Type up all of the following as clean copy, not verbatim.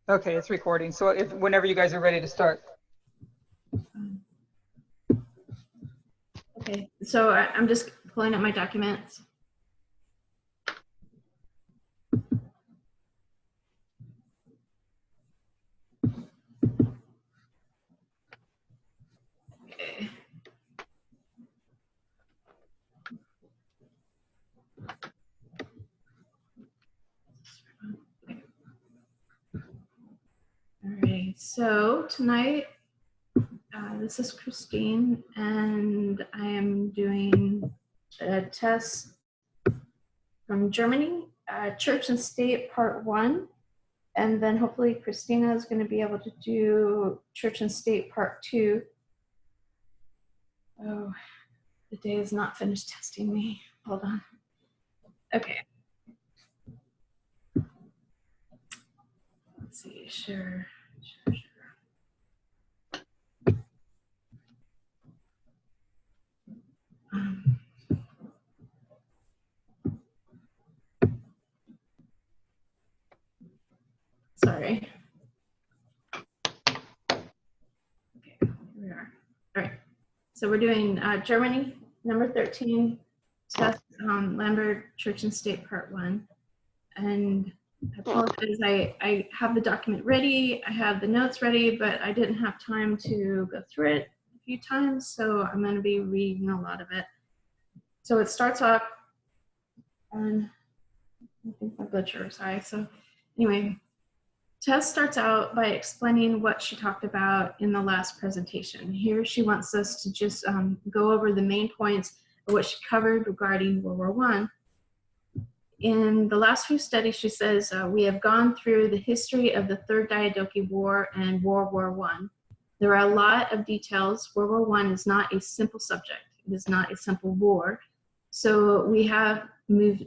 Okay, it's recording. So whenever you guys are ready to start. Okay, so I'm just pulling up my documents. Okay. All right, so tonight, this is Christine, and I am doing a test from Germany, Church and State Part 1, and then hopefully Cristina is going to be able to do Church and State Part 2. Oh, the day is not finished testing me. Hold on. Okay. Let's see, sure. Sorry. Okay, here we are. All right, so we're doing Germany, number 13, test Lambert Church and State Part 1. And I apologize, I have the document ready, I have the notes ready, but I didn't have time to go through it a few times, so I'm going to be reading a lot of it. So it starts off, and I think my blood sugar is high, so anyway. Tess starts out by explaining what she talked about in the last presentation. Here she wants us to just go over the main points of what she covered regarding World War I. In the last few studies, she says, we have gone through the history of the Third Diadochi War and World War I. There are a lot of details. World War I is not a simple subject. It is not a simple war. So we have moved,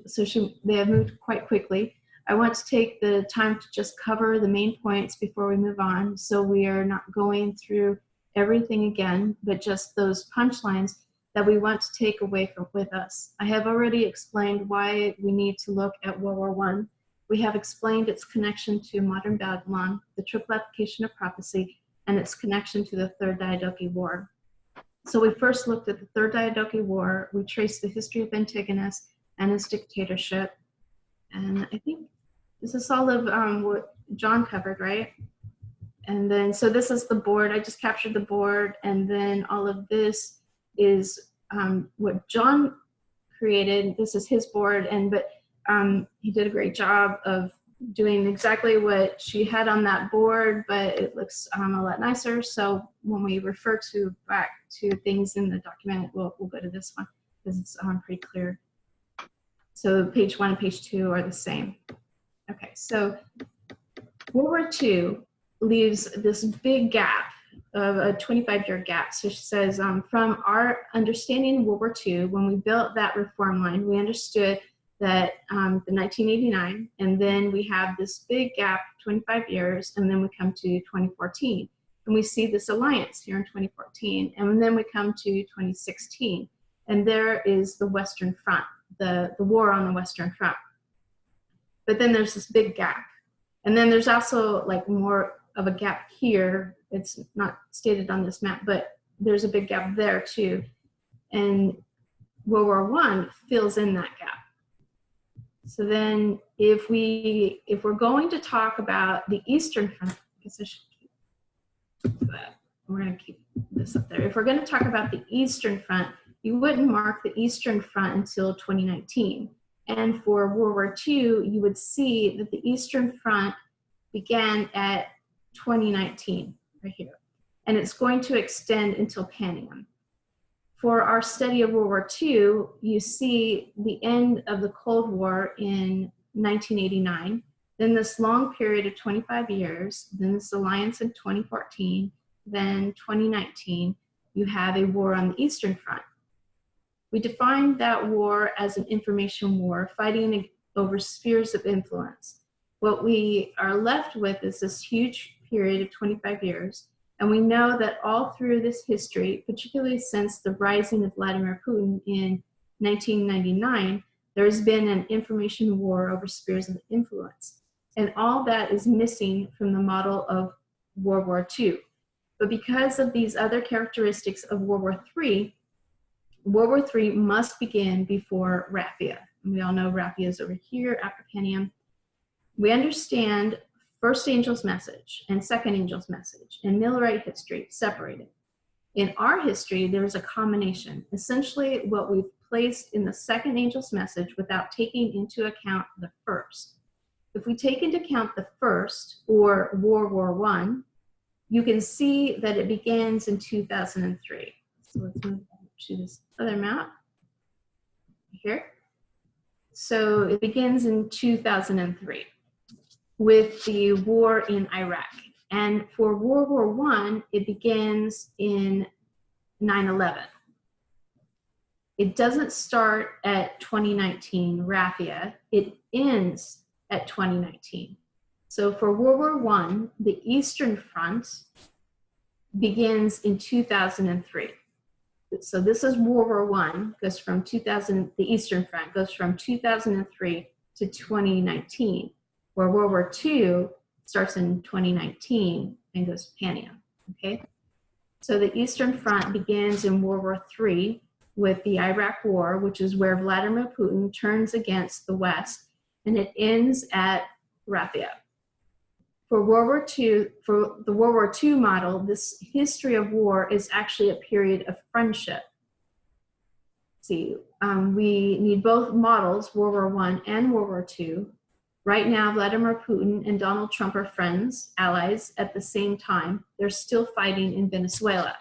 they have moved quite quickly. I want to take the time to just cover the main points before we move on, so we are not going through everything again, but just those punchlines that we want to take away with us. I have already explained why we need to look at World War I. We have explained its connection to modern Babylon, the triple application of prophecy, and its connection to the Third Diadochi War. So we first looked at the Third Diadochi War. We traced the history of Antigonus and his dictatorship. And I think this is all of what John covered, right? And then, so this is the board. I just captured the board. And then all of this is what John created. This is his board. But he did a great job of doing exactly what she had on that board, but it looks a lot nicer. So when we refer to back to things in the document, we'll go to this one because it's pretty clear. So page 1 and page 2 are the same. Okay, so World War II leaves this big gap of a 25-year gap. So she says, from our understanding of World War II, when we built that reform line, we understood that the 1989, and then we have this big gap, 25 years, and then we come to 2014. And we see this alliance here in 2014, and then we come to 2016, and there is the Western Front, the war on the Western Front. But then there's this big gap. And then there's also like more of a gap here. It's not stated on this map, but there's a big gap there too. And World War I fills in that gap. So then if we're going to talk about the Eastern Front, I guess I should keep that. We're going to keep this up there. If we're going to talk about the Eastern Front, you wouldn't mark the Eastern Front until 2019. And for World War II, you would see that the Eastern Front began at 2019, right here. And it's going to extend until Panium. For our study of World War II, you see the end of the Cold War in 1989, then this long period of 25 years, then this alliance in 2014, then 2019, you have a war on the Eastern Front. We defined that war as an information war, fighting over spheres of influence. What we are left with is this huge period of 25 years, and we know that all through this history, particularly since the rising of Vladimir Putin in 1999, there has been an information war over spheres of influence. And all that is missing from the model of World War II. But because of these other characteristics of World War III must begin before Raphia. And we all know Raphia is over here after Panium. We understand first angel's message and second angel's message and Millerite history separated. In our history, there is a combination, essentially what we've placed in the second angel's message without taking into account the first. If we take into account the first, or World War I, you can see that it begins in 2003. So let's move to this other map here. So it begins in 2003 with the war in Iraq. And for World War I, it begins in 9/11. It doesn't start at 2019, Raphia. It ends at 2019. So for World War I, the Eastern Front begins in 2003. So this is World War I, goes from 2000, the Eastern Front goes from 2003 to 2019, where World War II starts in 2019 and goes to Panium, okay? So the Eastern Front begins in World War III with the Iraq War, which is where Vladimir Putin turns against the West, and it ends at Raphia. For World War II, for the World War II model, this history of war is actually a period of friendship. See, we need both models, World War I and World War II. Right now, Vladimir Putin and Donald Trump are friends, allies at the same time. They're still fighting in Venezuela.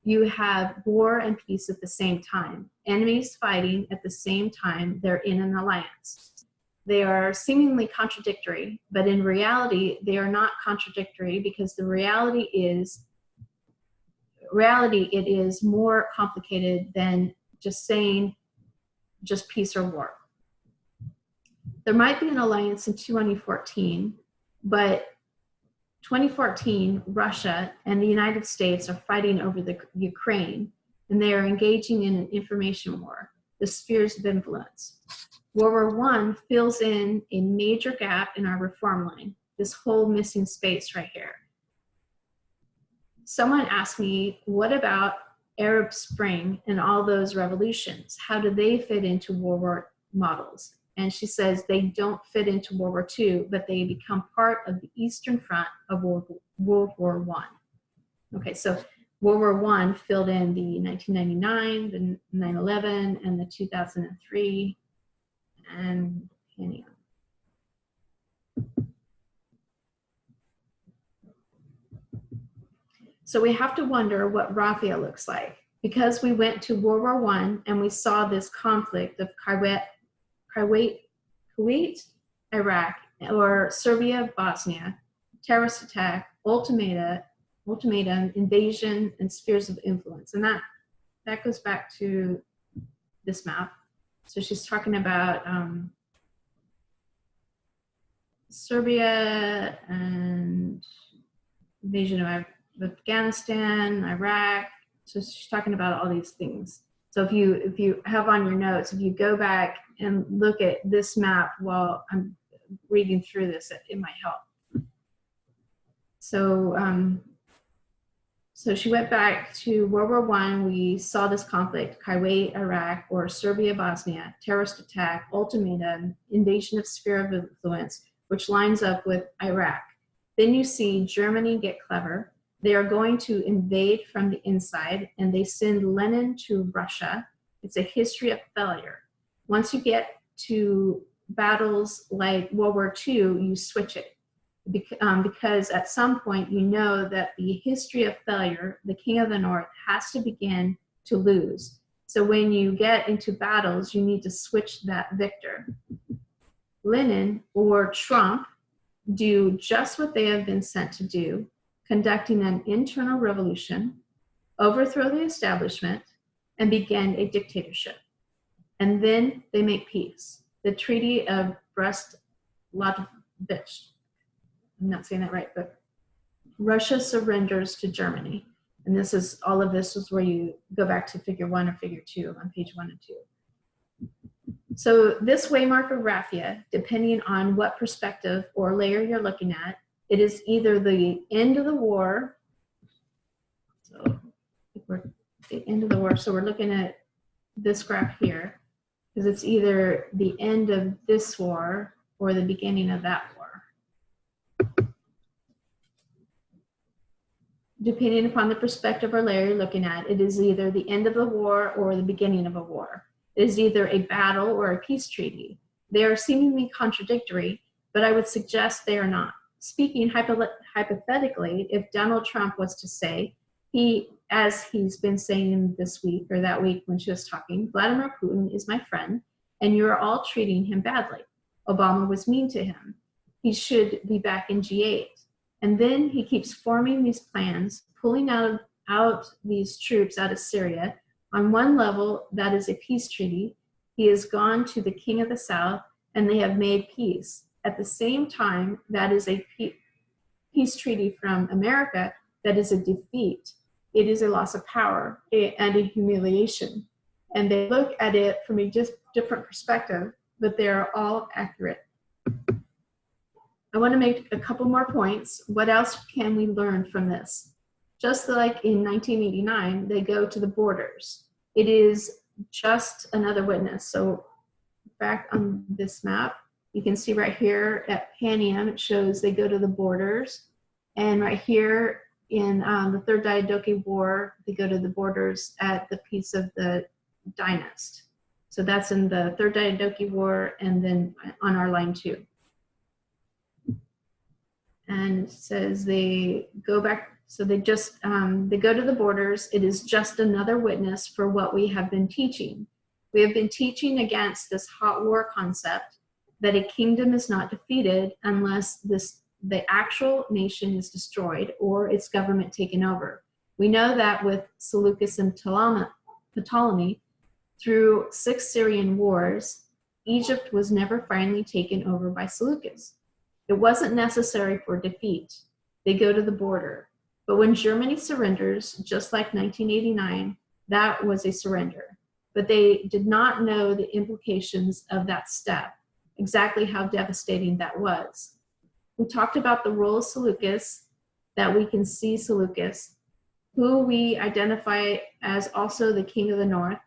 You have war and peace at the same time. Enemies fighting at the same time, they're in an alliance. They are seemingly contradictory, but in reality, they are not contradictory because the reality it is more complicated than just saying just peace or war. There might be an alliance in 2014, but 2014, Russia and the United States are fighting over the Ukraine, and they are engaging in an information war, the spheres of influence. World War I fills in a major gap in our reform line, this whole missing space right here. Someone asked me, what about Arab Spring and all those revolutions? How do they fit into World War models? And she says they don't fit into World War II, but they become part of the Eastern Front of World War I. Okay, so World War I filled in the 1999, the 9/11, and the 2003, and Panium. So we have to wonder what Raphia looks like, because we went to World War I and we saw this conflict of Kuwait, Iraq, or Serbia, Bosnia, terrorist attack, ultimatum, invasion, and spheres of influence. And that goes back to this map. So she's talking about Serbia and invasion of Afghanistan, Iraq. So she's talking about all these things. So if you have on your notes, if you go back and look at this map while I'm reading through this, it might help. So so she went back to World War I. We saw this conflict, Kuwait, Iraq, or Serbia, Bosnia, terrorist attack, ultimatum, invasion of sphere of influence, which lines up with Iraq. Then you see Germany get clever. They are going to invade from the inside, and they send Lenin to Russia. It's a history of failure. Once you get to battles like World War II, you switch it. Because at some point you know that the history of failure, the King of the North, has to begin to lose. So when you get into battles, you need to switch that victor. Lenin or Trump do just what they have been sent to do, conducting an internal revolution, overthrow the establishment, and begin a dictatorship. And then they make peace. The Treaty of Brest-Litovsk. I'm not saying that right, but Russia surrenders to Germany. And this is, all of this is where you go back to figure 1 or figure 2 on page 1 and 2. So this waymark of raffia, depending on what perspective or layer you're looking at, it is either the end of the war. So we're at the end of the war. So we're looking at this graph here, because it's either the end of this war or the beginning of that war. Depending upon the perspective or layer you're looking at, it is either the end of the war or the beginning of a war. It is either a battle or a peace treaty. They are seemingly contradictory, but I would suggest they are not. Speaking hypothetically, if Donald Trump was to say, as he's been saying this week or that week when she was talking, Vladimir Putin is my friend, and you are all treating him badly. Obama was mean to him. He should be back in G8. And then he keeps forming these plans, pulling out these troops out of Syria. On one level, that is a peace treaty. He has gone to the king of the south, and they have made peace. At the same time, that is a peace treaty from America. That is a defeat. It is a loss of power and a humiliation. And they look at it from a just different perspective, but they are all accurate. I want to make a couple more points. What else can we learn from this? Just like in 1989, they go to the borders. It is just another witness. So back on this map, you can see right here at Panium, it shows they go to the borders. And right here in the Third Diadochi War, they go to the borders at the Peace of the Dynast. So that's in the Third Diadochi War and then on our line 2. And it says they go back, so they just, they go to the borders. It is just another witness for what we have been teaching. We have been teaching against this hot war concept that a kingdom is not defeated unless the actual nation is destroyed or its government taken over. We know that with Seleucus and Ptolemy, through 6 Syrian wars, Egypt was never finally taken over by Seleucus. It wasn't necessary for defeat. They go to the border. But when Germany surrenders, just like 1989, that was a surrender. But they did not know the implications of that step, exactly how devastating that was. We talked about the role of Seleucus, that we can see Seleucus, who we identify as also the king of the north,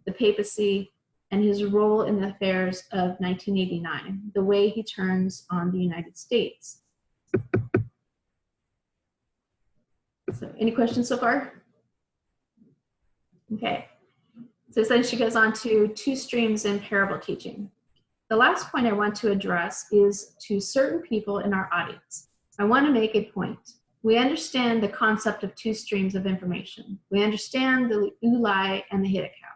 the papacy, and his role in the affairs of 1989, the way he turns on the United States. So any questions so far? Okay, so then she goes on to 2 streams in parable teaching. The last point I want to address is to certain people in our audience. I want to make a point. We understand the concept of 2 streams of information. We understand the ulai and the hidakau.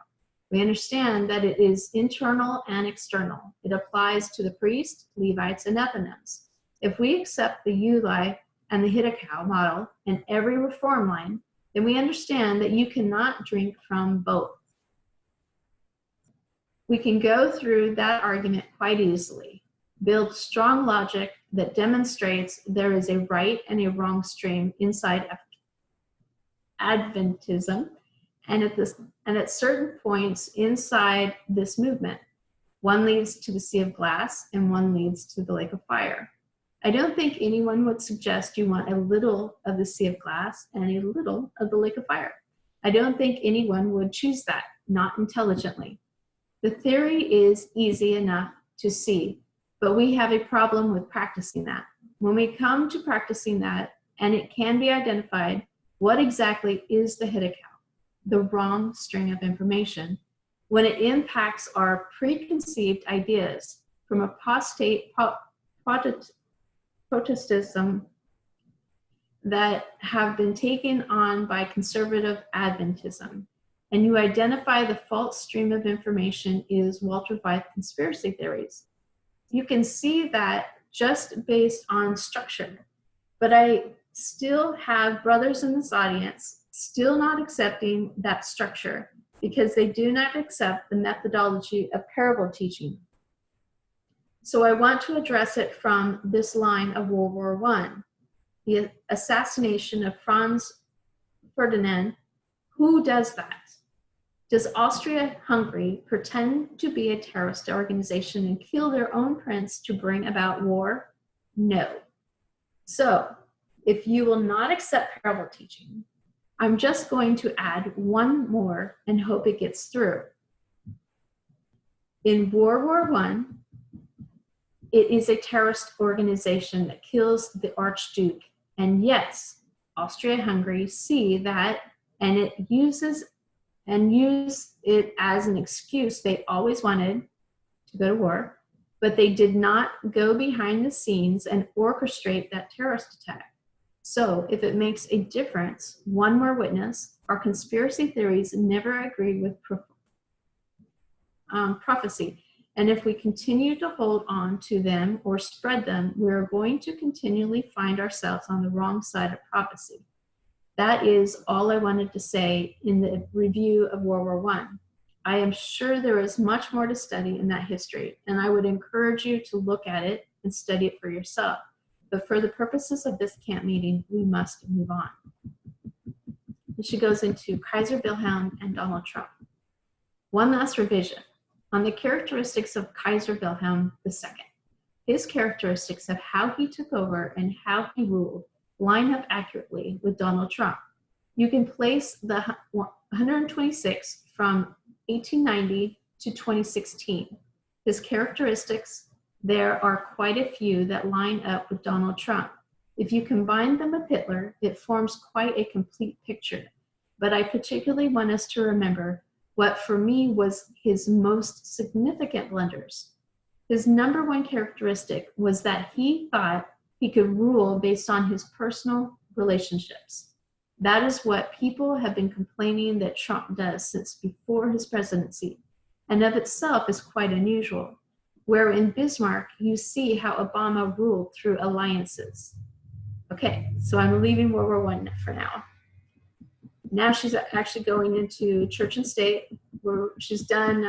We understand that it is internal and external. It applies to the priest, Levites, and Ethanims. If we accept the ulai and the hidakau model in every reform line, then we understand that you cannot drink from both. We can go through that argument quite easily, build strong logic that demonstrates there is a right and a wrong stream inside Adventism, and at certain points inside this movement, one leads to the sea of glass and one leads to the lake of fire. I don't think anyone would suggest you want a little of the sea of glass and a little of the lake of fire. I don't think anyone would choose that, not intelligently. The theory is easy enough to see, but we have a problem with practicing that. When we come to practicing that, and it can be identified, what exactly is the hidakau, the wrong string of information, when it impacts our preconceived ideas from apostate Protestantism that have been taken on by conservative Adventism, and you identify the false stream of information is Walter White conspiracy theories. You can see that just based on structure, but I still have brothers in this audience still not accepting that structure because they do not accept the methodology of parable teaching. So I want to address it from this line of World War I, the assassination of Franz Ferdinand. Who does that? Does Austria-Hungary pretend to be a terrorist organization and kill their own prince to bring about war? No. So, if you will not accept parable teaching, I'm just going to add one more and hope it gets through. In World War I, it is a terrorist organization that kills the Archduke. And yes, Austria-Hungary see that, and it use it as an excuse. They always wanted to go to war, but they did not go behind the scenes and orchestrate that terrorist attack. So if it makes a difference, one more witness, our conspiracy theories never agree with prophecy. And if we continue to hold on to them or spread them, we're going to continually find ourselves on the wrong side of prophecy. That is all I wanted to say in the review of World War I. I am sure there is much more to study in that history, and I would encourage you to look at it and study it for yourself. But for the purposes of this camp meeting, we must move on. And she goes into Kaiser Wilhelm and Donald Trump. One last revision on the characteristics of Kaiser Wilhelm II. His characteristics of how he took over and how he ruled line up accurately with Donald Trump. You can place the 126 from 1890 to 2016. His characteristics, there are quite a few that line up with Donald Trump. If you combine them with Hitler, it forms quite a complete picture. But I particularly want us to remember what for me was his most significant blunders. His number one characteristic was that he thought he could rule based on his personal relationships. That is what people have been complaining that Trump does since before his presidency, and of itself is quite unusual. Where in Bismarck, you see how Obama ruled through alliances. Okay, so I'm leaving World War I for now. Now she's actually going into church and state, where she's done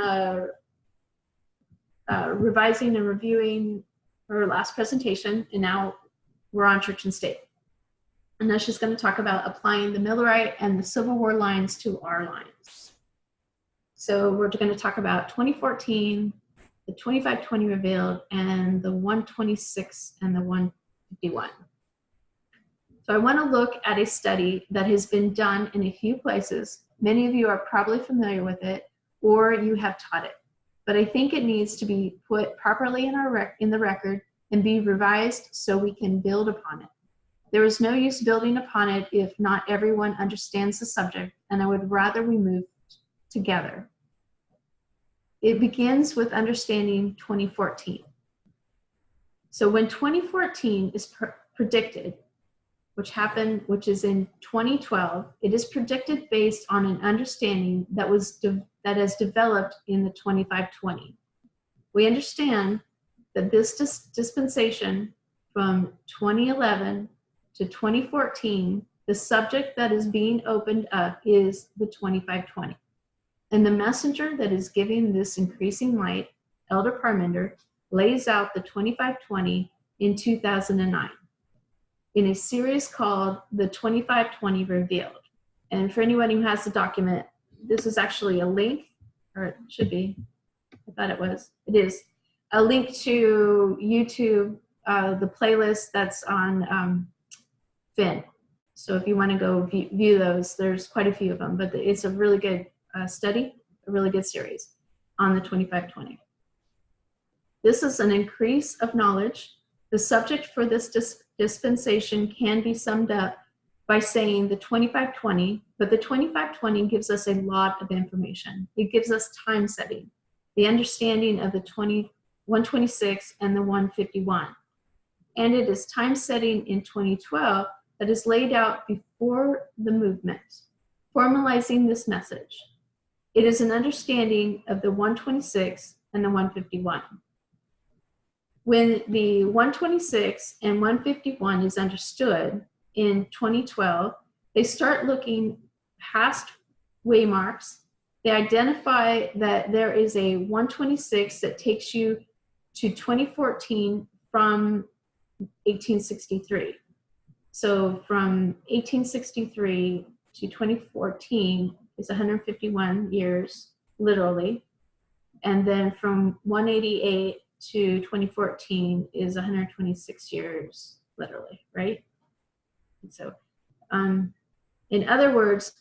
revising and reviewing her last presentation, and now we're on church and state. And now she's going to talk about applying the Millerite and the Civil War lines to our lines. So we're going to talk about 2014, the 2520 revealed, and the 126 and the 151. So I want to look at a study that has been done in a few places. Many of you are probably familiar with it, or you have taught it. But I think it needs to be put properly in the record and be revised so we can build upon it. There is no use building upon it if not everyone understands the subject, and I would rather we move together. It begins with understanding 2014. So when 2014 is predicted, which is in 2012, it is predicted based on an understanding that has developed in the 2520. We understand that this dispensation from 2011 to 2014, the subject that is being opened up is the 2520. And the messenger that is giving this increasing light, Elder Parmenter, lays out the 2520 in 2009 in a series called The 2520 Revealed. And for anyone who has the document, this is actually a link, or it should be, I thought it was, it is, a link to YouTube, the playlist that's on Fin. So if you want to go view those, there's quite a few of them, but it's a really good study, a really good series on the 2520. This is an increase of knowledge. The subject for this dispensation can be summed up by saying the 2520, but the 2520 gives us a lot of information. It gives us time setting, the understanding of the 126 and the 151. And it is time setting in 2012 that is laid out before the movement, formalizing this message. It is an understanding of the 126 and the 151. When the 126 and 151 is understood in 2012, they start looking past waymarks. They identify that there is a 126 that takes you to 2014 from 1863. So from 1863 to 2014, is 151 years, literally. And then from 188 to 2014 is 126 years, literally, right? And so, in other words,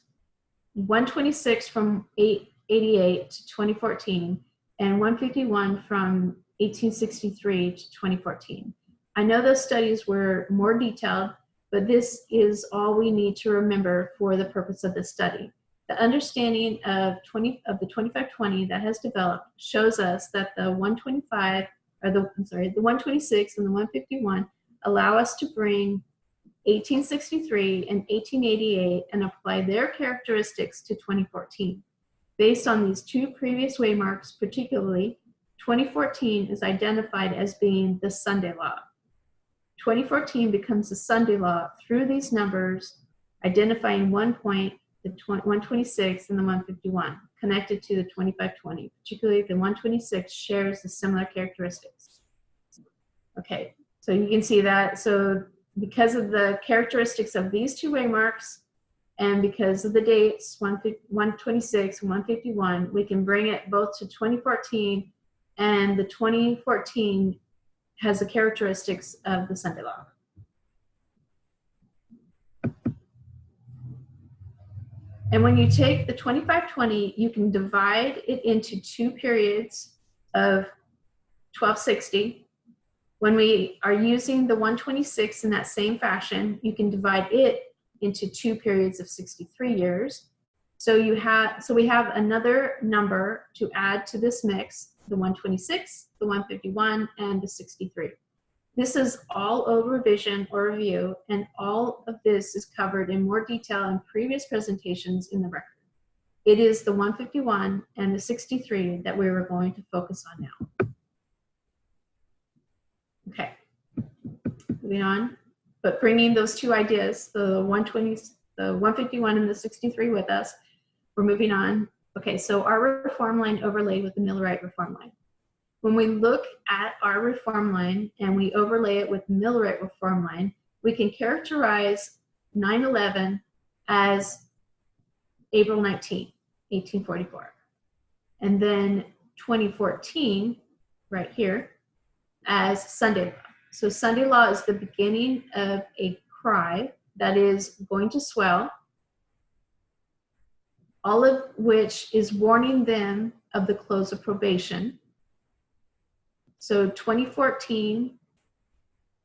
126 from 888 to 2014 and 151 from 1863 to 2014. I know those studies were more detailed, but this is all we need to remember for the purpose of this study. The understanding of the 2520 that has developed shows us that the 126 and the 151 allow us to bring 1863 and 1888 and apply their characteristics to 2014. Based on these two previous waymarks, particularly, 2014 is identified as being the Sunday Law. 2014 becomes the Sunday Law through these numbers, identifying one point, the 126 and the 151, connected to the 2520, particularly the 126 shares the similar characteristics. Okay, so you can see that. So because of the characteristics of these two waymarks and because of the dates, 126 and 151, we can bring it both to 2014, and the 2014 has the characteristics of the Sunday Law. And when you take the 2520, you can divide it into two periods of 1260. When we are using the 126 in that same fashion, you can divide it into two periods of 63 years. So we have another number to add to this mix, the 126, the 151, and the 63. This is all old revision or review, and all of this is covered in more detail in previous presentations in the record. It is the 151 and the 63 that we were going to focus on now. Okay, moving on, but bringing those two ideas, the 151 and the 63 with us, we're moving on. Okay, so our reform line overlaid with the Millerite reform line. When we look at our reform line and we overlay it with Millerite reform line, we can characterize 9/11 as April 19, 1844. And then 2014, right here, as Sunday Law. So Sunday Law is the beginning of a cry that is going to swell, all of which is warning them of the close of probation. So 2014,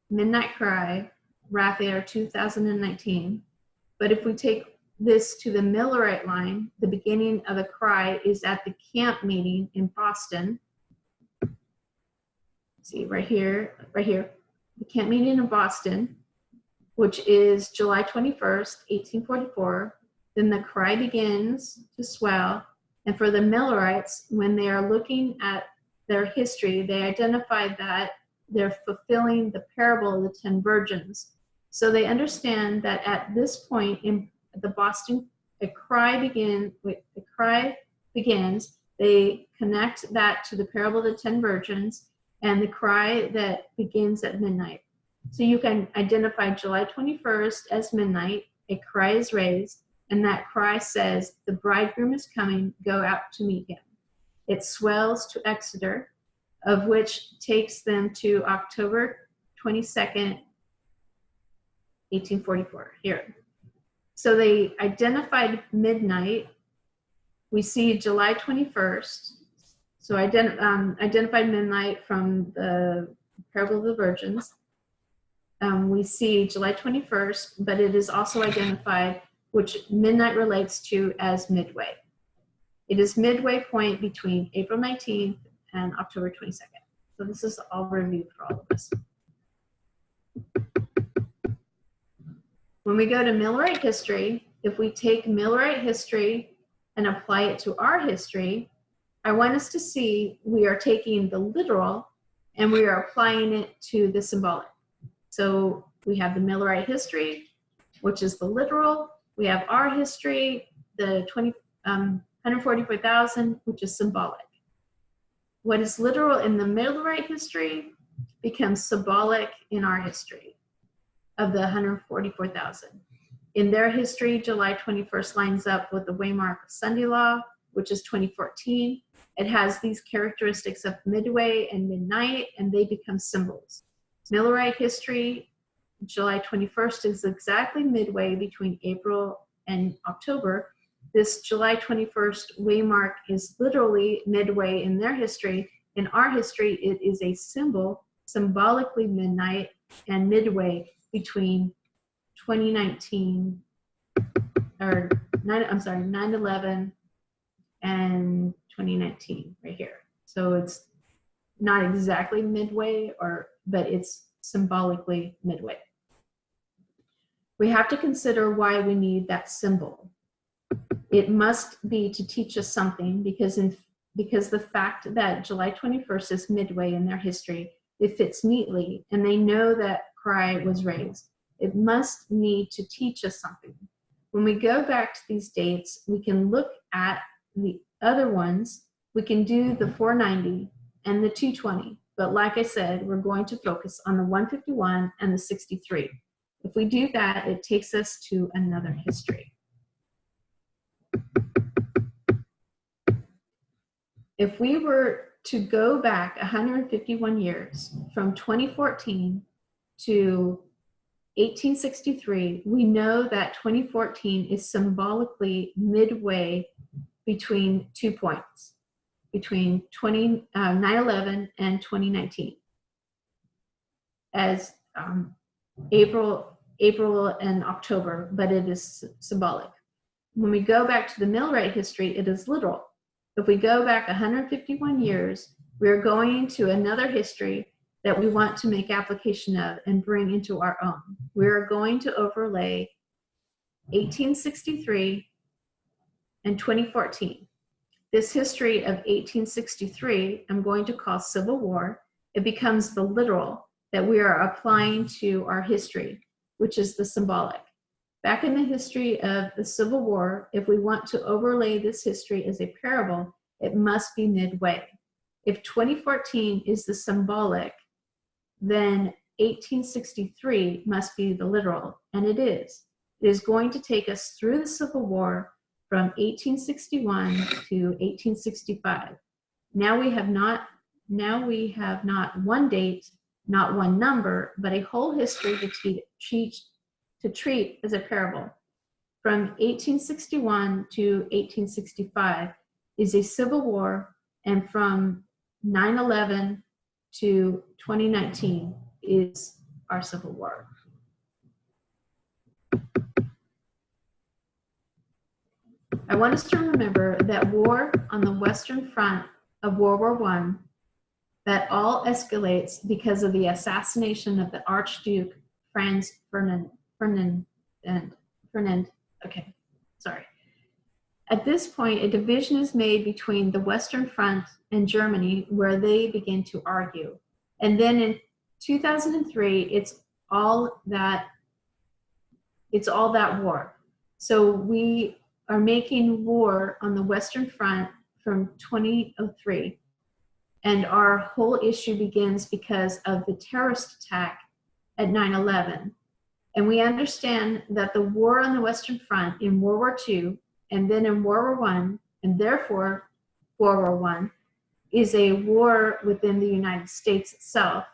Midnight Cry, Raphael 2019. But if we take this to the Millerite line, the beginning of the cry is at the camp meeting in Boston. See right here, the camp meeting in Boston, which is July 21st, 1844. Then the cry begins to swell. And for the Millerites, when they are looking at their history, they identify that they're fulfilling the parable of the 10 virgins. So they understand that at this point in the Boston, a cry begins, they connect that to the parable of the 10 virgins and the cry that begins at midnight. So you can identify July 21st as midnight, a cry is raised, and that cry says, the bridegroom is coming, go out to meet him. It swells to Exeter, of which takes them to October 22nd, 1844, here. So they identified midnight. We see July 21st. So identified midnight from the parable of the virgins. We see July 21st, but it is also identified, which midnight relates to as midway. It is midway point between April 19th and October 22nd. So this is all reviewed for all of us. When we go to Millerite history, if we take Millerite history and apply it to our history, I want us to see we are taking the literal and we are applying it to the symbolic. So we have the Millerite history, which is the literal. We have our history, the 144,000, which is symbolic. What is literal in the Millerite history becomes symbolic in our history of the 144,000. In their history, July 21st lines up with the waymark of Sunday law, which is 2014. It has these characteristics of midway and midnight, and they become symbols. Millerite history, July 21st is exactly midway between April and October. This July 21st waymark is literally midway in their history. In our history, it is a symbol, symbolically midnight and midway between 2019, or 9/11 and 2019 right here. So it's not exactly midway, but it's symbolically midway. We have to consider why we need that symbol. It must be to teach us something, because the fact that July 21st is midway in their history, it fits neatly, and they know that cry was raised. It must need to teach us something. When we go back to these dates, we can look at the other ones. We can do the 490 and the 220, but like I said, we're going to focus on the 151 and the 63. If we do that, it takes us to another history. If we were to go back 151 years from 2014 to 1863, we know that 2014 is symbolically midway between 2 points, between 9/11 and 2019, as April and October, but it is symbolic. When we go back to the Millwright history, it is literal. If we go back 151 years, we're going into another history that we want to make application of and bring into our own. We're going to overlay 1863 and 2014. This history of 1863, I'm going to call Civil War. It becomes the literal that we are applying to our history, which is the symbolic. Back in the history of the Civil War, if we want to overlay this history as a parable, it must be midway. If 2014 is the symbolic, then 1863 must be the literal, and it is. It is going to take us through the Civil War from 1861 to 1865. Now we have not one date, not one number, but a whole history to treat as a parable. From 1861 to 1865 is a civil war, and from 9/11 to 2019 is our Civil War. I want us to remember that war on the Western Front of World War I, that all escalates because of the assassination of the Archduke Franz Ferdinand. At this point, a division is made between the Western Front and Germany, where they begin to argue. And then in 2003, it's all that war. So we are making war on the Western Front from 2003. And our whole issue begins because of the terrorist attack at 9/11. And we understand that the war on the Western Front in World War II and then in World War I, and therefore World War I, is a war within the United States itself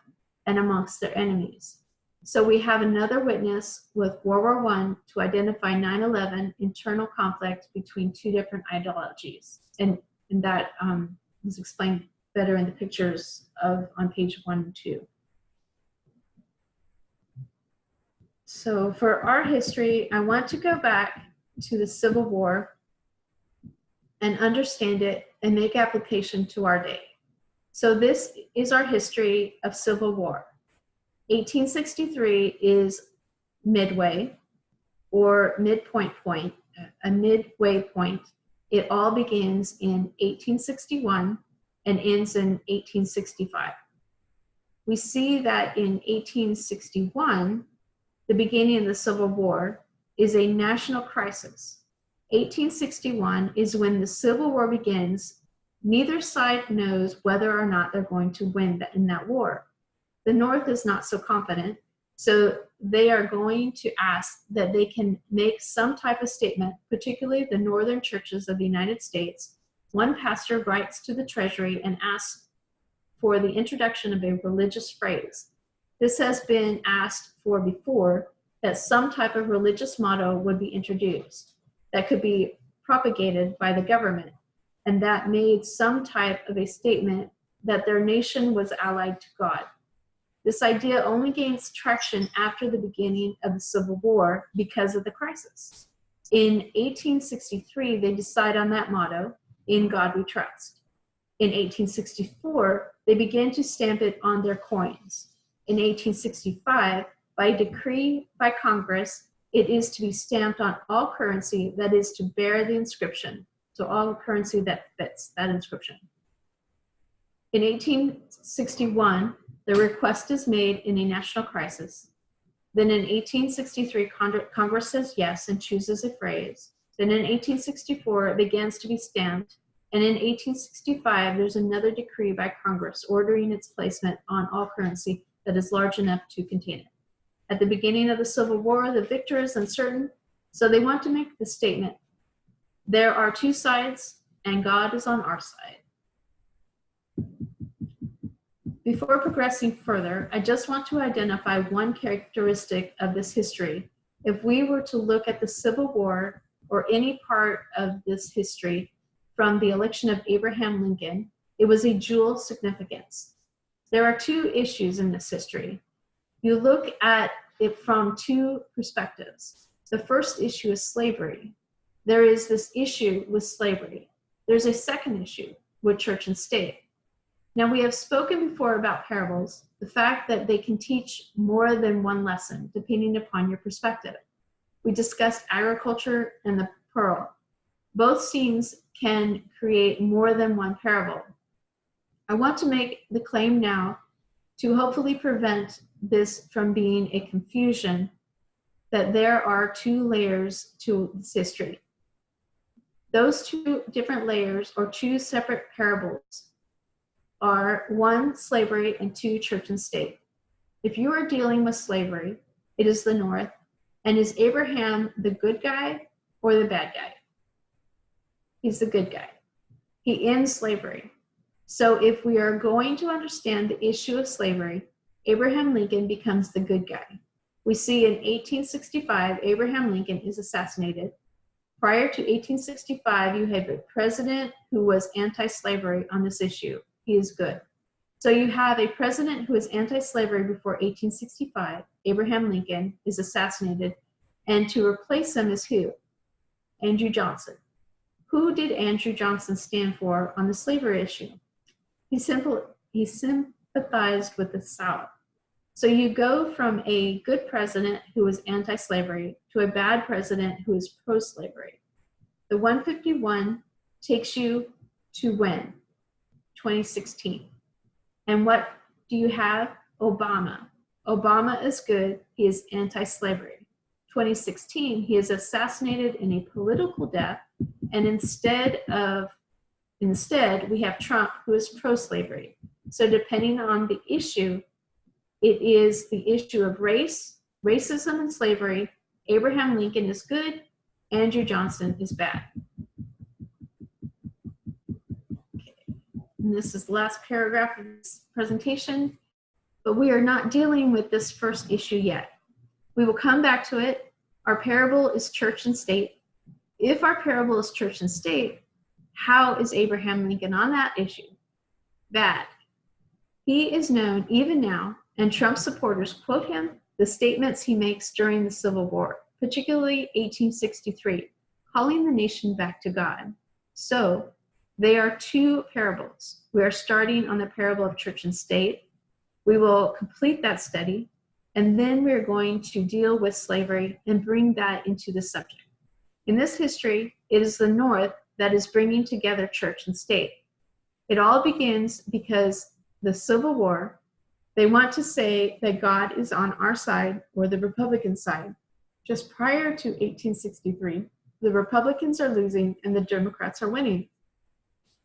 and amongst their enemies. So we have another witness with World War I to identify 9/11 internal conflict between two different ideologies. And that was explained better in the pictures on page 1 and 2. So for our history, I want to go back to the Civil War and understand it and make application to our day. So this is our history of Civil War. 1863 is midway or midpoint point, a midway point. It all begins in 1861 and ends in 1865. We see that in 1861, the beginning of the Civil War is a national crisis. 1861 is when the Civil War begins. Neither side knows whether or not they're going to win in that war. The North is not so confident, so they are going to ask that they can make some type of statement, particularly the northern churches of the United States. One pastor writes to the Treasury and asks for the introduction of a religious phrase. This has been asked for before, that some type of religious motto would be introduced that could be propagated by the government, and that made some type of a statement that their nation was allied to God. This idea only gains traction after the beginning of the Civil War because of the crisis. In 1863, they decide on that motto, "In God We Trust." In 1864, they begin to stamp it on their coins. In 1865, by decree by Congress, it is to be stamped on all currency that is to bear the inscription, so all currency that fits that inscription. In 1861, the request is made in a national crisis. Then in 1863, Congress says yes and chooses a phrase. Then in 1864, it begins to be stamped. And in 1865, there's another decree by Congress ordering its placement on all currency that is large enough to contain it. At the beginning of the Civil War, the victor is uncertain, so they want to make the statement, there are two sides, and God is on our side. Before progressing further, I just want to identify one characteristic of this history. If we were to look at the Civil War or any part of this history from the election of Abraham Lincoln, it was a dual significance. There are two issues in this history. You look at it from two perspectives. The first issue is slavery. There is this issue with slavery. There's a second issue with church and state. Now, we have spoken before about parables, the fact that they can teach more than one lesson, depending upon your perspective. We discussed agriculture and the pearl. Both scenes can create more than one parable. I want to make the claim now to hopefully prevent this from being a confusion that there are two layers to this history. Those two different layers or two separate parables are one, slavery, and two, church and state. If you are dealing with slavery, it is the North, and is Abraham the good guy or the bad guy? He's the good guy. He ends slavery. So if we are going to understand the issue of slavery, Abraham Lincoln becomes the good guy. We see in 1865, Abraham Lincoln is assassinated. Prior to 1865, you have a president who was anti-slavery on this issue. He is good. So you have a president who is anti-slavery before 1865. Abraham Lincoln is assassinated. And to replace him is who? Andrew Johnson. Who did Andrew Johnson stand for on the slavery issue? He sympathized with the South. So you go from a good president who was anti-slavery to a bad president who is pro-slavery. The 151 takes you to when? 2016. And what do you have? Obama. Obama is good. He is anti-slavery. 2016, he is assassinated in a political death. And instead, we have Trump, who is pro-slavery. So depending on the issue, it is the issue of race, racism, and slavery. Abraham Lincoln is good. Andrew Johnson is bad. Okay. And this is the last paragraph of this presentation, but we are not dealing with this first issue yet. We will come back to it. Our parable is church and state. If our parable is church and state, how is Abraham Lincoln on that issue? Bad. He is known even now, and Trump supporters quote him, the statements he makes during the Civil War, particularly 1863, calling the nation back to God. So they are two parables. We are starting on the parable of church and state. We will complete that study, and then we're going to deal with slavery and bring that into the subject. In this history, it is the North that is bringing together church and state. It all begins because the Civil War, they want to say that God is on our side or the Republican side. Just prior to 1863, the Republicans are losing and the Democrats are winning.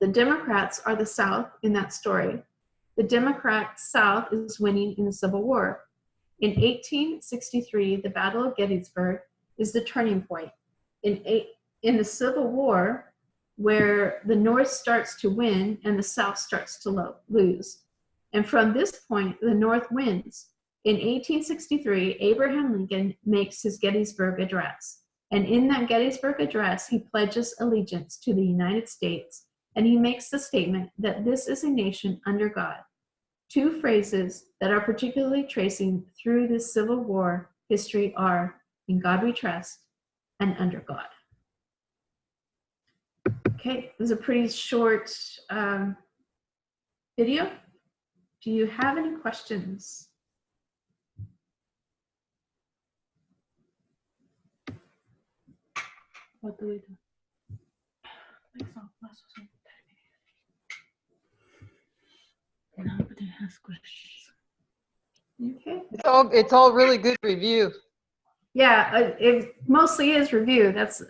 The Democrats are the South in that story. The Democrat South is winning in the Civil War. In 1863, the Battle of Gettysburg is the turning point. In the Civil War, where the North starts to win and the South starts to lose. And from this point, the North wins. In 1863, Abraham Lincoln makes his Gettysburg Address. And in that Gettysburg Address, he pledges allegiance to the United States, and he makes the statement that this is a nation under God. Two phrases that are particularly tracing through this Civil War history are "In God we trust" and "Under God." Okay, it was a pretty short video. Do you have any questions? What do we do? Nobody has questions. Okay. It's all really good review. Yeah, it mostly is review. That's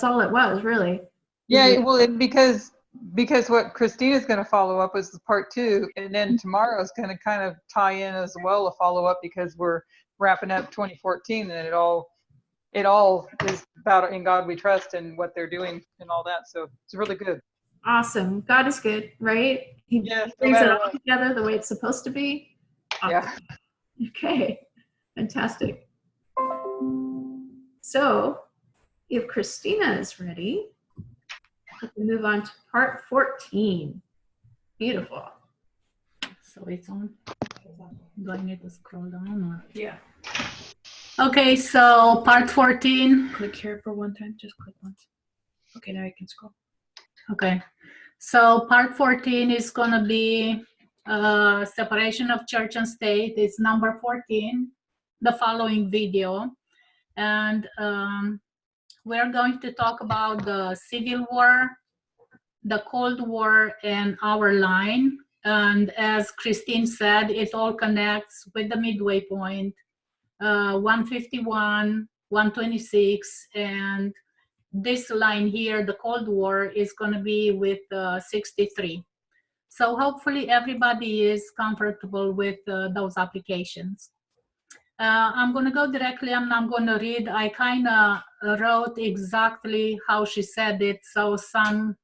all it was, really. Yeah, well, because what Christina's going to follow up is part 2, and then tomorrow's going to kind of tie in as well, a follow up, because we're wrapping up 2014, and it all is about "In God We Trust" and what they're doing and all that. So it's really good. Awesome. God is good, right? He brings it all together the way it's supposed to be. Awesome. Yeah. Okay. Fantastic. So if Cristina is ready, we can move on to part 14. Beautiful. So it's on. Do I need to scroll down or? Yeah. Okay, so part 14. Click here for one time, just click once. Okay, now you can scroll. Okay, so part 14 is gonna be separation of church and state. It's number 14, the following video. And we're going to talk about the Civil War, the Cold War, and our line. And as Christine said, it all connects with the midway point, 151, 126, and this line here, the Cold War, is going to be with 63. So hopefully everybody is comfortable with those applications. I'm going to go directly and I'm going to read. I kind of wrote exactly how she said it, so some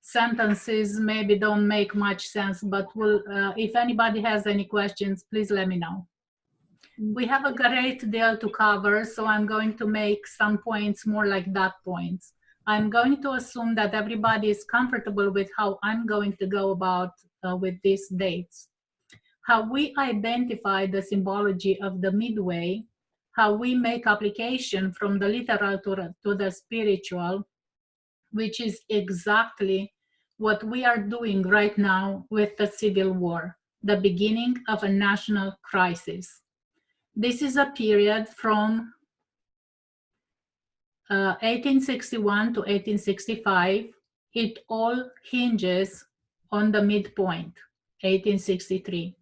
sentences maybe don't make much sense, but if anybody has any questions, please let me know. We have a great deal to cover, so I'm going to make some points more like dot points. I'm going to assume that everybody is comfortable with how I'm going to go about with these dates. How we identify the symbology of the midway, how we make application from the literal to the spiritual, which is exactly what we are doing right now with the Civil War, the beginning of a national crisis. This is a period from 1861 to 1865. It all hinges on the midpoint, 1863.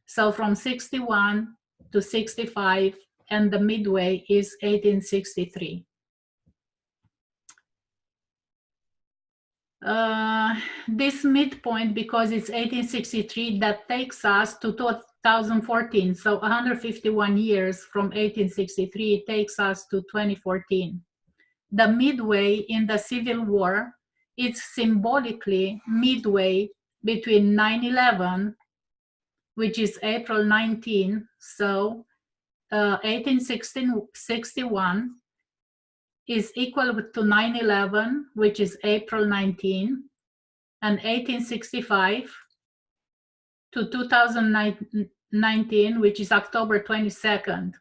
So from 61 to 65, and the midway is 1863. This midpoint, because it's 1863, that takes us to 2014. So 151 years from 1863 takes us to 2014. The midway in the Civil War, it's symbolically midway between 9/11, which is April 19. So 1861 is equal to 9/11, which is April 19, and 1865 to 2019, which is October 22nd.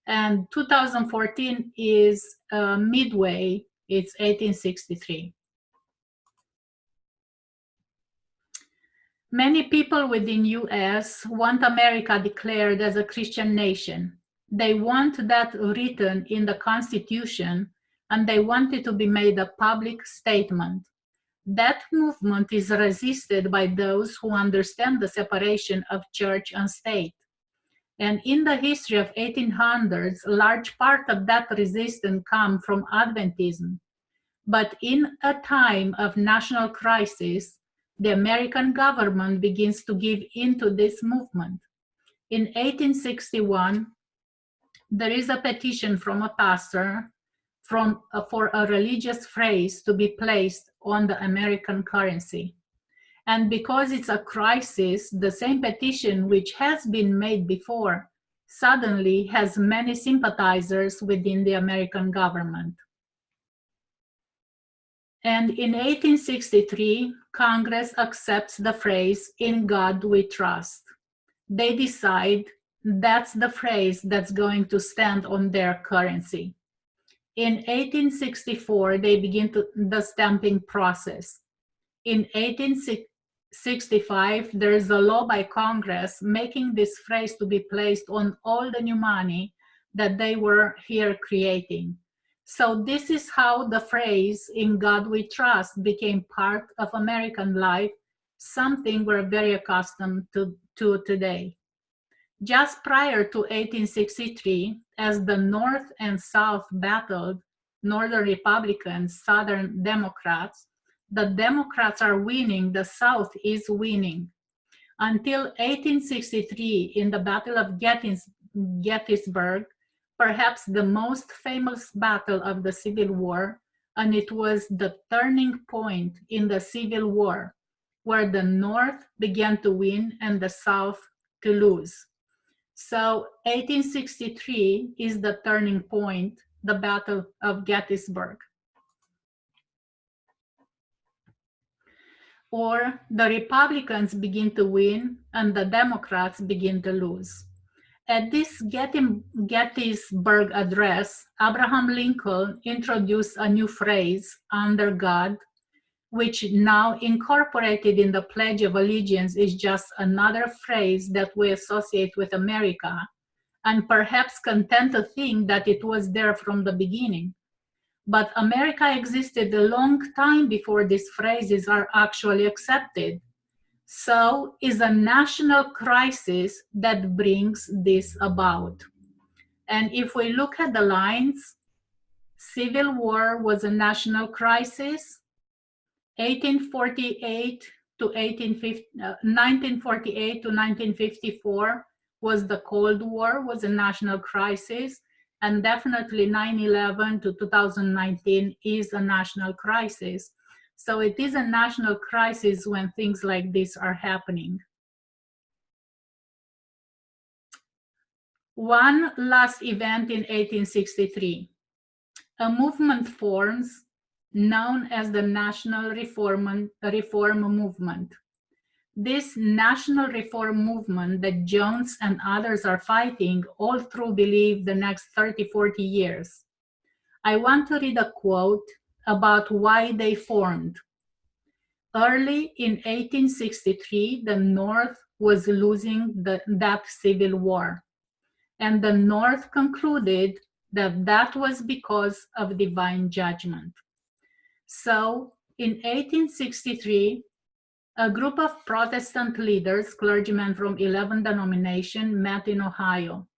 And 2014 is midway, it's 1863. Many people within US want America declared as a Christian nation. They want that written in the Constitution, and they want it to be made a public statement. That movement is resisted by those who understand the separation of church and state. And in the history of 1800s, a large part of that resistance comes from Adventism. But in a time of national crisis, the American government begins to give in to this movement. In 1861, there is a petition from a pastor for a religious phrase to be placed on the American currency. And because it's a crisis, the same petition which has been made before suddenly has many sympathizers within the American government. And in 1863, Congress accepts the phrase, "In God we trust." They decide that's the phrase that's going to stand on their currency. In 1864, they begin the stamping process. In 1865, there is a law by Congress making this phrase to be placed on all the new money that they were here creating. So this is how the phrase, "In God we trust," became part of American life, something we're very accustomed to today. Just prior to 1863, as the North and South battled, Northern Republicans, Southern Democrats, the Democrats are winning, the South is winning. Until 1863, in the Battle of Gettysburg, perhaps the most famous battle of the Civil War, and it was the turning point in the Civil War, where the North began to win and the South to lose. So 1863 is the turning point, the Battle of Gettysburg. Or the Republicans begin to win and the Democrats begin to lose. At this Gettysburg address, Abraham Lincoln introduced a new phrase, "Under God," which now incorporated in the Pledge of Allegiance is just another phrase that we associate with America, and perhaps content to think that it was there from the beginning. But America existed a long time before these phrases are actually accepted. So is a national crisis that brings this about. And if we look at the lines, Civil War was a national crisis. 1948 to 1954 was the Cold War, was a national crisis. And definitely 9/11 to 2019 is a national crisis. So it is a national crisis when things like this are happening. One last event in 1863. A movement forms known as the National Reform Movement. This national reform movement that Jones and others are fighting all through, believe, the next 30, 40 years. I want to read a quote about why they formed. Early in 1863, the North was losing that civil war. And the North concluded that that was because of divine judgment. So in 1863, a group of Protestant leaders, clergymen from 11 denominations, met in Ohio.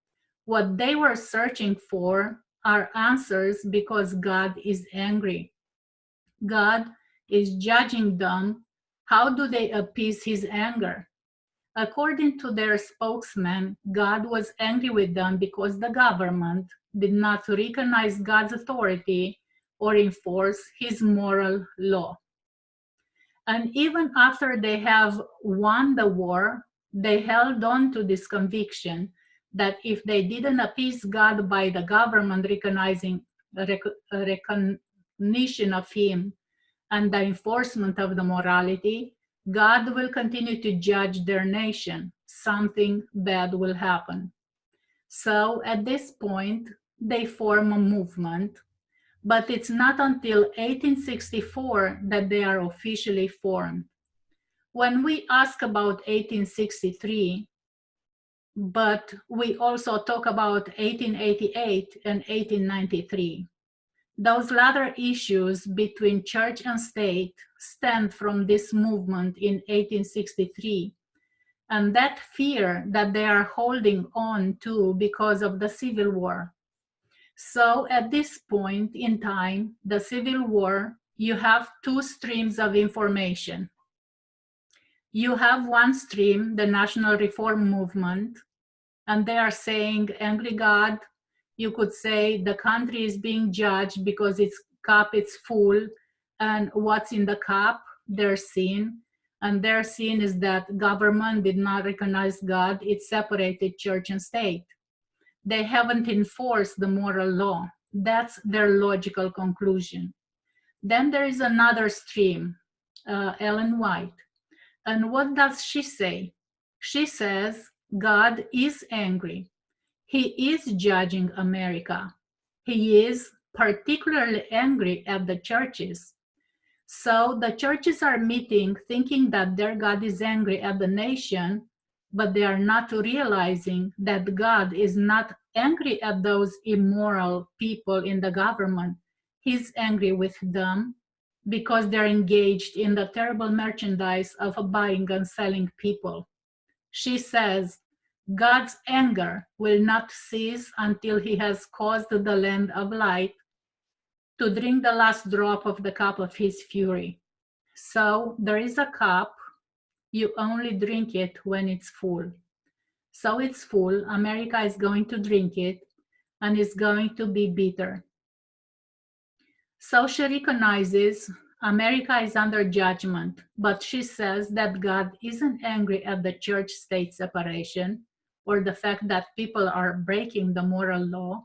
What they were searching for are answers because God is angry. God is judging them. How do they appease his anger? According to their spokesman, God was angry with them because the government did not recognize God's authority or enforce his moral law. And even after they have won the war, they held on to this conviction that if they didn't appease God by the government recognizing recognition of him and the enforcement of the morality, God will continue to judge their nation. Something bad will happen. So at this point, they form a movement, but it's not until 1864 that they are officially formed. When we ask about 1863, but we also talk about 1888 and 1893. Those latter issues between church and state stemmed from this movement in 1863, and that fear that they are holding on to because of the Civil War. So at this point in time, the Civil War, you have two streams of information. You have one stream, the National Reform Movement, and they are saying, angry God. You could say the country is being judged because its cup is full, and what's in the cup? Their sin. And their sin is that government did not recognize God. It separated church and state. They haven't enforced the moral law. That's their logical conclusion. Then there is another stream, Ellen White. And what does she say? She says God is angry. He is judging America. He is particularly angry at the churches. So the churches are meeting thinking that their God is angry at the nation, but they are not realizing that God is not angry at those immoral people in the government. He's angry with them because they're engaged in the terrible merchandise of buying and selling people. She says, God's anger will not cease until he has caused the land of light to drink the last drop of the cup of his fury. So there is a cup, you only drink it when it's full. So it's full, America is going to drink it, and it's going to be bitter. So she recognizes America is under judgment, but she says that God isn't angry at the church-state separation or the fact that people are breaking the moral law.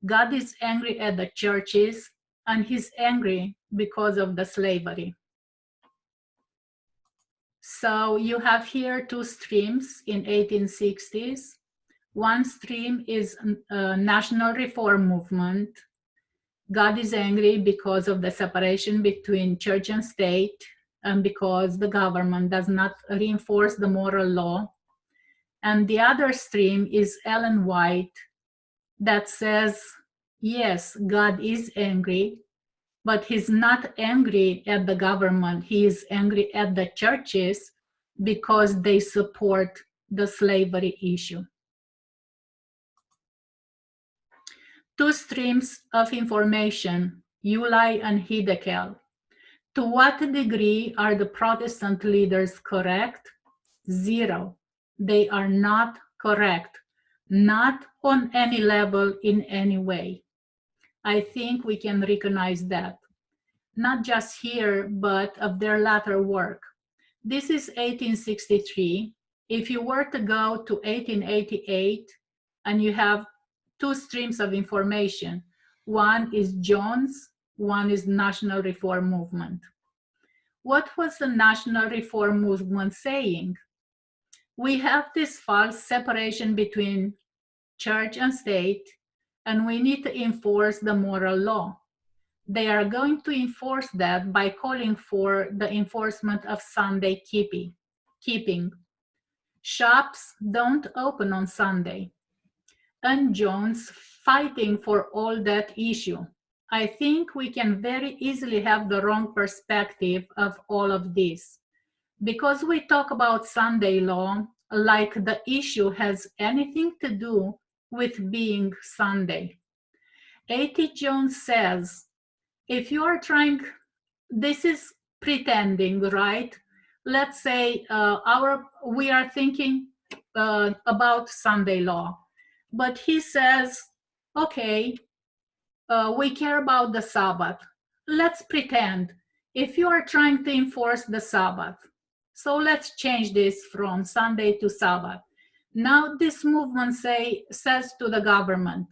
God is angry at the churches, and he's angry because of the slavery. So you have here two streams in 1860s. One stream is a national reform movement. God is angry because of the separation between church and state, and because the government does not reinforce the moral law. And the other stream is Ellen White that says, yes, God is angry, but he's not angry at the government. He is angry at the churches because they support the slavery issue. Two streams of information, Uli and Hiddekel. To what degree are the Protestant leaders correct? Zero. They are not correct, not on any level in any way. I think we can recognize that, not just here, but of their latter work. This is 1863. If you were to go to 1888, and you have two streams of information, one is Jones, one is National Reform Movement. What was the National Reform Movement saying? We have this false separation between church and state, and we need to enforce the moral law. They are going to enforce that by calling for the enforcement of Sunday keeping. Shops don't open on Sunday. And Jones fighting for all that issue. I think we can very easily have the wrong perspective of all of this, because we talk about Sunday law like the issue has anything to do with being Sunday. A.T. Jones says, if you are trying, this is pretending, right? Let's say we are thinking about Sunday law, but he says, okay, we care about the Sabbath. Let's pretend if you are trying to enforce the Sabbath. So let's change this from Sunday to Sabbath. Now this movement says to the government,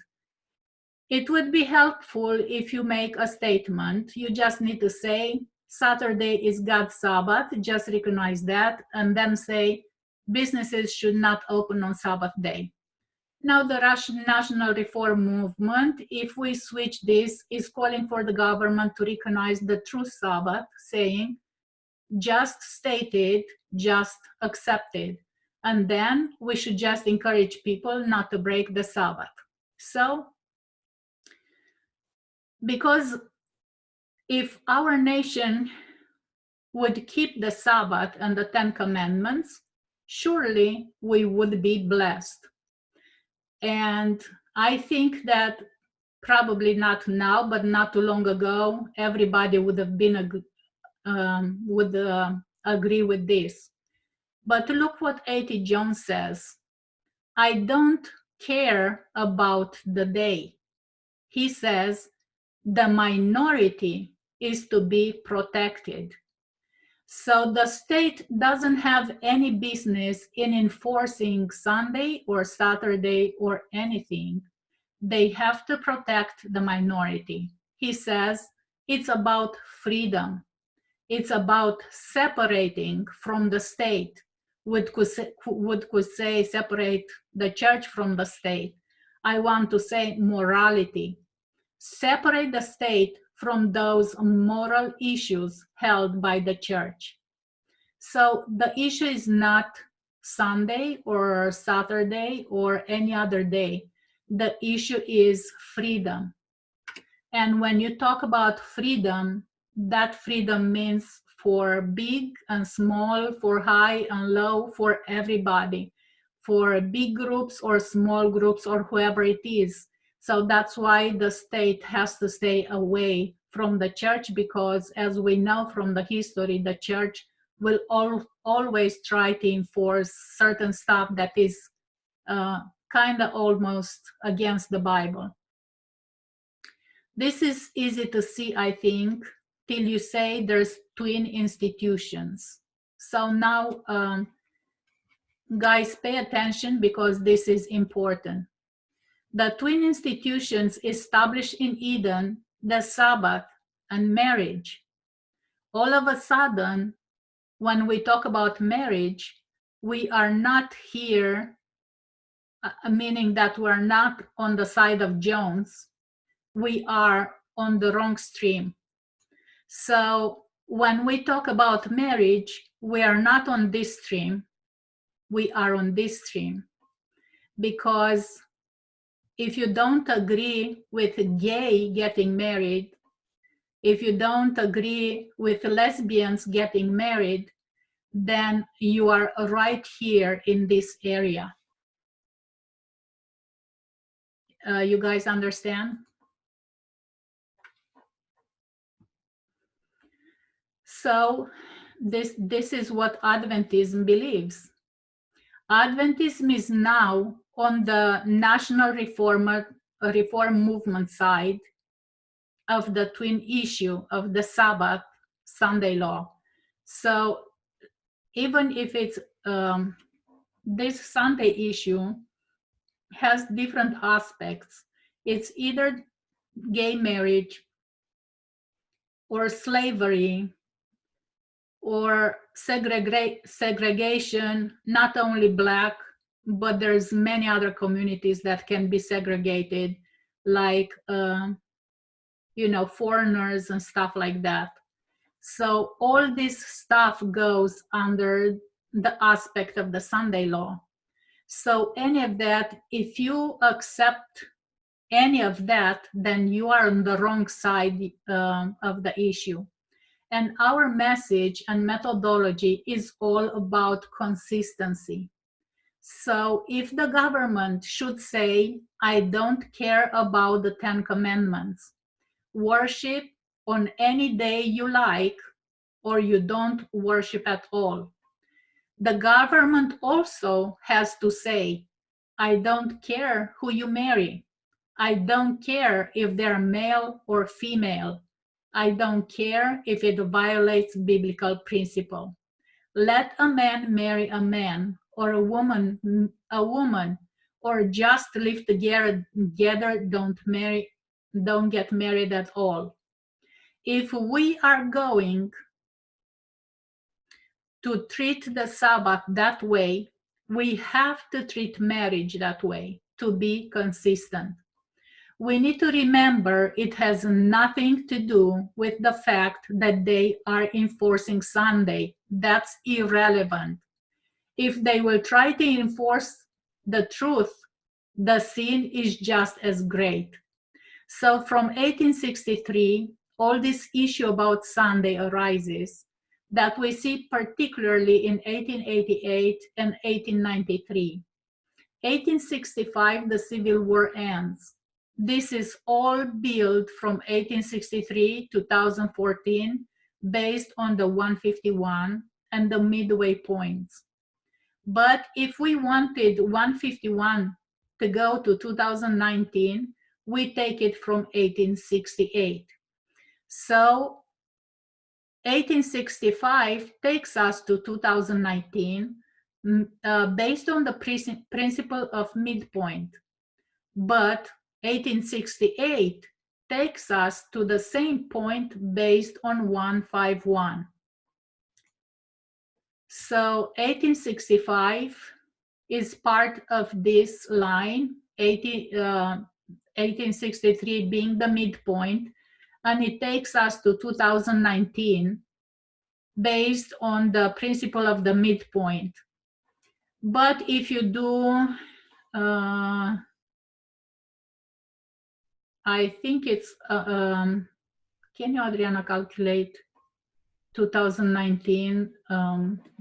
it would be helpful if you make a statement. You just need to say, Saturday is God's Sabbath, just recognize that, and then say, businesses should not open on Sabbath day. Now the National Reform Movement, if we switch this, is calling for the government to recognize the true Sabbath, saying, just stated, just accepted. And then we should just encourage people not to break the Sabbath. So, because if our nation would keep the Sabbath and the Ten Commandments, surely we would be blessed. And I think that probably not now, but not too long ago, everybody would have been agree with this. But look what A.T. Jones says. I don't care about the day. He says the minority is to be protected. So the state doesn't have any business in enforcing Sunday or Saturday or anything. They have to protect the minority. He says it's about freedom. It's about separating from the state. Would could say separate the church from the state. I want to say morality. Separate the state from those moral issues held by the church. So the issue is not Sunday or Saturday or any other day. The issue is freedom. And when you talk about freedom, that freedom means for big and small, for high and low, for everybody, for big groups or small groups or whoever it is. So that's why the state has to stay away from the church, because as we know from the history, the church will always try to enforce certain stuff that is kind of almost against the Bible. This is easy to see, I think, till you say there's twin institutions. So now, guys, pay attention because this is important. The twin institutions established in Eden, the Sabbath and marriage. All of a sudden, when we talk about marriage, we are not here, meaning that we're not on the side of Jones. We are on the wrong stream. So when we talk about marriage, we are not on this stream. We are on this stream. Because if you don't agree with gay getting married, if you don't agree with lesbians getting married, then you are right here in this area. You guys understand? So this is what Adventism believes. Adventism is now on the national reform movement side of the twin issue of the Sabbath Sunday law. So even if it's this Sunday issue has different aspects. It's either gay marriage or slavery or segregation, not only Black, but there's many other communities that can be segregated, like foreigners and stuff like that. So all this stuff goes under the aspect of the Sunday law. So any of that, if you accept any of that, then you are on the wrong side of the issue. And our message and methodology is all about consistency. So if the government should say, I don't care about the 10 Commandments, worship on any day you like, or you don't worship at all. The government also has to say, I don't care who you marry. I don't care if they're male or female. I don't care if it violates biblical principle. Let a man marry a man, or a woman, or just live together, don't get married at all. If we are going to treat the Sabbath that way, we have to treat marriage that way to be consistent. We need to remember it has nothing to do with the fact that they are enforcing Sunday. That's irrelevant. If they will try to enforce the truth, the sin is just as great. So from 1863, all this issue about Sunday arises that we see particularly in 1888 and 1893. 1865, the Civil War ends. This is all built from 1863 to 2014 based on the 151 and the midway points. But if we wanted 151 to go to 2019, we take it from 1868. So 1865 takes us to 2019 based on the principle of midpoint. But 1868 takes us to the same point based on 151. So 1865 is part of this line, 1863 being the midpoint, and it takes us to 2019 based on the principle of the midpoint. But if you do, I think it's, can you, Adriana, calculate 2019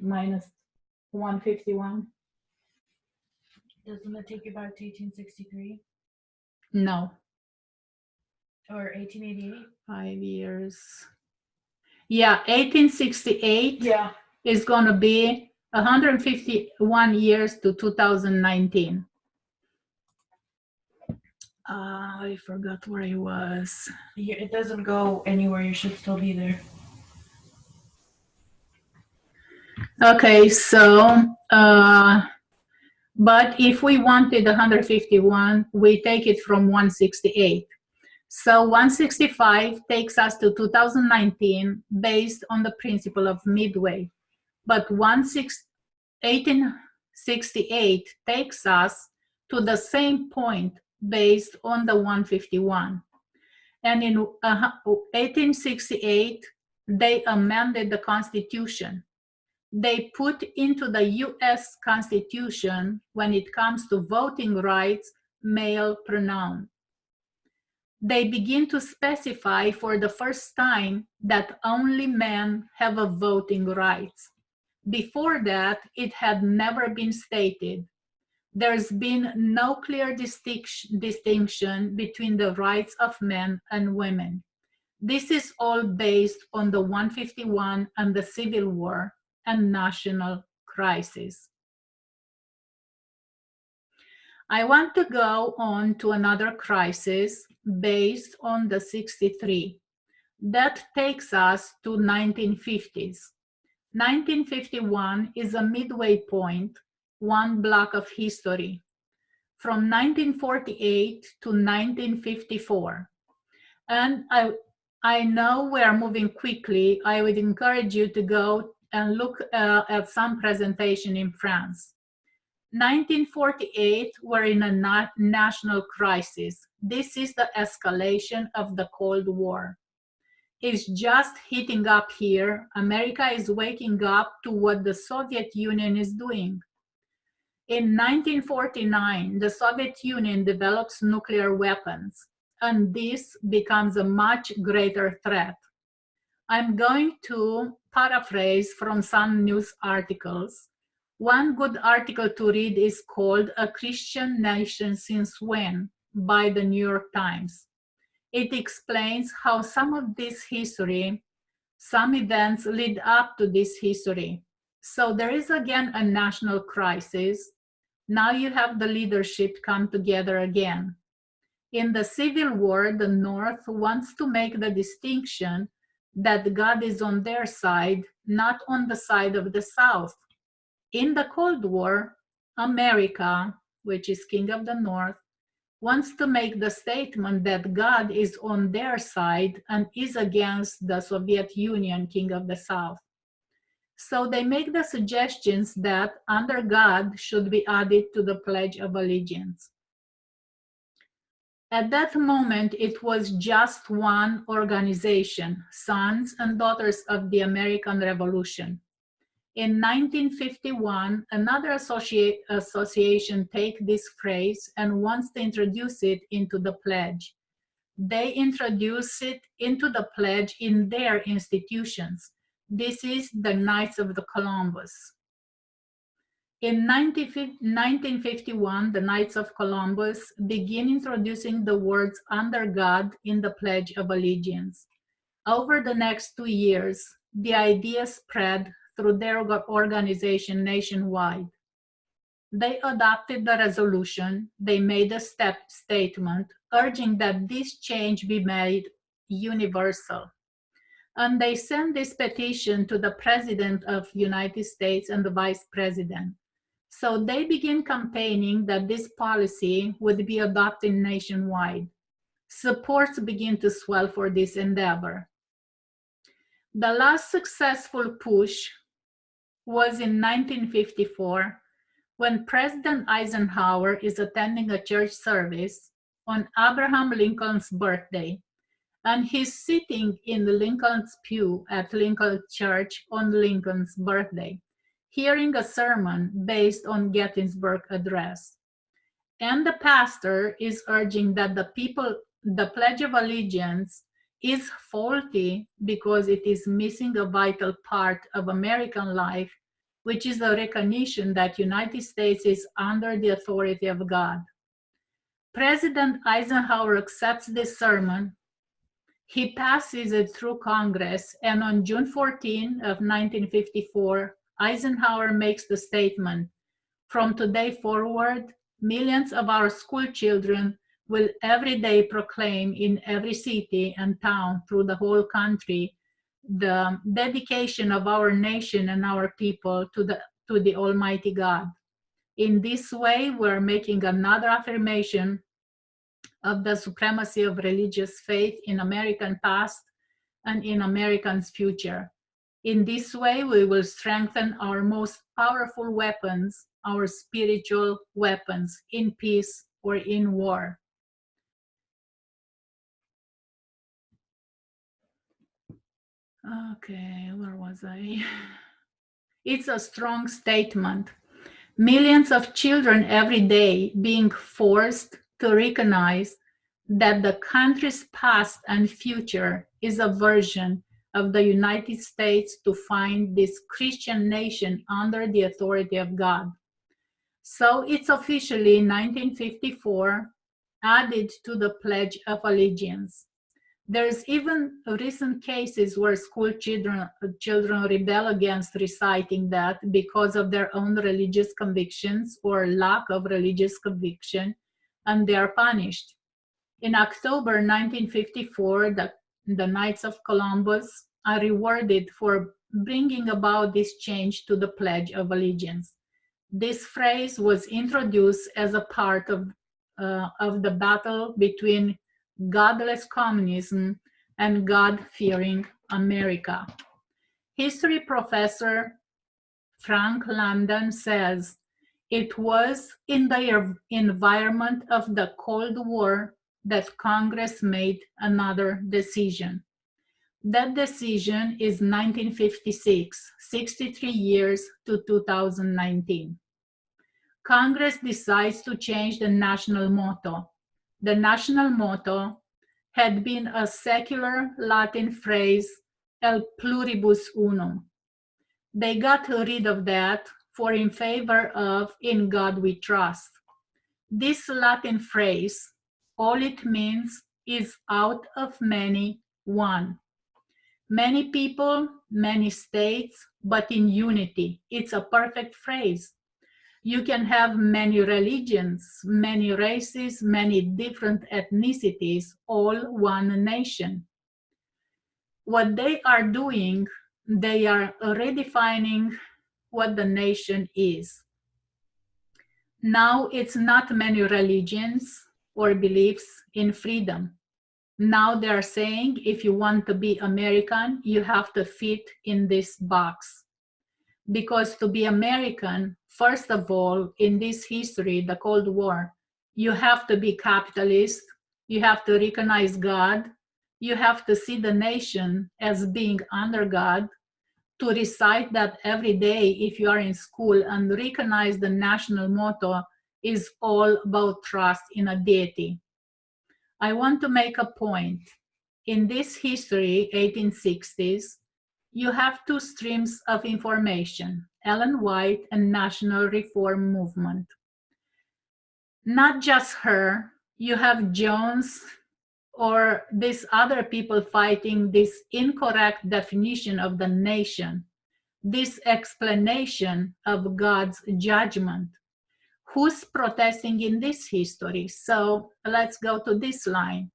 minus 151? Doesn't it take you back to 1863 No, or 1888? 5 years. Yeah, 1868 Yeah. is going to be 151 years to 2019. I forgot where I was. It doesn't go anywhere. You should still be there. Okay, so, but if we wanted 151, we take it from 168. So 165 takes us to 2019 based on the principle of midway. But 1868 takes us to the same point based on the 151. And in 1868, they amended the Constitution. They put into the US Constitution, when it comes to voting rights, male pronoun. They begin to specify for the first time that only men have a voting rights. Before that, it had never been stated. There's been no clear distinction between the rights of men and women. This is all based on the 151 and the Civil War and national crisis. I want to go on to another crisis based on the 63. That takes us to 1950s. 1951 is a midway point, one block of history, from 1948 to 1954. And I know we are moving quickly. I would encourage you to go and look at some presentation in France. 1948, we're in a national crisis. This is the escalation of the Cold War. It's just heating up here. America is waking up to what the Soviet Union is doing. In 1949, the Soviet Union develops nuclear weapons, and this becomes a much greater threat. I'm going to paraphrase from some news articles. One good article to read is called "A Christian Nation Since When?" by the New York Times. It explains how some of this history, some events lead up to this history. So there is again a national crisis. Now you have the leadership come together again. In the Civil War, the North wants to make the distinction that God is on their side, not on the side of the South. In the Cold War, America, which is king of the North, wants to make the statement that God is on their side and is against the Soviet Union, king of the South. So they make the suggestions that under God should be added to the Pledge of Allegiance. At that moment, it was just one organization, Sons and Daughters of the American Revolution. In 1951, another association take this phrase and wants to introduce it into the pledge. They introduce it into the pledge in their institutions. This is the Knights of the Columbus. In 1951, the Knights of Columbus begin introducing the words "under God" in the Pledge of Allegiance. Over the next 2 years, the idea spread through their organization nationwide. They adopted the resolution. They made a statement urging that this change be made universal. And they sent this petition to the President of the United States and the Vice President. So they began campaigning that this policy would be adopted nationwide. Supports began to swell for this endeavor. The last successful push was in 1954, when President Eisenhower is attending a church service on Abraham Lincoln's birthday, and he's sitting in the Lincoln's pew at Lincoln Church on Lincoln's birthday, hearing a sermon based on Gettysburg Address. And the pastor is urging that the Pledge of Allegiance is faulty because it is missing a vital part of American life, which is a recognition that United States is under the authority of God. President Eisenhower accepts this sermon. He passes it through Congress, and on June 14 of 1954, Eisenhower makes the statement, "From today forward, millions of our school children will every day proclaim in every city and town through the whole country the dedication of our nation and our people to the Almighty God. In this way, we're making another affirmation of the supremacy of religious faith in American past and in Americans' future. In this way, we will strengthen our most powerful weapons, our spiritual weapons, in peace or in war." Okay, where was I? It's a strong statement. Millions of children every day being forced to recognize that the country's past and future is a version of the United States to find this Christian nation under the authority of God. So it's officially 1954 added to the Pledge of Allegiance. There's even recent cases where school children rebel against reciting that because of their own religious convictions or lack of religious conviction, and they are punished. In October 1954, the Knights of Columbus are rewarded for bringing about this change to the Pledge of Allegiance. This phrase was introduced as a part of the battle between godless communism and God-fearing America. History professor Frank Landon says, "It was in the environment of the Cold War that Congress made another decision. That decision is 1956, 63 years to 2019. Congress decides to change the national motto. The national motto had been a secular Latin phrase, El pluribus unum. They got rid of that for in favor of In God We Trust. This Latin phrase, all it means is out of many, one. Many people, many states, but in unity. It's a perfect phrase. You can have many religions, many races, many different ethnicities, all one nation." What they are doing, they are redefining what the nation is. Now it's not many religions or beliefs in freedom. Now they're saying if you want to be American, you have to fit in this box. Because to be American, first of all, in this history, the Cold War, you have to be capitalist, you have to recognize God, you have to see the nation as being under God, to recite that every day if you are in school, and recognize the national motto is all about trust in a deity. I want to make a point. In this history, 1860s, you have two streams of information, Ellen White and National Reform Movement. Not just her, you have Jones or these other people fighting this incorrect definition of the nation, this explanation of God's judgment. who's protesting in this history? So let's go to this line.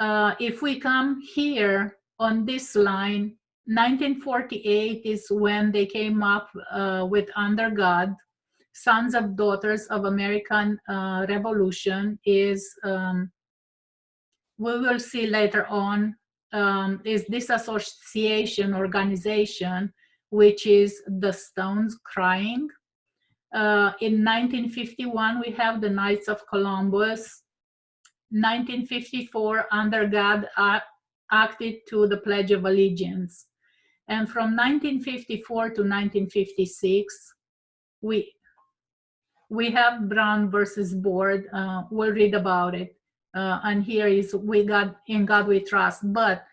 If we come here on this line, 1948 is when they came up with Under God. Sons of Daughters of American Revolution is, we will see later on, is this association organization, which is the Stones Crying. In 1951, we have the Knights of Columbus. 1954, Under God acted to the Pledge of Allegiance. And from 1954 to 1956, we have Brown versus Board. We'll read about it. And here is In God We Trust. But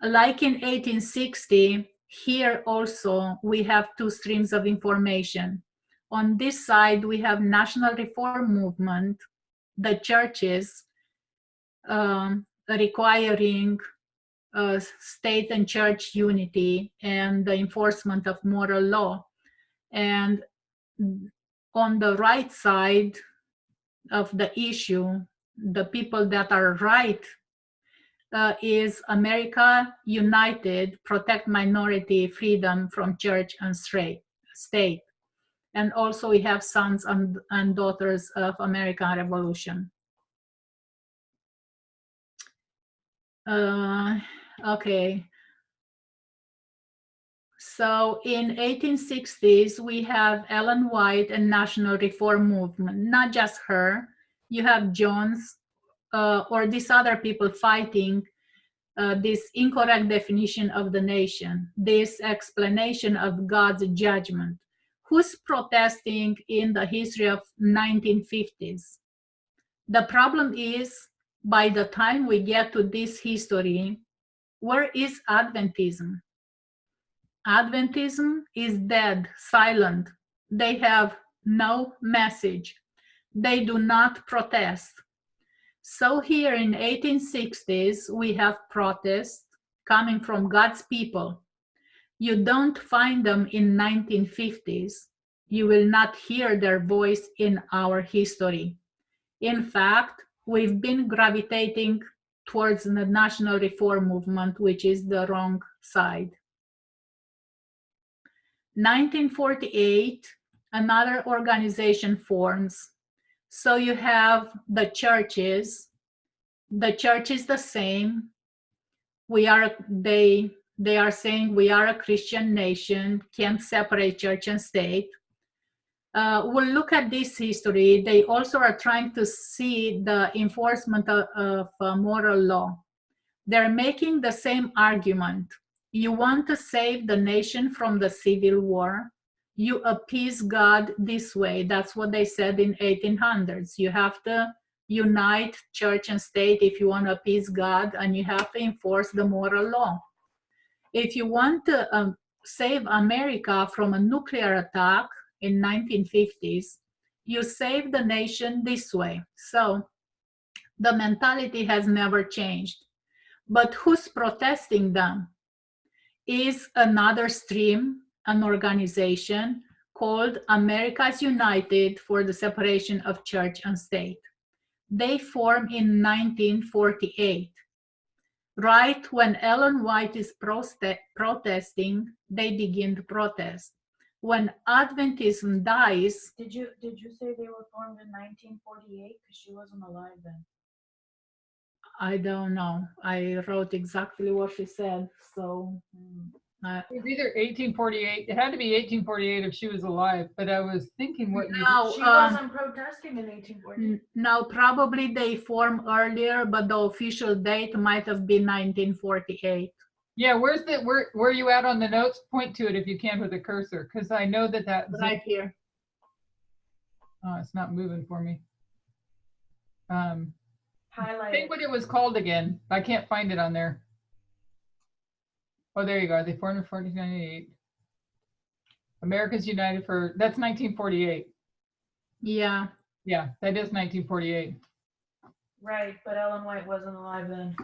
like in 1860, here also we have two streams of information. On this side, we have National Reform Movement, the churches requiring state and church unity and the enforcement of moral law. And on the right side of the issue, the people that are right is America United, protect minority freedom from church and state. And also we have Sons and Daughters of American Revolution. Okay. So in 1860s, we have Ellen White and National Reform Movement. Not just her. You have Jones or these other people fighting this incorrect definition of the nation, this explanation of God's judgment. Who's protesting in the history of 1950s? The problem is, by the time we get to this history, where is Adventism? Adventism is dead, silent. They have no message. They do not protest. So here in 1860s, we have protests coming from God's people. You don't find them in 1950s. You will not hear their voice in our history. In fact, we've been gravitating towards the National Reform Movement, which is the wrong side. 1948, another organization forms. So you have the churches. The church is the same. They are saying we are a Christian nation, can't separate church and state. We'll look at this history. They also are trying to see the enforcement of moral law. They're making the same argument. You want to save the nation from the civil war. You appease God this way. That's what they said in 1800s. You have to unite church and state if you want to appease God, and you have to enforce the moral law. If you want to save America from a nuclear attack in 1950s, you save the nation this way. So the mentality has never changed. But who's protesting them? Is another stream, an organization called America's United for the Separation of Church and State. They formed in 1948. Right when Ellen White is protesting, they begin to protest. When Adventism dies... Did you say they were formed in 1948? Because she wasn't alive then. I don't know. I wrote exactly what she said. So it was either 1848. It had to be 1848 if she was alive. But I was thinking what you. She wasn't protesting in 1848. No, probably they formed earlier, but the official date might have been 1948. Yeah, where are you at on the notes? Point to it if you can with a cursor, because I know that's right here. Oh, it's not moving for me. Highlight. Think what it was called again. I can't find it on there. Oh, there you go. They formed in 1498. America's United for, that's 1948. Yeah. Yeah, that is 1948. Right, but Ellen White wasn't alive then.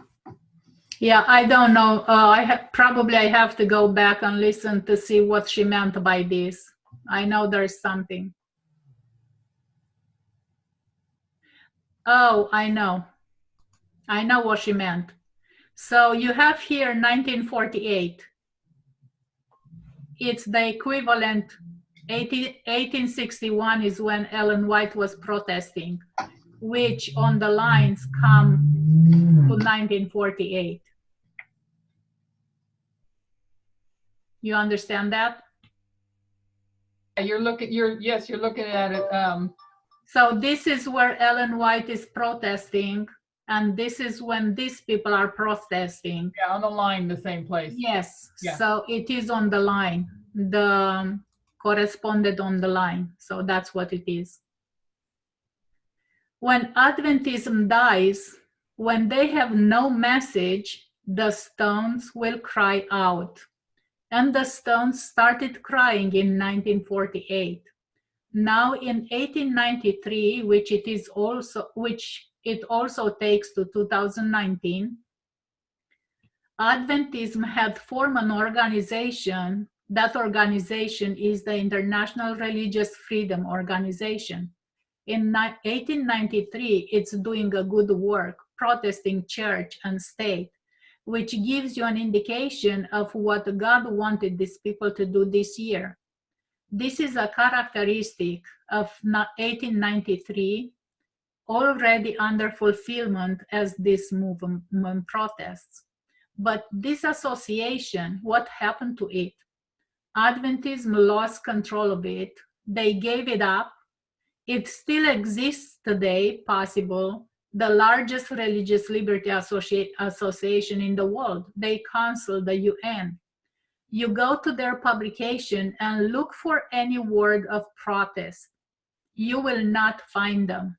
Yeah, I don't know. I have to go back and listen to see what she meant by this. I know there's something. Oh, I know. I know what she meant. So you have here 1948. It's the equivalent. 1861 is when Ellen White was protesting, which on the lines come to 1948. You understand that? You're looking at it. So this is where Ellen White is protesting, and this is when these people are protesting. Yeah, on the line, the same place. Yes, Yeah. so it is on the line, the corresponded on the line. So that's what it is. When Adventism dies, when they have no message, the stones will cry out. And the stones started crying in 1948. Now in 1893, which it also takes to 2019, Adventism had formed an organization. That organization is the International Religious Freedom Organization. In 1893, it's doing a good work, protesting church and state, which gives you an indication of what God wanted these people to do this year. This is a characteristic of 1893, already under fulfillment as this movement protests. But this association, what happened to it? Adventism lost control of it. They gave it up. It still exists today, possible, the largest religious liberty association in the world. They counsel the UN. You go to their publication and look for any word of protest. You will not find them.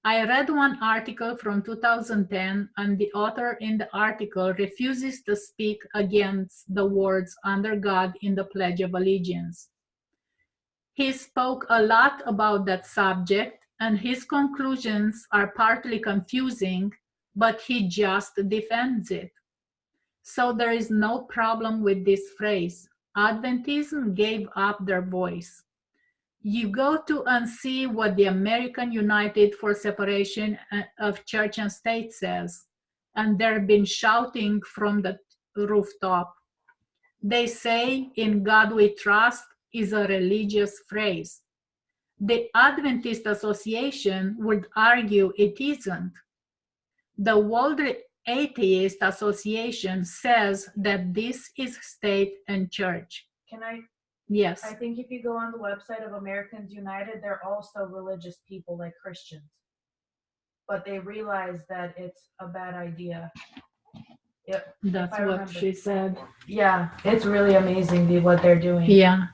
I read one article from 2010, and the author in the article refuses to speak against the words under God in the Pledge of Allegiance. He spoke a lot about that subject, and his conclusions are partly confusing, but he just defends it. So there is no problem with this phrase. Adventism gave up their voice. You go to and see what the American United for Separation of Church and State says, and they've been shouting from the rooftop. They say, "In God we trust" is a religious phrase. The Adventist Association would argue it isn't. The World Atheist Association says that this is state and church. Can I Yes. I think if you go on the website of Americans United, they're also religious people like Christians. But they realize that it's a bad idea. Yep. That's what she said. Yeah, it's really amazing what they're doing. Yeah.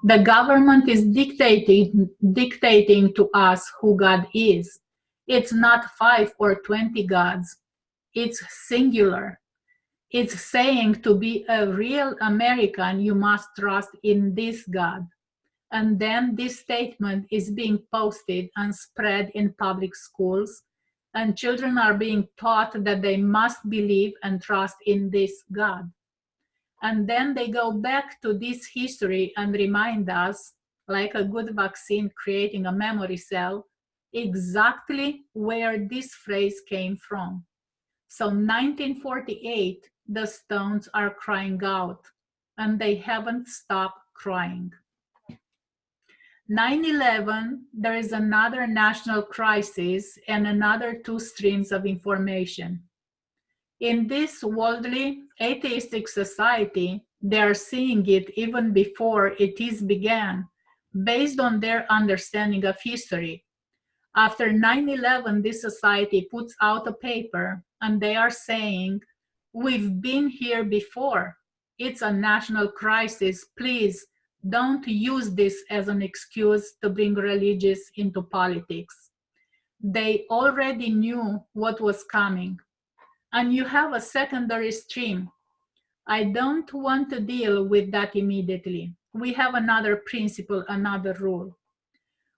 The government is dictating to us who God is. It's not 5 or 20 gods. It's singular. It's saying to be a real American, you must trust in this God. And then this statement is being posted and spread in public schools, and children are being taught that they must believe and trust in this God. And then they go back to this history and remind us, like a good vaccine creating a memory cell, exactly where this phrase came from. So 1948, the stones are crying out, and they haven't stopped crying. 9/11, there is another national crisis and another 2 streams of information. In this worldly atheistic society, they are seeing it even before it is began, based on their understanding of history. After 9/11, this society puts out a paper and they are saying, "We've been here before. It's a national crisis. Please don't use this as an excuse to bring religious into politics." They already knew what was coming. And you have a secondary stream. I don't want to deal with that immediately. We have another principle, another rule.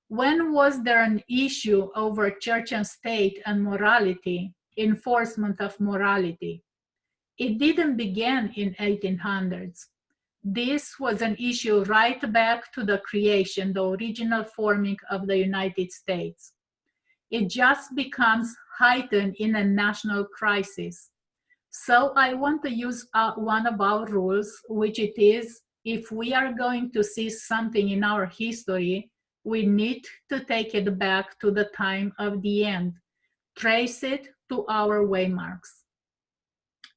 When was there an issue over church and state and morality, enforcement of morality? It didn't begin in 1800s. This was an issue right back to the creation, the original forming of the United States. It just becomes heightened in a national crisis. So I want to use one of our rules, which it is, if we are going to see something in our history, we need to take it back to the time of the end, trace it to our waymarks.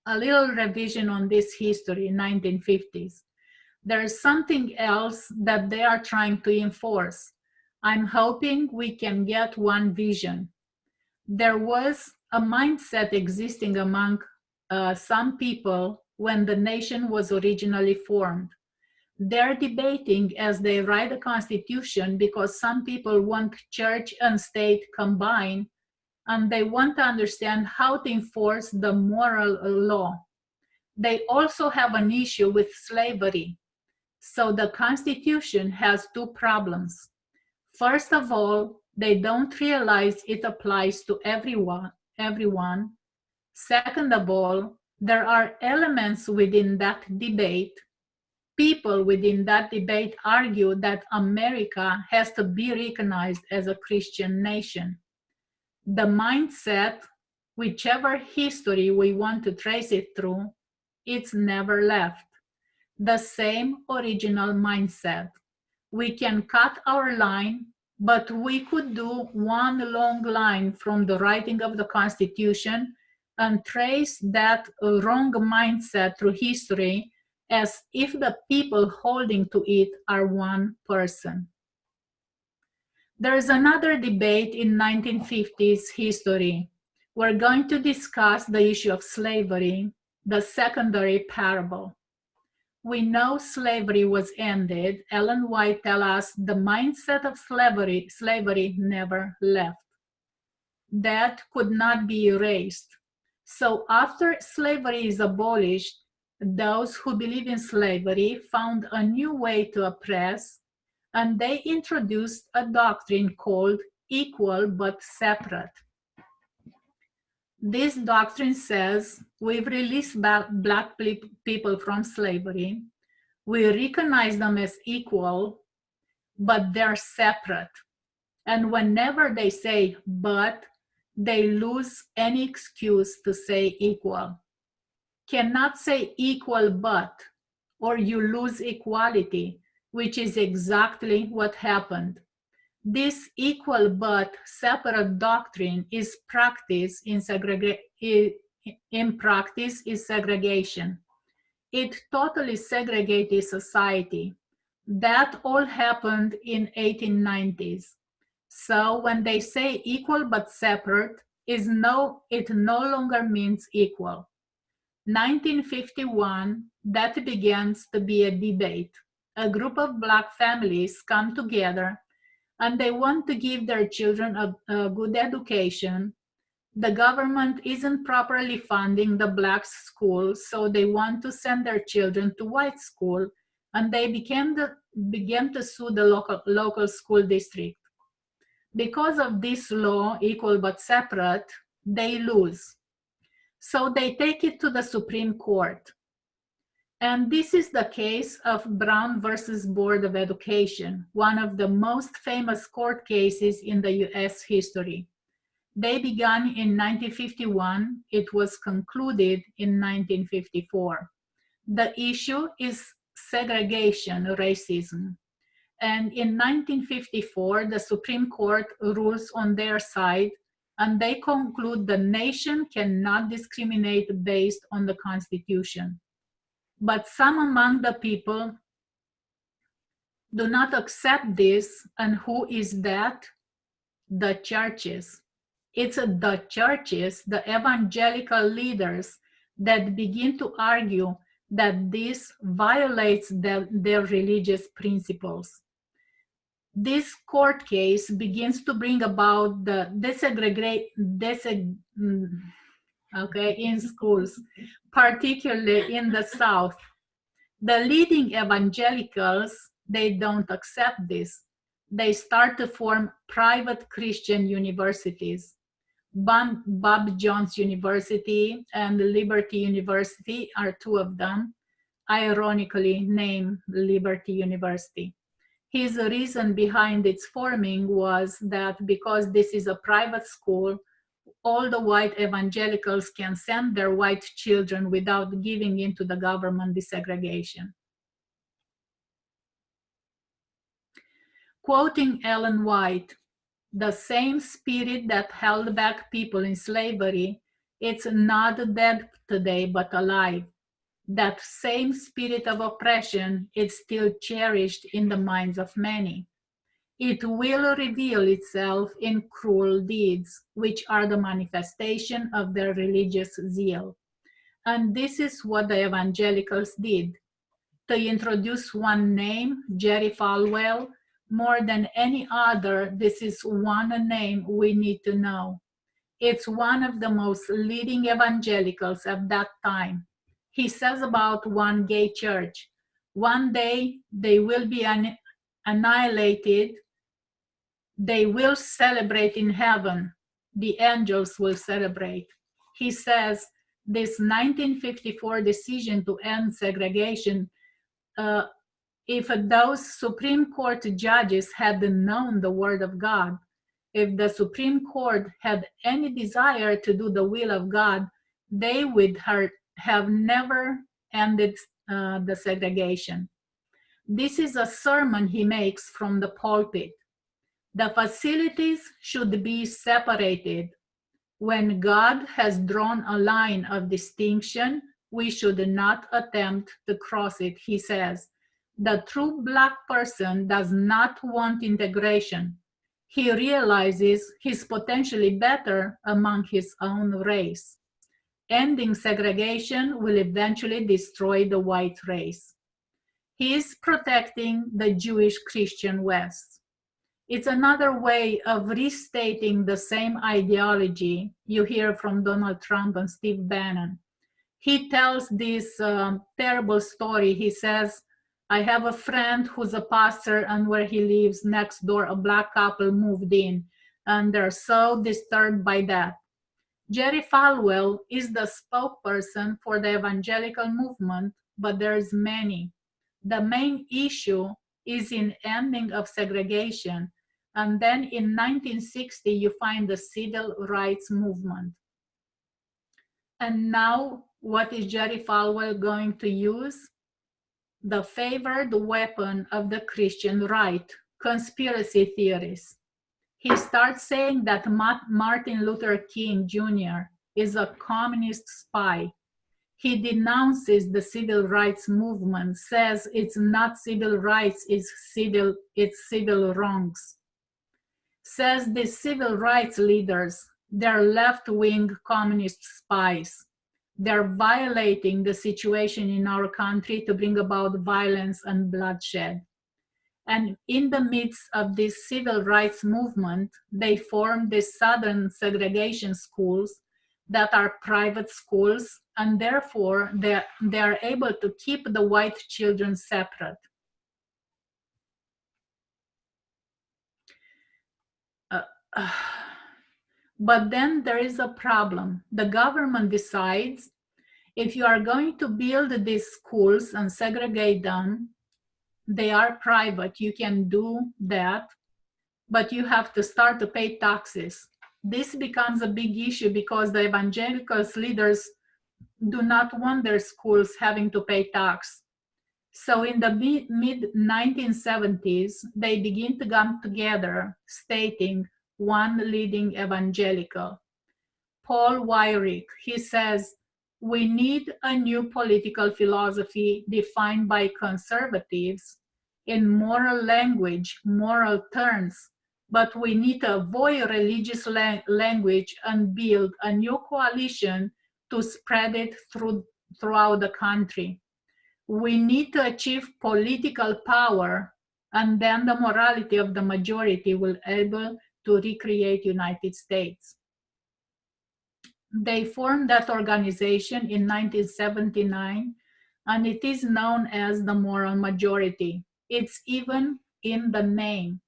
A little revision on this history, 1950s. There is something else that they are trying to enforce. I'm hoping we can get one vision. There was a mindset existing among some people when the nation was originally formed. They're debating as they write the Constitution because some people want church and state combined, and they want to understand how to enforce the moral law. They also have an issue with slavery. So the Constitution has two problems. First of all, they don't realize it applies to everyone. Second of all, there are elements within that debate. People within that debate argue that America has to be recognized as a Christian nation. The mindset, whichever history we want to trace it through, it's never left. The same original mindset. We can cut our line, but we could do one long line from the writing of the Constitution and trace that wrong mindset through history as if the people holding to it are one person. There is another debate in 1950s history. We're going to discuss the issue of slavery, the secondary parable. We know slavery was ended. Ellen White tells us the mindset of slavery never left. That could not be erased. So after slavery is abolished, those who believe in slavery found a new way to oppress, and they introduced a doctrine called equal but separate. This doctrine says we've released black people from slavery. We recognize them as equal, but they're separate. And whenever they say but, they lose any excuse to say equal. Cannot say equal but, or you lose equality, which is exactly what happened. This equal but separate doctrine is practiced in segregation. It totally segregated society. That all happened in 1890s. So when they say equal but separate, it no longer means equal. 1951, that begins to be a debate. A group of black families come together and they want to give their children a good education. The government isn't properly funding the black schools, so they want to send their children to white school, and they began to sue the local school district. Because of this law, equal but separate, they lose. So they take it to the Supreme Court. And this is the case of Brown versus Board of Education, one of the most famous court cases in the US history. They began in 1951. It was concluded in 1954. The issue is segregation, racism. And in 1954, the Supreme Court rules on their side, and they conclude the nation cannot discriminate based on the Constitution. But some among the people do not accept this, and who is that? The churches. It's the churches, the evangelical leaders, that begin to argue that this violates their religious principles. This court case begins to bring about the in schools, particularly in the South. The leading evangelicals, they don't accept this. They start to form private Christian universities. Bob Jones University and Liberty University are two of them, ironically named Liberty University. His reason behind its forming was that because this is a private school, all the white evangelicals can send their white children without giving in to the government desegregation. Quoting Ellen White, the same spirit that held back people in slavery, it's not dead today but alive. That same spirit of oppression is still cherished in the minds of many. It will reveal itself in cruel deeds, which are the manifestation of their religious zeal. And this is what the evangelicals did. To introduce one name, Jerry Falwell, more than any other, this is one name we need to know. It's one of the most leading evangelicals of that time. He says about one gay church, one day they will be annihilated. They will celebrate in heaven. The angels will celebrate. He says this 1954 decision to end segregation, if those Supreme Court judges had known the Word of God, if the Supreme Court had any desire to do the will of God, they would have never ended the segregation. This is a sermon he makes from the pulpit. The facilities should be separated. When God has drawn a line of distinction, we should not attempt to cross it, he says. The true Black person does not want integration. He realizes he's potentially better among his own race. Ending segregation will eventually destroy the white race. He is protecting the Jewish Christian West. It's another way of restating the same ideology you hear from Donald Trump and Steve Bannon. He tells this terrible story. He says, I have a friend who's a pastor, and where he lives next door, a Black couple moved in, and they're so disturbed by that. Jerry Falwell is the spokesperson for the evangelical movement, but there's many. The main issue is in ending of segregation. And then in 1960, you find the civil rights movement. And now, what is Jerry Falwell going to use? The favored weapon of the Christian right, conspiracy theories. He starts saying that Martin Luther King Jr. is a communist spy. He denounces the civil rights movement, says it's not civil rights, it's civil wrongs. Says the civil rights leaders, they're left-wing communist spies. They're violating the situation in our country to bring about violence and bloodshed. And in the midst of this civil rights movement, they formed the Southern segregation schools that are private schools, and therefore they are able to keep the white children separate. But then there is a problem. The government decides if you are going to build these schools and segregate them, they are private, you can do that, but you have to start to pay taxes. This becomes a big issue because the evangelicals leaders do not want their schools having to pay tax. So in the mid-1970s, they begin to come together, stating one leading evangelical, Paul Weyrich. He says, we need a new political philosophy defined by conservatives in moral language, moral terms, but we need to avoid religious language and build a new coalition to spread it throughout the country. We need to achieve political power, and then the morality of the majority will be able to recreate United States. They formed that organization in 1979, and it is known as the moral majority. It's even in the name.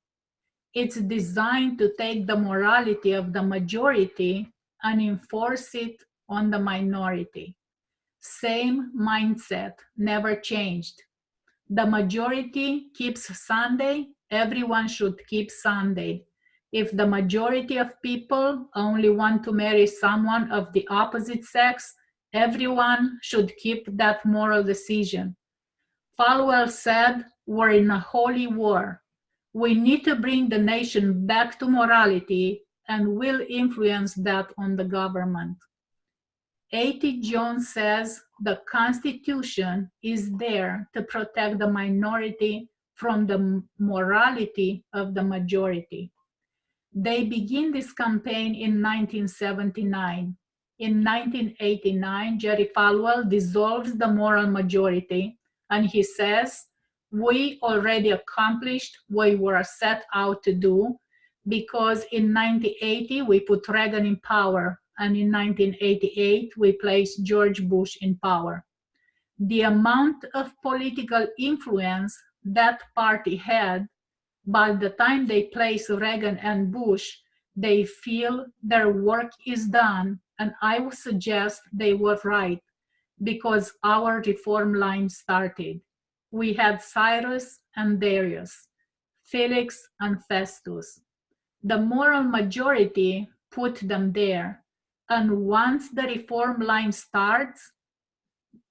It's designed to take the morality of the majority and enforce it on the minority. Same mindset, never changed. The majority keeps Sunday, everyone should keep Sunday. If the majority of people only want to marry someone of the opposite sex, everyone should keep that moral decision. Falwell said, we're in a holy war. We need to bring the nation back to morality and will influence that on the government. A.T. Jones says the Constitution is there to protect the minority from the morality of the majority. They begin this campaign in 1979. In 1989, Jerry Falwell dissolves the moral majority, and he says, we already accomplished what we were set out to do, because in 1980 we put Reagan in power, and in 1988 we placed George Bush in power. The amount of political influence that party had, by the time they place Reagan and Bush, they feel their work is done, and I would suggest they were right, because our reform line started. We had Cyrus and Darius, Felix and Festus. The moral majority put them there, and once the reform line starts,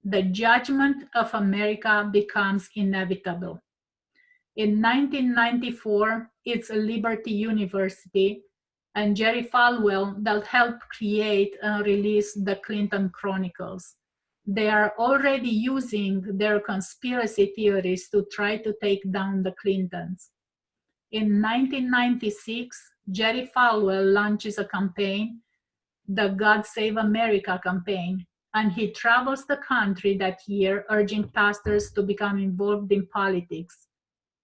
the judgment of America becomes inevitable. In 1994, it's Liberty University and Jerry Falwell that helped create and release the Clinton Chronicles. They are already using their conspiracy theories to try to take down the Clintons. In 1996, Jerry Falwell launches a campaign, the God Save America campaign, and he travels the country that year urging pastors to become involved in politics.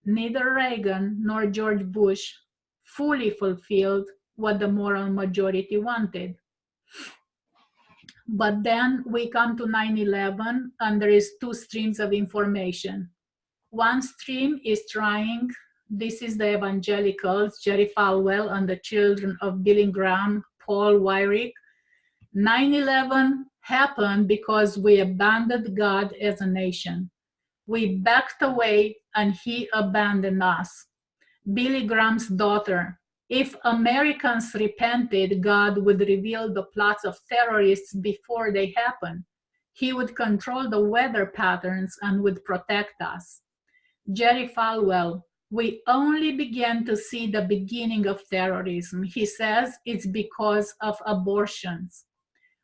Neither Reagan nor George Bush fully fulfilled what the moral majority wanted. But then we come to 9/11, and there is two streams of information. One stream is trying, this is the evangelicals, Jerry Falwell and the children of Billy Graham, Paul Weyrich. 9/11 happened because we abandoned God as a nation. We backed away and he abandoned us. Billy Graham's daughter, if Americans repented, God would reveal the plots of terrorists before they happen. He would control the weather patterns and would protect us. Jerry Falwell, we only began to see the beginning of terrorism. He says it's because of abortions.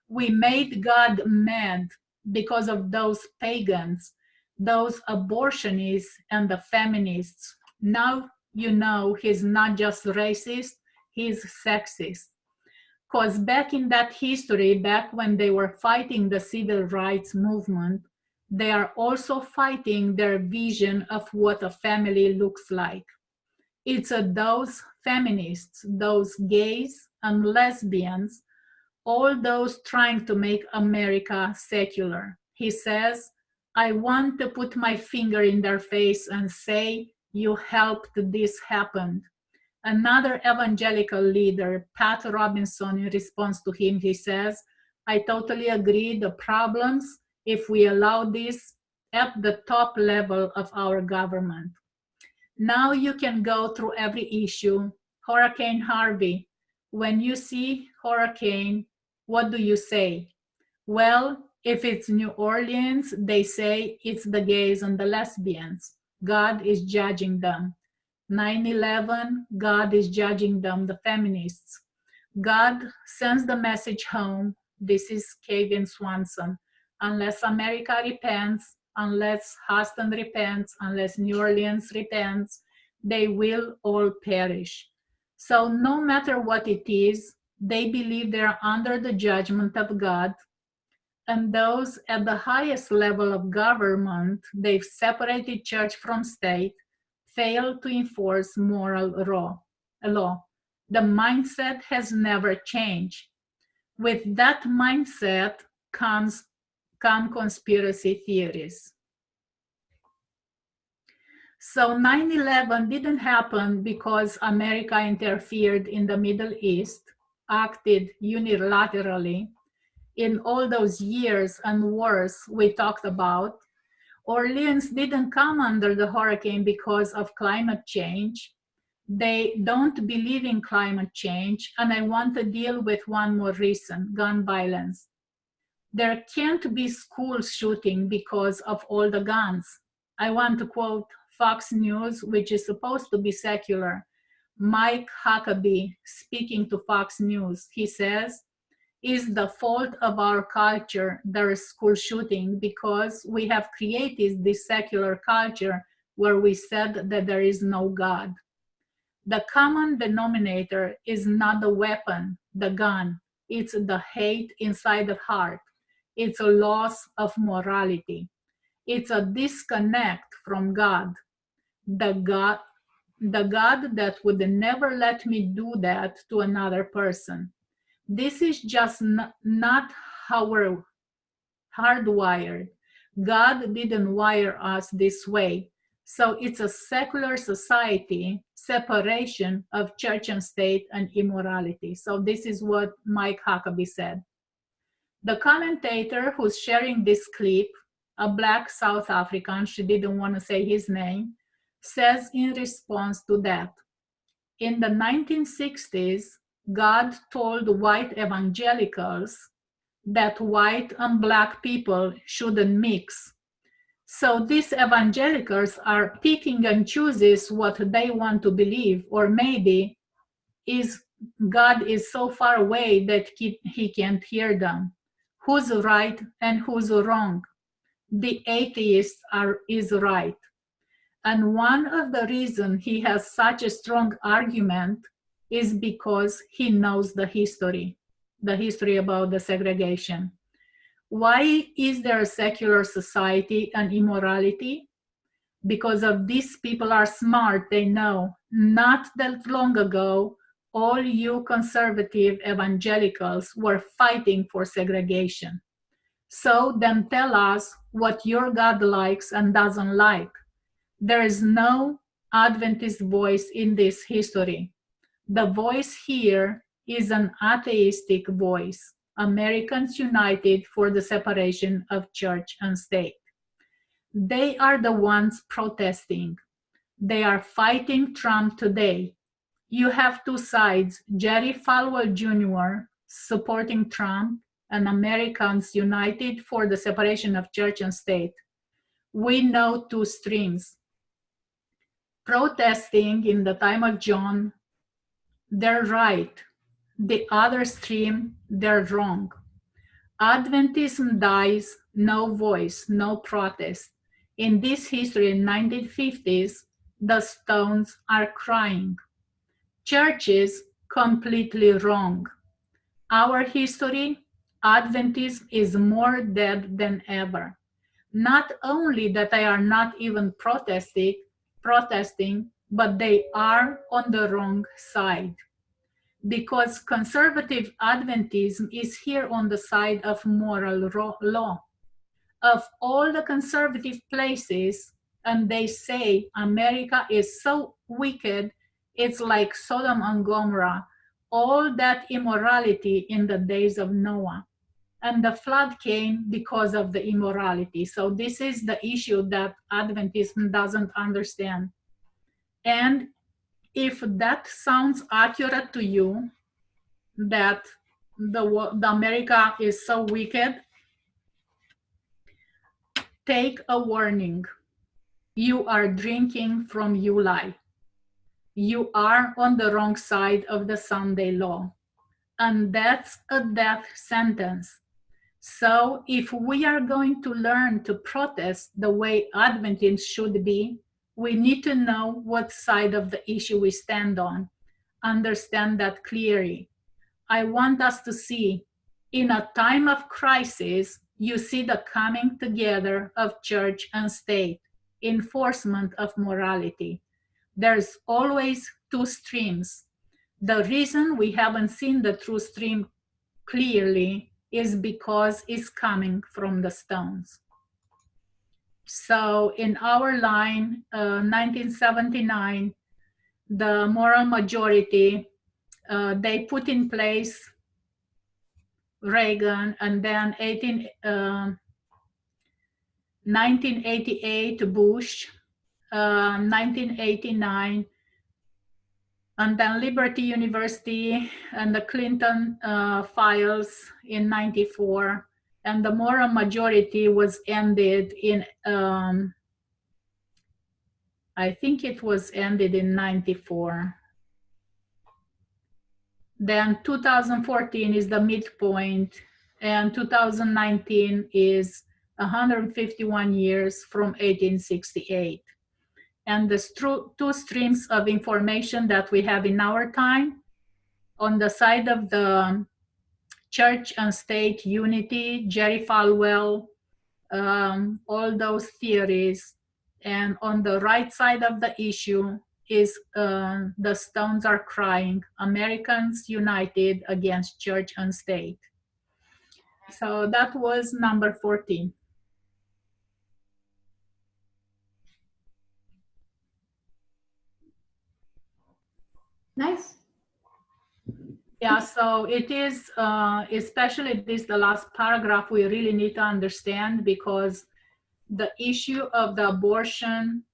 We made God mad because of those pagans, those abortionists and the feminists. Now you know he's not just racist, he's sexist. Because back in that history, back when they were fighting the civil rights movement, they are also fighting their vision of what a family looks like. It's those feminists, those gays and lesbians, all those trying to make America secular. He says, I want to put my finger in their face and say, you helped this happen. Another evangelical leader, Pat Robinson, in response to him, he says, I totally agree, the problems if we allow this at the top level of our government. Now you can go through every issue. Hurricane Harvey, when you see hurricane, what do you say? Well, if it's New Orleans, they say it's the gays and the lesbians. God is judging them. 9/11, God is judging them, the feminists. God sends the message home. This is Kevin Swanson. Unless America repents, unless Houston repents, unless New Orleans repents, they will all perish. So no matter what it is, they believe they're under the judgment of God. And those at the highest level of government, they've separated church from state, failed to enforce moral law. The mindset has never changed. With that mindset come conspiracy theories. So 9/11 didn't happen because America interfered in the Middle East, acted unilaterally. In all those years and wars we talked about, Orleans didn't come under the hurricane because of climate change. They don't believe in climate change, and I want to deal with one more reason: gun violence. There can't be school shooting because of all the guns. I want to quote Fox News, which is supposed to be secular. Mike Huckabee speaking to Fox News. He says, "Is the fault of our culture there is school shooting because we have created this secular culture where we said that there is no God. The common denominator is not the weapon, the gun. It's the hate inside the heart. It's a loss of morality. It's a disconnect from God. The God, the God that would never let me do that to another person. This is just not how we're hardwired. God didn't wire us this way. So it's a secular society, separation of church and state, and immorality." So this is what Mike Huckabee said. The commentator who's sharing this clip, a Black South African, she didn't want to say his name, says in response to that, in the 1960s, God told white evangelicals that white and Black people shouldn't mix. So these evangelicals are picking and chooses what they want to believe, or maybe is God is so far away that he can't hear them. Who's right and who's wrong? The atheist is right. And one of the reasons he has such a strong argument is because he knows the history about the segregation. Why is there a secular society and immorality? Because of these people are smart, they know. Not that long ago, all you conservative evangelicals were fighting for segregation. So then tell us what your God likes and doesn't like. There is no Adventist voice in this history. The voice here is an atheistic voice. Americans united for the separation of church and state. They are the ones protesting. They are fighting Trump today. You have two sides, Jerry Falwell Jr. supporting Trump and Americans united for the separation of church and state. We know two streams. Protesting in the time of John, they're right. The other stream, they're wrong. Adventism dies, no voice, no protest. In this history, in 1950s, the Stones are crying. Churches, completely wrong. Our history, Adventism is more dead than ever. Not only that they are not even protesting, but they are on the wrong side. Because conservative Adventism is here on the side of moral law. Of all the conservative places, and they say America is so wicked, it's like Sodom and Gomorrah, all that immorality in the days of Noah. And the flood came because of the immorality. So this is the issue that Adventism doesn't understand. And if that sounds accurate to you, that the America is so wicked, take a warning. You are drinking from Uli. You are on the wrong side of the Sunday law. And that's a death sentence. So if we are going to learn to protest the way Adventists should be, we need to know what side of the issue we stand on. Understand that clearly. I want us to see, in a time of crisis, you see the coming together of church and state, enforcement of morality. There's always two streams. The reason we haven't seen the true stream clearly is because it's coming from the Stones. So in our line, 1979, the moral majority, they put in place Reagan, and then 1988 Bush, 1989, and then Liberty University and the Clinton files in 94, and the moral majority was ended in, I think it was ended in 94. Then 2014 is the midpoint, and 2019 is 151 years from 1868. And the two streams of information that we have in our time, on the side of the church and state unity, Jerry Falwell, all those theories. And on the right side of the issue is The Stones Are Crying, Americans United Against Church and State. So that was number 14. Nice. Yeah, so it is, especially this, the last paragraph, we really need to understand, because the issue of the abortion,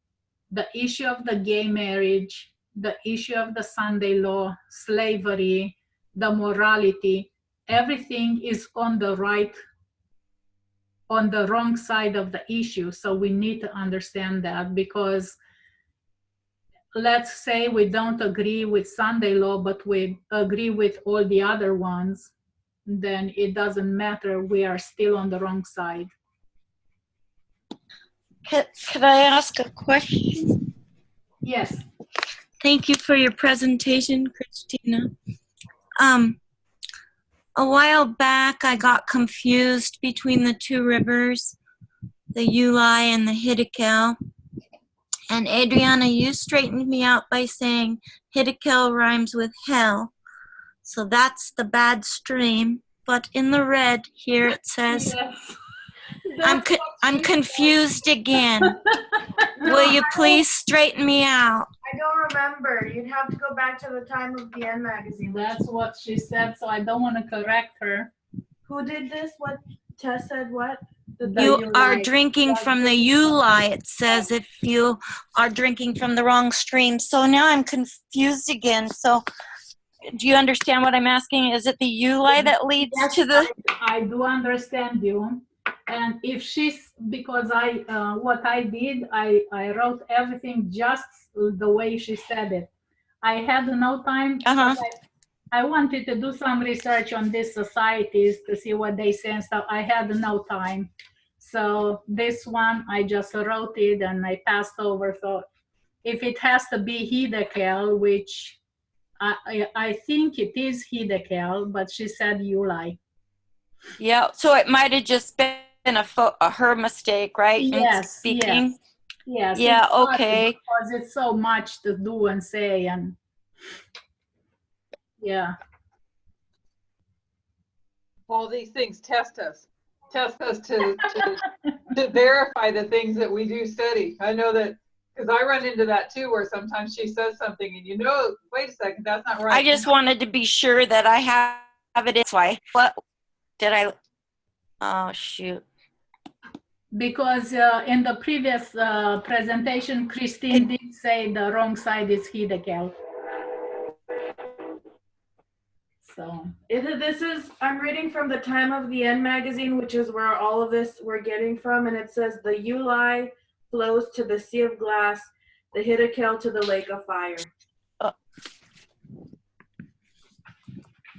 the issue of the gay marriage, the issue of the Sunday law, slavery, the morality, everything is on the wrong side of the issue. So we need to understand that, because let's say we don't agree with Sunday law, but we agree with all the other ones, then it doesn't matter. We are still on the wrong side. Could I ask a question? Yes. Thank you for your presentation, Cristina. A while back, I got confused between the two rivers, the Uli and the Hiddekel. And Adriana, you straightened me out by saying Hiddekel rhymes with hell. So that's the bad stream. But in the red here it says, Yes. I'm confused again. Will you please straighten me out? I don't remember. You'd have to go back to the time of the N magazine. That's what she said, so I don't want to correct her. Who did this? What? Tess said what? You are drinking from the Uli, it says, if you are drinking from the wrong stream. So now I'm confused again. So do you understand what I'm asking? Is it the Uli that leads to the... I do understand you. And if she's, because what I did, I wrote everything just the way she said it. I had no time. I wanted to do some research on these societies to see what they say and stuff. I had no time. So this one, I just wrote it and I passed over. So if it has to be Hiddekel, which I think it is Hiddekel, but she said Uli. Yeah, so it might have just been her mistake, right? Yes, speaking. Yes. Yeah, okay. Because it's so much to do and say, and yeah. All these things test us to verify the things that we do study. I know that, because I run into that too, where sometimes she says something and you know, wait a second, that's not right. I just wanted to be sure that I have it. That's why. What did I? Oh, shoot. Because in the previous presentation, Christine did say the wrong side is Hiddekel. So this is, I'm reading from the Time of the N magazine, which is where all of this we're getting from, and it says the Uli flows to the Sea of Glass, the Hiddekel to the Lake of Fire.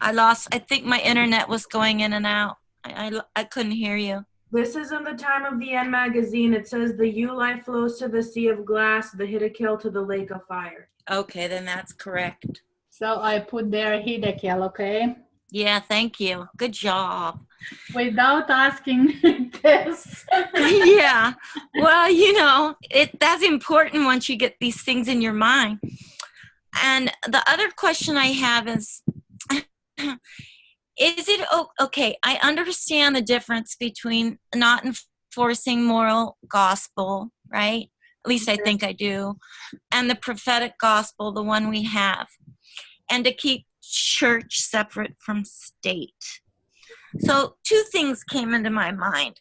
I think my internet was going in and out. I couldn't hear you. This is in the Time of the N magazine. It says the Uli flows to the Sea of Glass, the Hiddekel to the Lake of Fire. Okay, then that's correct. So I put there Hiddekel, okay? Yeah, thank you. Good job. Without asking this. Yeah. Well, you know, that's important once you get these things in your mind. And the other question I have is it okay? I understand the difference between not enforcing moral gospel, right? At least I think I do. And the prophetic gospel, the one we have. And to keep church separate from state. So two things came into my mind.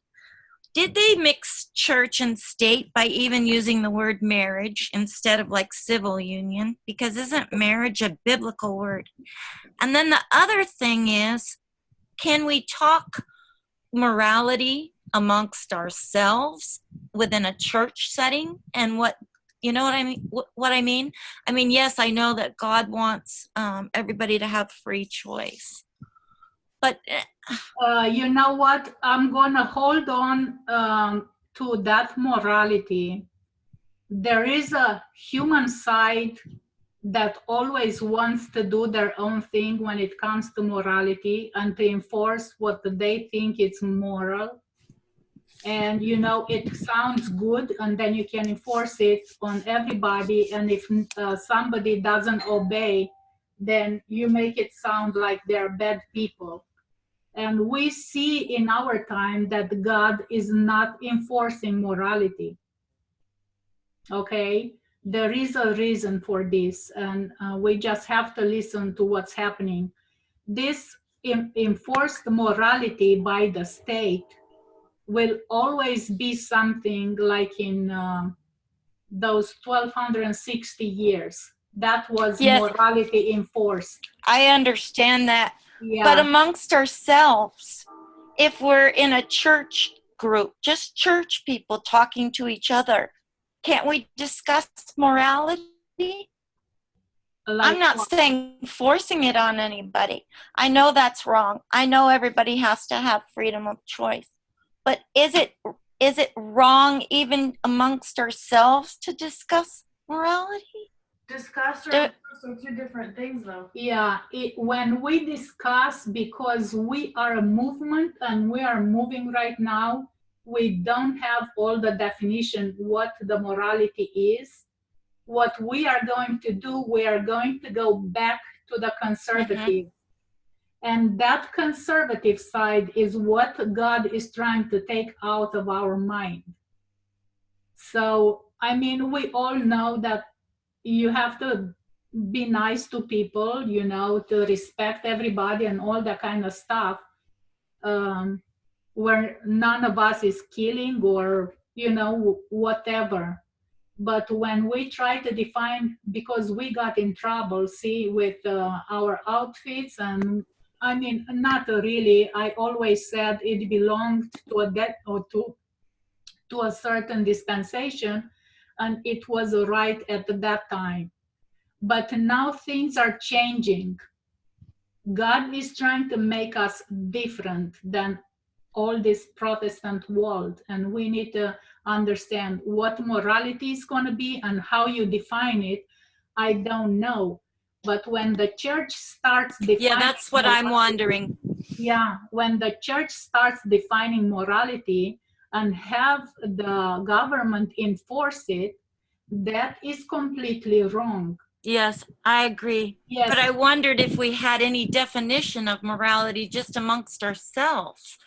Did they mix church and state by even using the word marriage instead of like civil union, because isn't marriage a biblical word? And then the other thing is, can we talk morality amongst ourselves within a church setting? And what, you know what I mean? What I mean? I mean, yes, I know that God wants everybody to have free choice, but You know what? I'm gonna hold on to that morality. There is a human side that always wants to do their own thing when it comes to morality and to enforce what they think is moral. And you know, it sounds good, and then you can enforce it on everybody. And if somebody doesn't obey, then you make it sound like they're bad people. And we see in our time that God is not enforcing morality. Okay? There is a reason for this, and we just have to listen to what's happening. This enforced morality by the state will always be something like in those 1260 years. That was yes, morality enforced. I understand that. Yeah. But amongst ourselves, if we're in a church group, just church people talking to each other, can't we discuss morality? I'm not saying forcing it on anybody. I know that's wrong. I know everybody has to have freedom of choice. But is it wrong even amongst ourselves to discuss morality? Discuss or enforce are two different things, though. Yeah, when we discuss, because we are a movement and we are moving right now, we don't have all the definition what the morality is. What we are going to do, we are going to go back to the conservative. And that conservative side is what God is trying to take out of our mind. So, I mean, we all know that you have to be nice to people, you know, to respect everybody and all that kind of stuff, where none of us is killing or, you know, whatever. But when we try to define, because we got in trouble, see, with our outfits, and I mean, not really, I always said it belonged to a debt or to a certain dispensation, and it was right at that time. But now things are changing. God is trying to make us different than all this Protestant world, and we need to understand what morality is going to be and how you define it. I don't know, but when the church starts defining, yeah, that's what I'm wondering. Yeah, when the church starts defining morality and have the government enforce it, that is completely wrong. Yes, I agree. Yes. But I wondered if we had any definition of morality just amongst ourselves,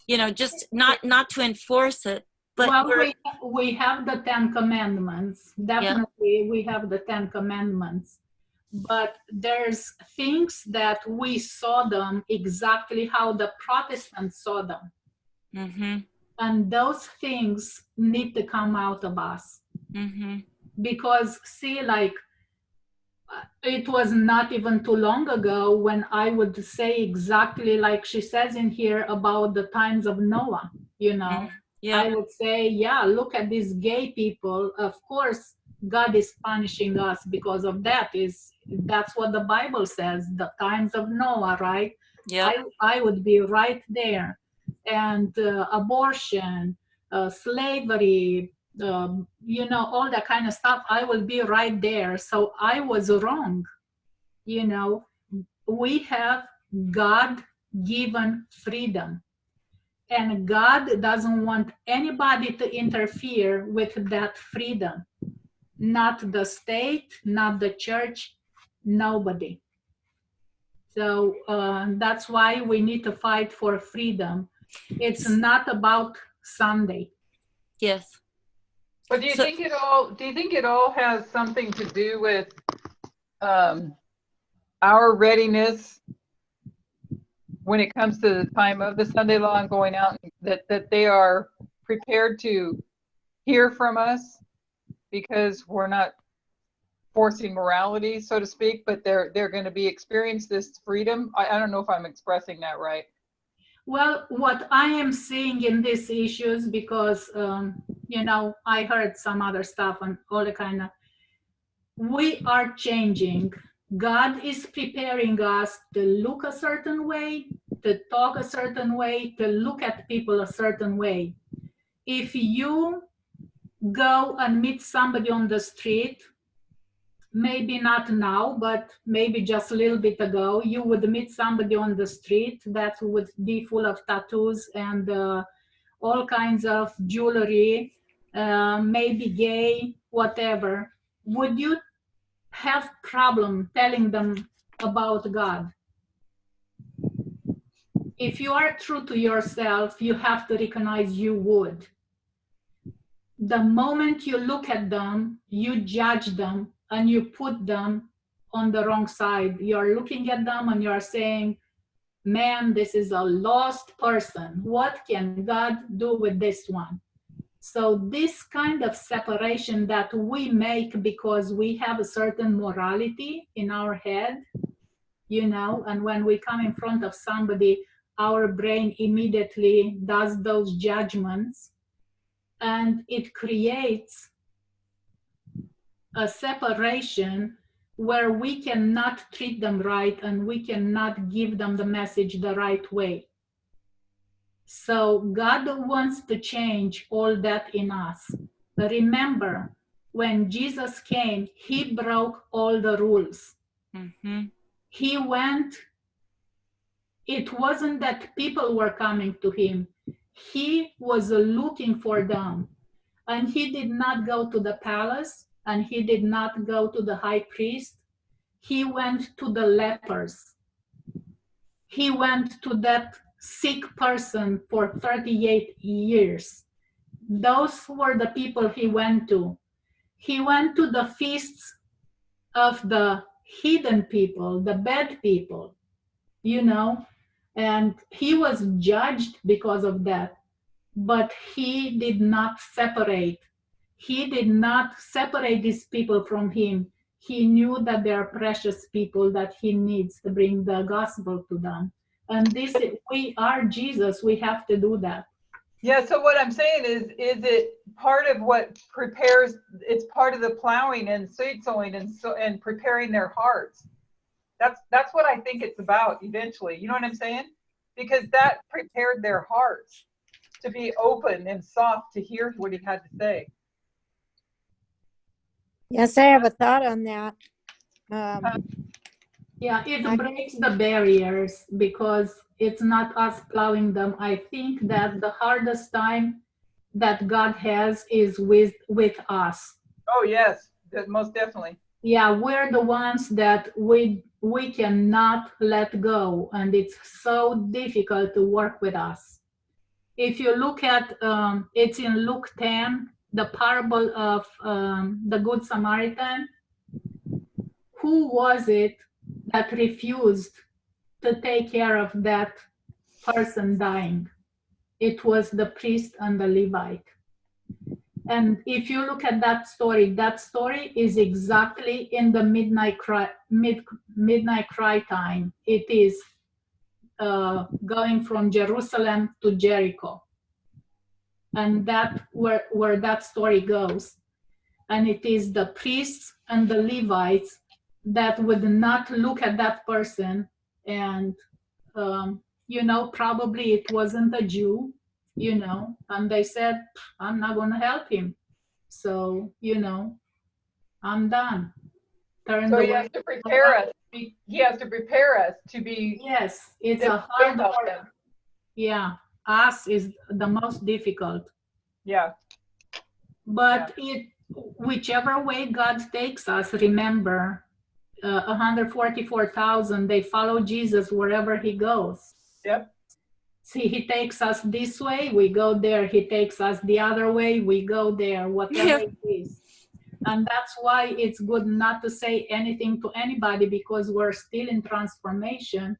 you know, just not to enforce it. But well, we have the 10 Commandments. Definitely, we have the 10 Commandments. But there's things that we saw them exactly how the Protestants saw them. Mm-hmm. And those things need to come out of us. Mm-hmm. Because, see, like, it was not even too long ago when I would say exactly like she says in here about the times of Noah, you know. Mm-hmm. Yeah. I would say, yeah, look at these gay people. Of course, God is punishing us because of that. That's what the Bible says, the times of Noah, right? Yeah. I would be right there. And abortion, slavery, you know, all that kind of stuff, I will be right there. So I was wrong. You know, we have God-given freedom. And God doesn't want anybody to interfere with that freedom. Not the state, not the church, nobody. So that's why we need to fight for freedom. It's not about Sunday. Yes. But do you think it all has something to do with our readiness when it comes to the time of the Sunday law and going out, that they are prepared to hear from us because we're not forcing morality, so to speak, but they're going to be experience this freedom. I don't know if I'm expressing that right. Well, what I am seeing in these issues, because I heard some other stuff and all the kind of, we are changing. God is preparing us to look a certain way, to talk a certain way, to look at people a certain way. If you go and meet somebody on the street, maybe not now, but maybe just a little bit ago, you would meet somebody on the street that would be full of tattoos and all kinds of jewelry, maybe gay, whatever. Would you have problem telling them about God? If you are true to yourself, you have to recognize you would. The moment you look at them, you judge them and you put them on the wrong side. You're looking at them and you're saying, man, this is a lost person. What can God do with this one? So this kind of separation that we make because we have a certain morality in our head, and when we come in front of somebody, our brain immediately does those judgments, and it creates a separation where we cannot treat them right and we cannot give them the message the right way. So God wants to change all that in us. Remember, when Jesus came, he broke all the rules. Mm-hmm. He went, it wasn't that people were coming to him. He was looking for them. And he did not go to the palace, and he did not go to the high priest. He went to the lepers. He went to that sick person for 38 years. Those were the people he went to. He went to the feasts of the hidden people, the bad people, and he was judged because of that. But he did not separate. He did not separate these people from him. He knew that they are precious people that he needs to bring the gospel to them. And we are Jesus. We have to do that. Yeah, so what I'm saying is it part of what prepares, it's part of the plowing and seed sowing and preparing their hearts. That's what I think it's about eventually. You know what I'm saying? Because that prepared their hearts to be open and soft to hear what he had to say. Yes, I have a thought on that. Yeah, it breaks the barriers because it's not us plowing them. I think that the hardest time that God has is with us. Oh yes, most definitely. Yeah, we're the ones that we cannot let go, and it's so difficult to work with us. If you look at it's in Luke 10, the parable of the Good Samaritan. Who was it that refused to take care of that person dying? It was the priest and the Levite. And if you look at that story is exactly in the midnight cry time. It is going from Jerusalem to Jericho. And that where that story goes. And it is the priests and the Levites that would not look at that person, and probably it wasn't a Jew, and they said, I'm not going to help him, so I'm done. So he has to prepare us. He has to prepare us to be. Yes, it's a hard work. Yeah, us is the most difficult. Yeah. But whichever way God takes us, remember, 144,000, they follow Jesus wherever he goes. Yep. See, he takes us this way, we go there. He takes us the other way, we go there, whatever it is. And that's why it's good not to say anything to anybody, because we're still in transformation.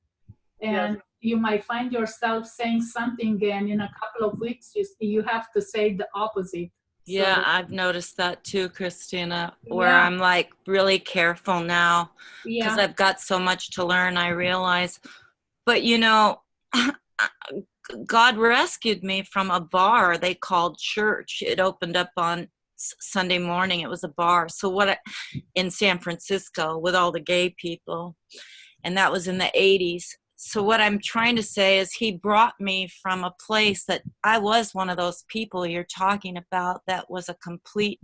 And you might find yourself saying something, and in a couple of weeks, you have to say the opposite. Yeah, So, I've noticed that too, Christina, where yeah, I'm like really careful now because yeah, I've got so much to learn, I realize. But you know, God rescued me from a bar they called church. It opened up on Sunday morning. It was a bar. So in San Francisco with all the gay people, and that was in the 80s. So what I'm trying to say is he brought me from a place that I was one of those people you're talking about that was a complete,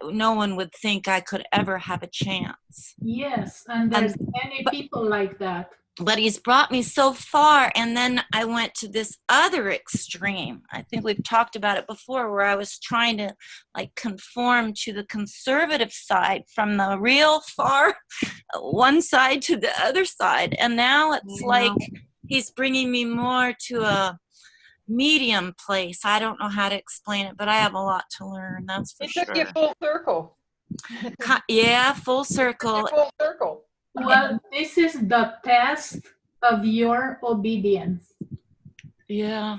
no one would think I could ever have a chance. Yes, and And there's many people like that. but he's brought me so far, and then I went to this other extreme. I think we've talked about it before, where I was trying to like conform to the conservative side from the real far one side to the other side, and now it's like he's bringing me more to a medium place. I don't know how to explain it, but I have a lot to learn, that's for It took you sure. full circle. Yeah, full circle. Full circle. Well, this is the test of your obedience. Yeah.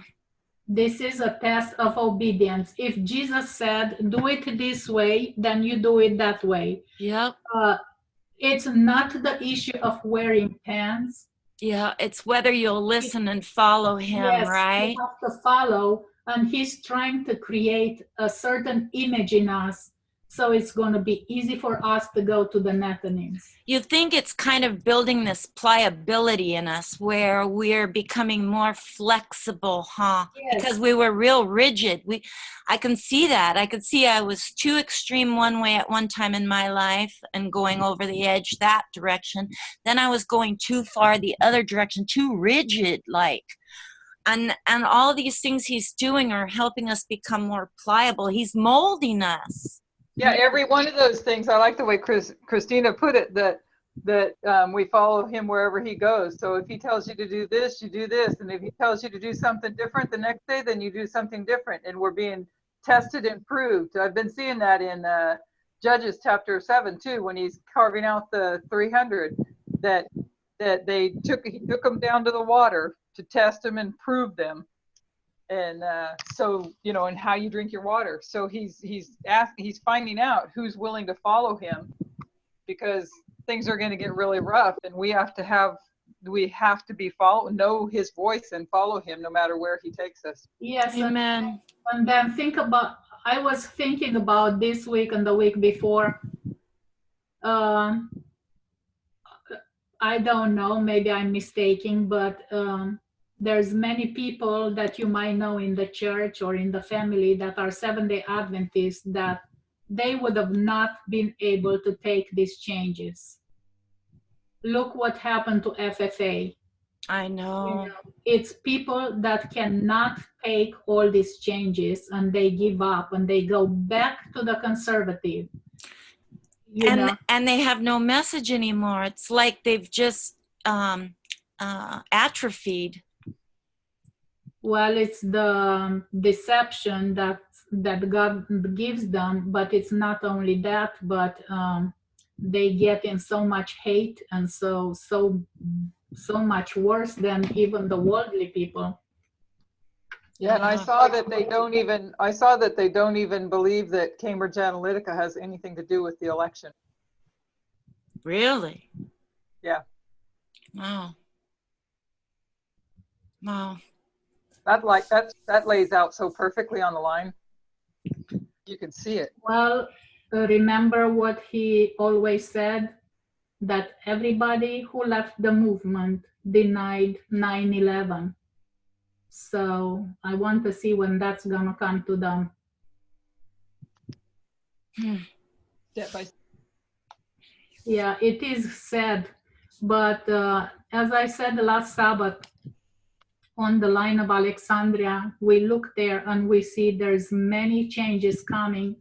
This is a test of obedience. If Jesus said, do it this way, then you do it that way. Yep. It's not the issue of wearing pants. Yeah, it's whether you'll listen and follow him, Yes, right? you have to follow, and he's trying to create a certain image in us, so it's going to be easy for us to go to the Nethinims. You think it's kind of building this pliability in us where we're becoming more flexible, huh? Yes. Because we were real rigid. I can see that. I could see I was too extreme one way at one time in my life and going over the edge that direction. Then I was going too far the other direction, too rigid, like. And all these things he's doing are helping us become more pliable. He's molding us. Yeah, every one of those things. I like the way Cristina put it, that we follow him wherever he goes. So if he tells you to do this, you do this. And if he tells you to do something different the next day, then you do something different. And we're being tested and proved. I've been seeing that in Judges chapter 7 too, when he's carving out the 300, that he took them down to the water to test them and prove them. And so, you know, and how you drink your water. So he's finding out who's willing to follow him, because things are going to get really rough, and we have to know his voice and follow him no matter where he takes us. Yes. Amen. And then I was thinking about this week and the week before. I don't know, maybe I'm mistaken, but there's many people that you might know in the church or in the family that are Seventh-day Adventists that they would have not been able to take these changes. Look what happened to FFA. I know. You know, it's people that cannot take all these changes, and they give up and they go back to the conservative. And they have no message anymore. It's like they've just atrophied. Well, it's the deception that God gives them, but it's not only that, but they get in so much hate and so much worse than even the worldly people. Yeah, and I saw that they don't even believe that Cambridge Analytica has anything to do with the election. Really? Yeah. Wow. Wow. That lays out so perfectly on the line. You can see it. Well, remember what he always said, that everybody who left the movement denied 9/11. So I want to see when that's gonna come to them. Step by step. Yeah, it is sad, but as I said last Sabbath, on the line of Alexandria, we look there and we see there's many changes coming.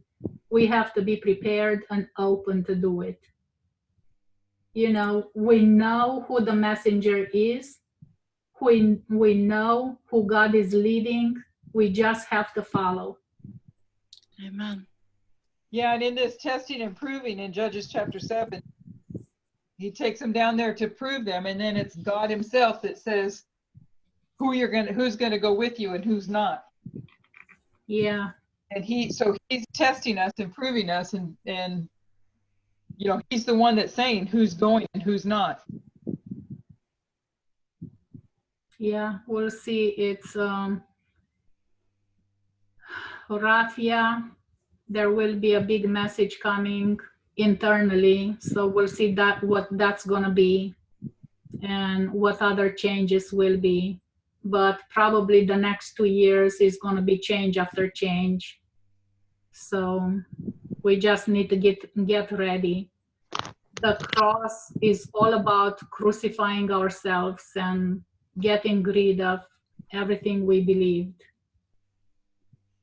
We have to be prepared and open to do it. You know, we know who the messenger is. We know who God is leading. We just have to follow. Amen. Yeah, and in this testing and proving in Judges chapter 7, he takes them down there to prove them, and then it's God himself that says who's going to go with you and who's not. Yeah. And so he's testing us, improving us, and he's the one that's saying who's going and who's not. Yeah, we'll see. It's Raffia. There will be a big message coming internally, so we'll see what that's gonna be and what other changes will be. But probably the next 2 years is gonna be change after change. So we just need to get ready. The cross is all about crucifying ourselves and getting rid of everything we believed.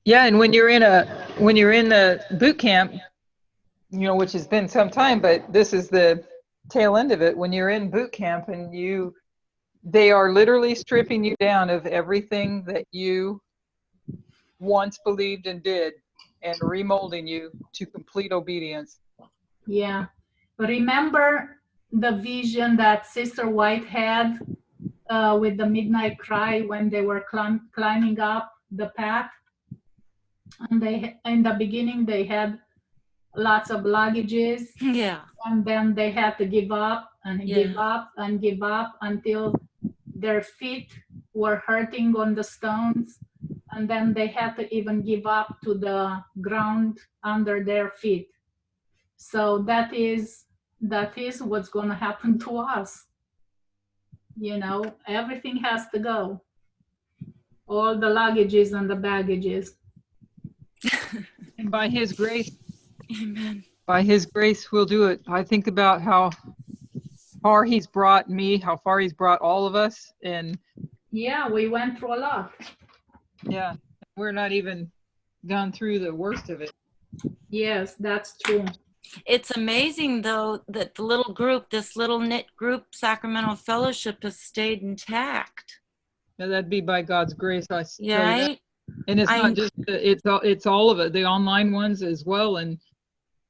Yeah, and when you're in the boot camp, which has been some time, but this is the tail end of it. When you're in boot camp and they are literally stripping you down of everything that you once believed and did, and remolding you to complete obedience. Yeah. Remember the vision that Sister White had with the midnight cry when they were climbing up the path? And in the beginning, they had lots of luggages. Yeah. And then they had to give up and Yeah. give up and give up until their feet were hurting on the stones. And then they had to even give up to the ground under their feet. So that is what's going to happen to us. Everything has to go. All the luggages and the baggages. And by His grace, Amen. by His grace, we'll do it. I think about how far He's brought me, how far He's brought all of us, and yeah, we went through a lot. Yeah, we're not even gone through the worst of it. Yes, that's true. It's amazing, though, that this little knit group, Sacramento Fellowship, has stayed intact. Now, that'd be by God's grace, I tell you Right? that. And it's not just it's all of it, the online ones as well, and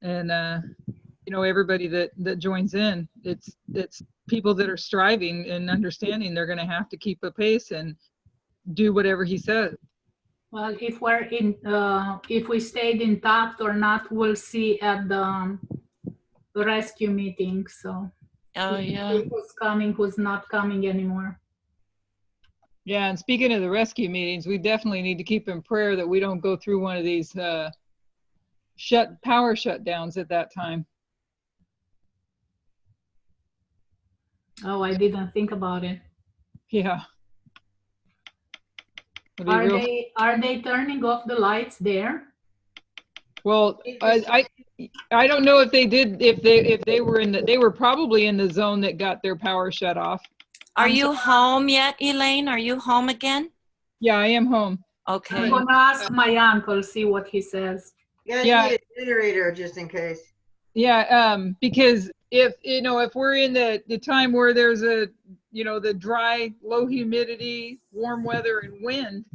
everybody that joins in. It's people that are striving and understanding they're going to have to keep a pace and do whatever He says. Well, if we stayed intact or not, we'll see at the rescue meeting. So, yeah, who's coming, who's not coming anymore. Yeah, and speaking of the rescue meetings, we definitely need to keep in prayer that we don't go through one of these power shutdowns at that time. Oh, I didn't think about it. Yeah. Are they turning off the lights there? Well, I don't know if they did, if they were they were probably in the zone that got their power shut off. Are you home yet, Elaine? Are you home again? Yeah, I am home. Okay. I'm gonna ask my uncle, see what he says. Yeah, Yeah. you need a generator just in case. Yeah, because if we're in the time where there's the dry, low humidity, warm weather and wind,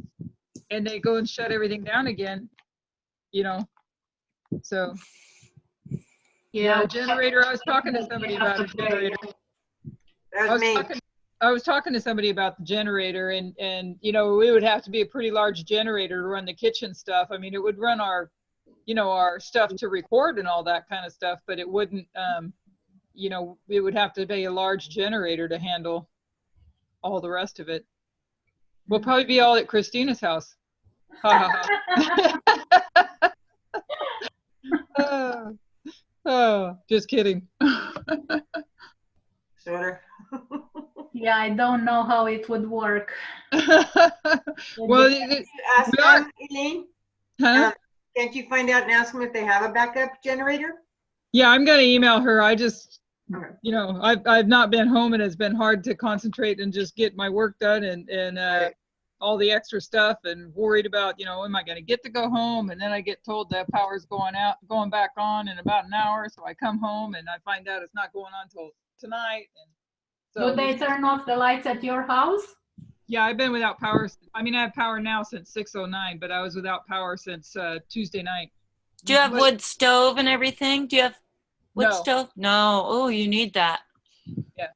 and they go and shut everything down again, so Yeah, the generator, I was talking to somebody about a generator. That was me. I was talking to somebody about the generator, and it would have to be a pretty large generator to run the kitchen stuff. I mean, it would run our stuff to record and all that kind of stuff, but it wouldn't, it would have to be a large generator to handle all the rest of it. We'll probably be all at Christina's house. Oh, just kidding. Sort yeah, I don't know how it would work. Well, you ask them, Elaine? huh? Can't you find out and ask them if they have a backup generator? Yeah, I'm gonna email her. I just, Okay. I've not been home, and it's been hard to concentrate and just get my work done and Right. all the extra stuff, and worried about, am I gonna get to go home? And then I get told that power's going back on in about an hour. So I come home and I find out it's not going on till tonight. And so Do they turn off the lights at your house? yeah, I've been without power. I mean, I have power now since 6:09, but I was without power since Tuesday night. Do you have wood stove and everything? Do you have wood No. stove? No. Oh, you need that. Yeah,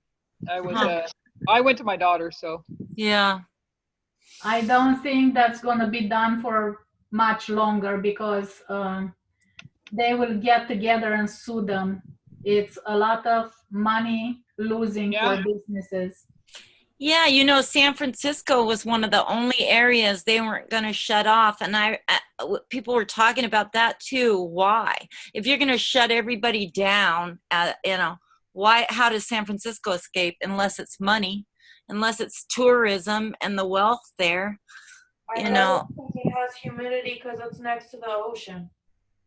I went to my daughter, so. Yeah. I don't think that's gonna be done for much longer because they will get together and sue them. It's a lot of money losing Yeah. for businesses. Yeah, San Francisco was one of the only areas they weren't going to shut off. And people were talking about that too. Why? If you're going to shut everybody down, how does San Francisco escape unless it's money, unless it's tourism and the wealth there? I don't think it has humidity because it's next to the ocean.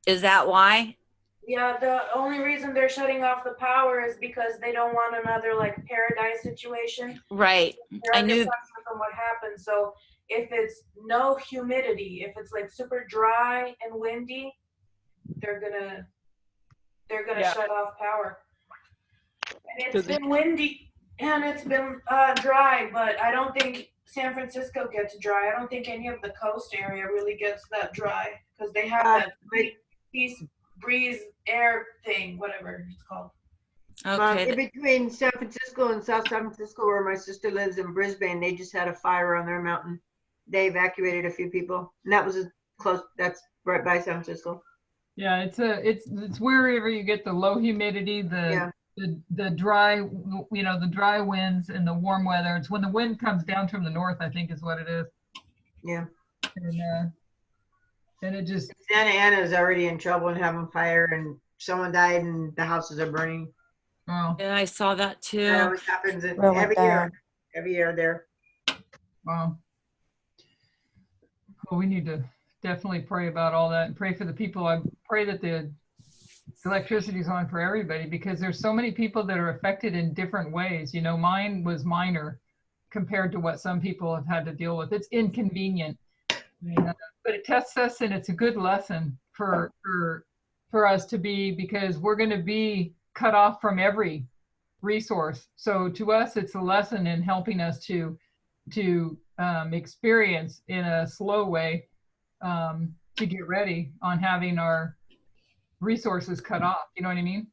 Is that why? Yeah, the only reason they're shutting off the power is because they don't want another like paradise situation. Right. They're I under knew. pressure from what happened. So if it's no humidity, if it's like super dry and windy, they're gonna Yeah. shut off power. And it's 'Cause been windy and it's been dry, but I don't think San Francisco gets dry. I don't think any of the coast area really gets that dry because they have that peace breeze air thing, whatever it's called. Okay. In between San Francisco and South San Francisco, where my sister lives in Brisbane, they just had a fire on their mountain. They evacuated a few people, and that was close. That's right by San Francisco. Yeah, it's wherever you get the low humidity, the dry, the dry winds and the warm weather. It's when the wind comes down from the north, I think is what it is. Yeah. And it just. Santa Ana is already in trouble and having fire, and someone died, and the houses are burning. Oh. Yeah, I saw that too. That always happens Really every bad. year. Every year there. Wow. Well, we need to definitely pray about all that and pray for the people. I pray that the electricity is on for everybody because there's so many people that are affected in different ways. Mine was minor compared to what some people have had to deal with. It's inconvenient, but it tests us, and it's a good lesson for us to be, because we're going to be cut off from every resource. So to us, it's a lesson in helping us to experience in a slow way to get ready on having our resources cut off. You know what I mean?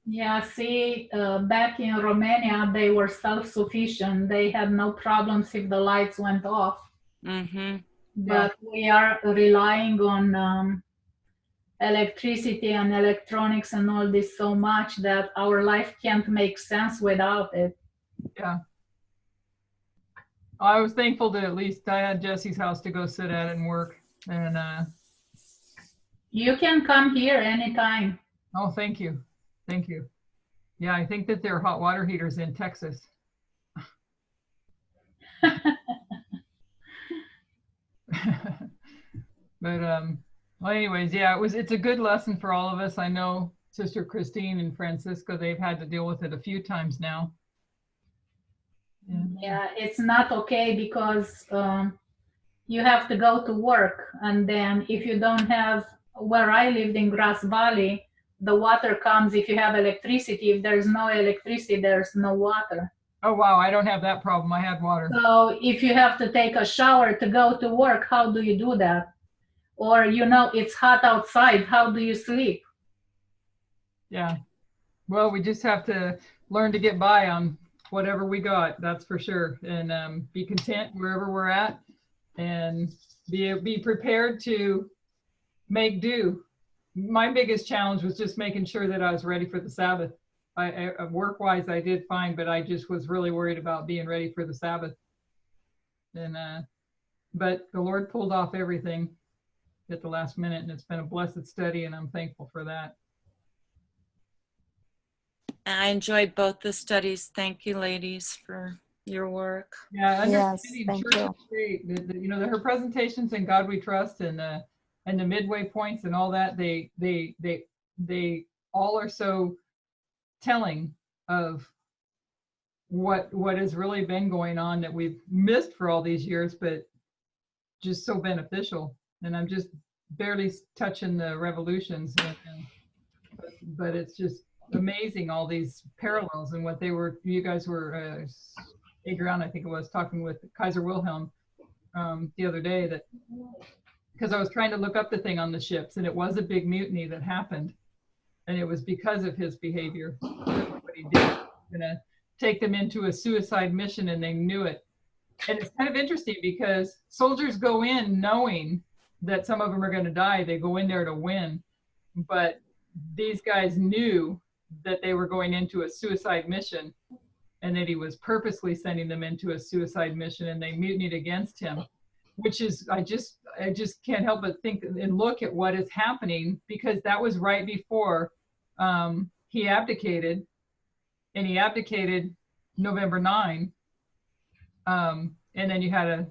Yeah, see, back in Romania, they were self-sufficient. They had no problems if the lights went off. Mm-hmm. But we are relying on electricity and electronics and all this so much that our life can't make sense without it. Yeah. I was thankful that at least I had Jesse's house to go sit at and work. And you can come here anytime. Oh, thank you. Thank you. Yeah, I think that there are hot water heaters in Texas. But well, anyways, yeah, it's a good lesson for all of us. I know Sister Christine and Francisco, they've had to deal with it a few times now. Yeah, it's not okay because you have to go to work, and then if you don't have, where I lived in Grass Valley, the water comes if you have electricity. If there's no electricity, there's no water. Oh, wow, I don't have that problem. I had water. So if you have to take a shower to go to work, how do you do that? Or, it's hot outside, how do you sleep? Yeah. Well, we just have to learn to get by on whatever we got, that's for sure. And be content wherever we're at, and be prepared to make do. My biggest challenge was just making sure that I was ready for the Sabbath. Work-wise, I did fine, but I just was really worried about being ready for the Sabbath. And but the Lord pulled off everything at the last minute, and it's been a blessed study, and I'm thankful for that. I enjoyed both the studies. Thank you, ladies, for your work. Yeah, Yes, understanding thank church is great. Her presentations in God We Trust and the midway points and all that, they all are so telling of what has really been going on that we've missed for all these years, but just so beneficial. And I'm just barely touching the revolutions, but it's just amazing, all these parallels and what you guys were, Adriana, I think it was, talking with Kaiser Wilhelm the other day, that because I was trying to look up the thing on the ships, and it was a big mutiny that happened, and it was because of his behavior, what he did, gonna take them into a suicide mission, and they knew it. And it's kind of interesting because soldiers go in knowing that some of them are going to die. They go in there to win. But these guys knew that they were going into a suicide mission and that he was purposely sending them into a suicide mission, and they mutinied against him, which is, I just can't help but think and look at what is happening, because that was right before he abdicated, and he abdicated November 9. And then you had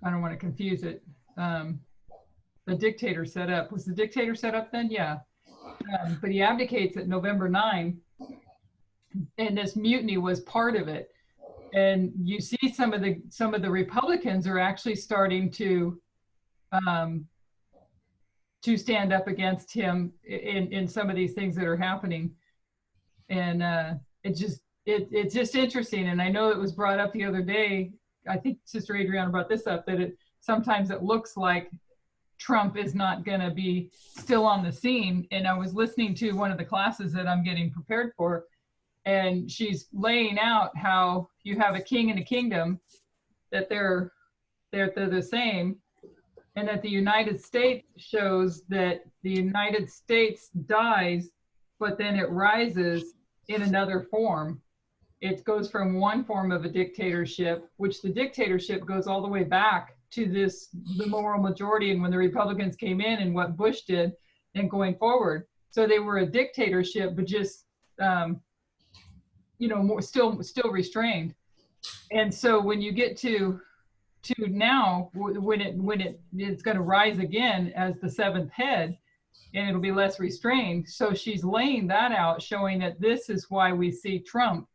I don't want to confuse it. The dictator set up. Was the dictator set up then? Yeah. But he abdicates at November 9, and this mutiny was part of it. And you see some of the Republicans are actually starting to stand up against him in some of these things that are happening. And it's just interesting. And I know it was brought up the other day. I think Sister Adriana brought this up, that sometimes it looks like Trump is not going to be still on the scene. And I was listening to one of the classes that I'm getting prepared for, and she's laying out how you have a king and a kingdom, that they're the same, and that the United States shows that the United States dies, but then it rises in another form. It goes from one form of a dictatorship, which the dictatorship goes all the way back to the moral majority, and when the Republicans came in and what Bush did and going forward. So they were a dictatorship, but just more still restrained. And so when you get to now, when it's going to rise again as the seventh head, and it'll be less restrained. So she's laying that out, showing that this is why we see Trump,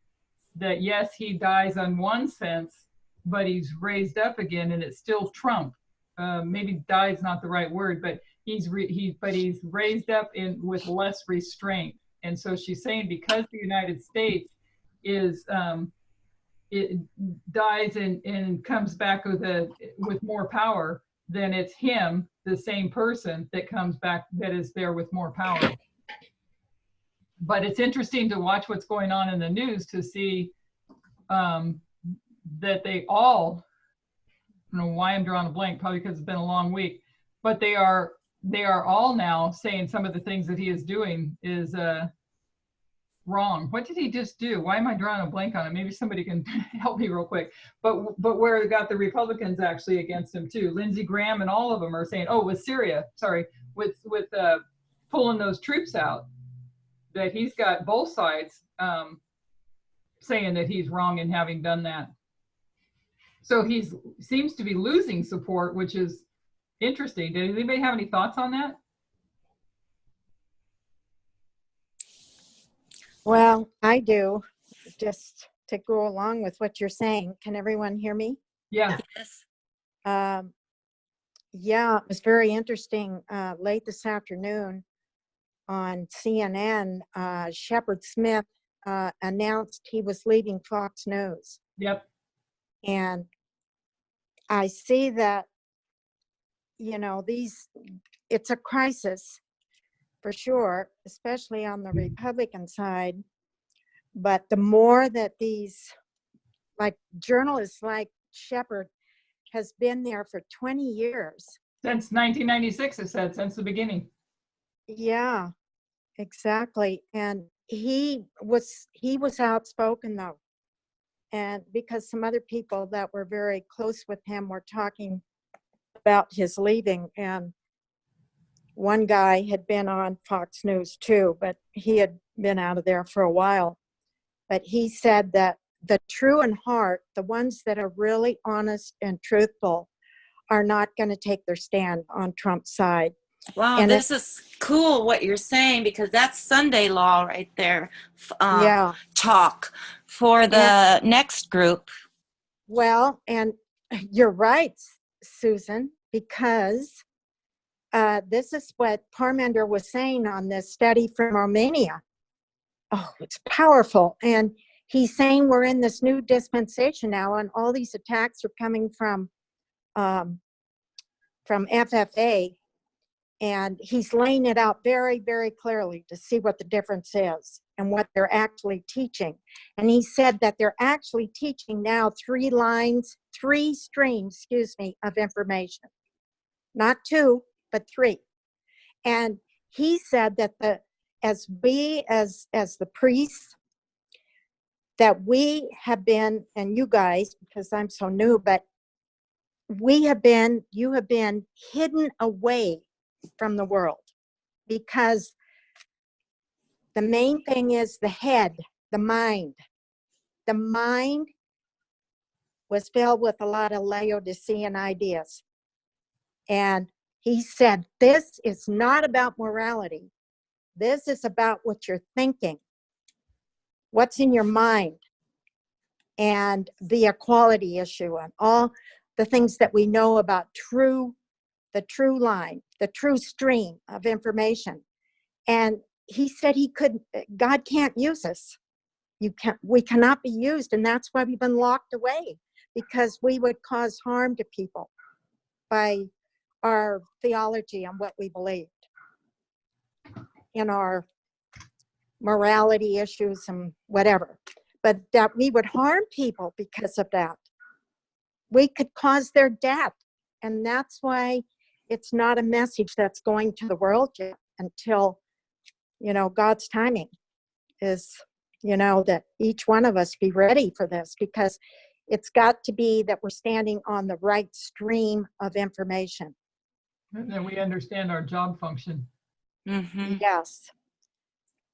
that yes, he dies in one sense, but he's raised up again, and it's still Trump. Maybe die is not the right word, but he's raised up with less restraint. And so she's saying, because the United States it dies and comes back with more power, then it's him, the same person, that comes back, that is there with more power. But it's interesting to watch what's going on in the news to see that they all, I don't know why I'm drawing a blank, probably because it's been a long week, but they are all now saying some of the things that he is doing is wrong. What did he just do? Why am I drawing a blank on it? Maybe somebody can help me real quick. But where they got the Republicans actually against him too. Lindsey Graham and all of them are saying, oh, with Syria, sorry, with pulling those troops out, that he's got both sides saying that he's wrong in having done that. So he seems to be losing support, which is interesting. Did anybody have any thoughts on that? Well, I do, just to go along with what you're saying. Can everyone hear me? Yeah. Yes. Yeah, it was very interesting. Late this afternoon on CNN, Shepard Smith announced he was leaving Fox News. Yep. And I see that, it's a crisis for sure, especially on the Republican side. But the more that these, like journalists like Shepard has been there for 20 years. Since 1996, it said, since the beginning. Yeah, exactly. And he was outspoken though. And because some other people that were very close with him were talking about his leaving, and one guy had been on Fox News too, but he had been out of there for a while. But he said that the true in heart, the ones that are really honest and truthful, are not going to take their stand on Trump's side. Wow, And this is cool what you're saying, because that's Sunday law right there. Yeah. Talk for the next group. Well, and you're right, Susan, because this is what Parmender was saying on this study from Romania. Oh, it's powerful. And he's saying we're in this new dispensation now, and all these attacks are coming from FFA. And he's laying it out very, very clearly to see what the difference is and what they're actually teaching. And he said that they're actually teaching now 3 lines three streams, excuse me, of information. Not two, but three. And he said that as the priests, that we have been, and you guys, because I'm so new, but you have been hidden away from the world, because the main thing is the head, the mind. The mind was filled with a lot of Laodicean ideas. And he said, this is not about morality. This is about what you're thinking, what's in your mind, and the equality issue, and all the things that we know about the true line, the true stream of information. And he said God can't use us. We cannot be used. And that's why we've been locked away, because we would cause harm to people by our theology and what we believed in our morality issues and whatever, but that we would harm people because of that. We could cause their death. And that's why it's not a message that's going to the world yet until, God's timing is, that each one of us be ready for this, because it's got to be that we're standing on the right stream of information. And then we understand our job function. Mm-hmm. Yes.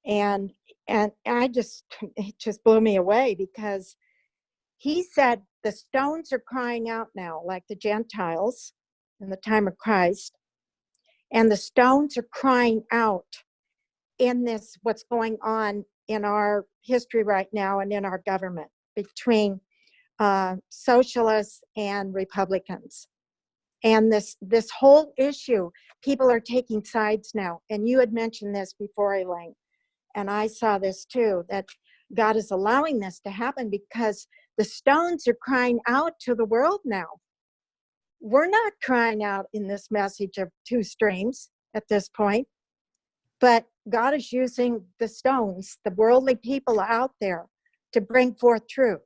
And it just blew me away, because he said the stones are crying out now, like the Gentiles in the time of Christ. And the stones are crying out in this, what's going on in our history right now and in our government between socialists and Republicans. And this whole issue, people are taking sides now. And you had mentioned this before, Elaine, and I saw this too, that God is allowing this to happen because the stones are crying out to the world now. We're not crying out in this message of two streams at this point, but God is using the stones, the worldly people out there, to bring forth truth.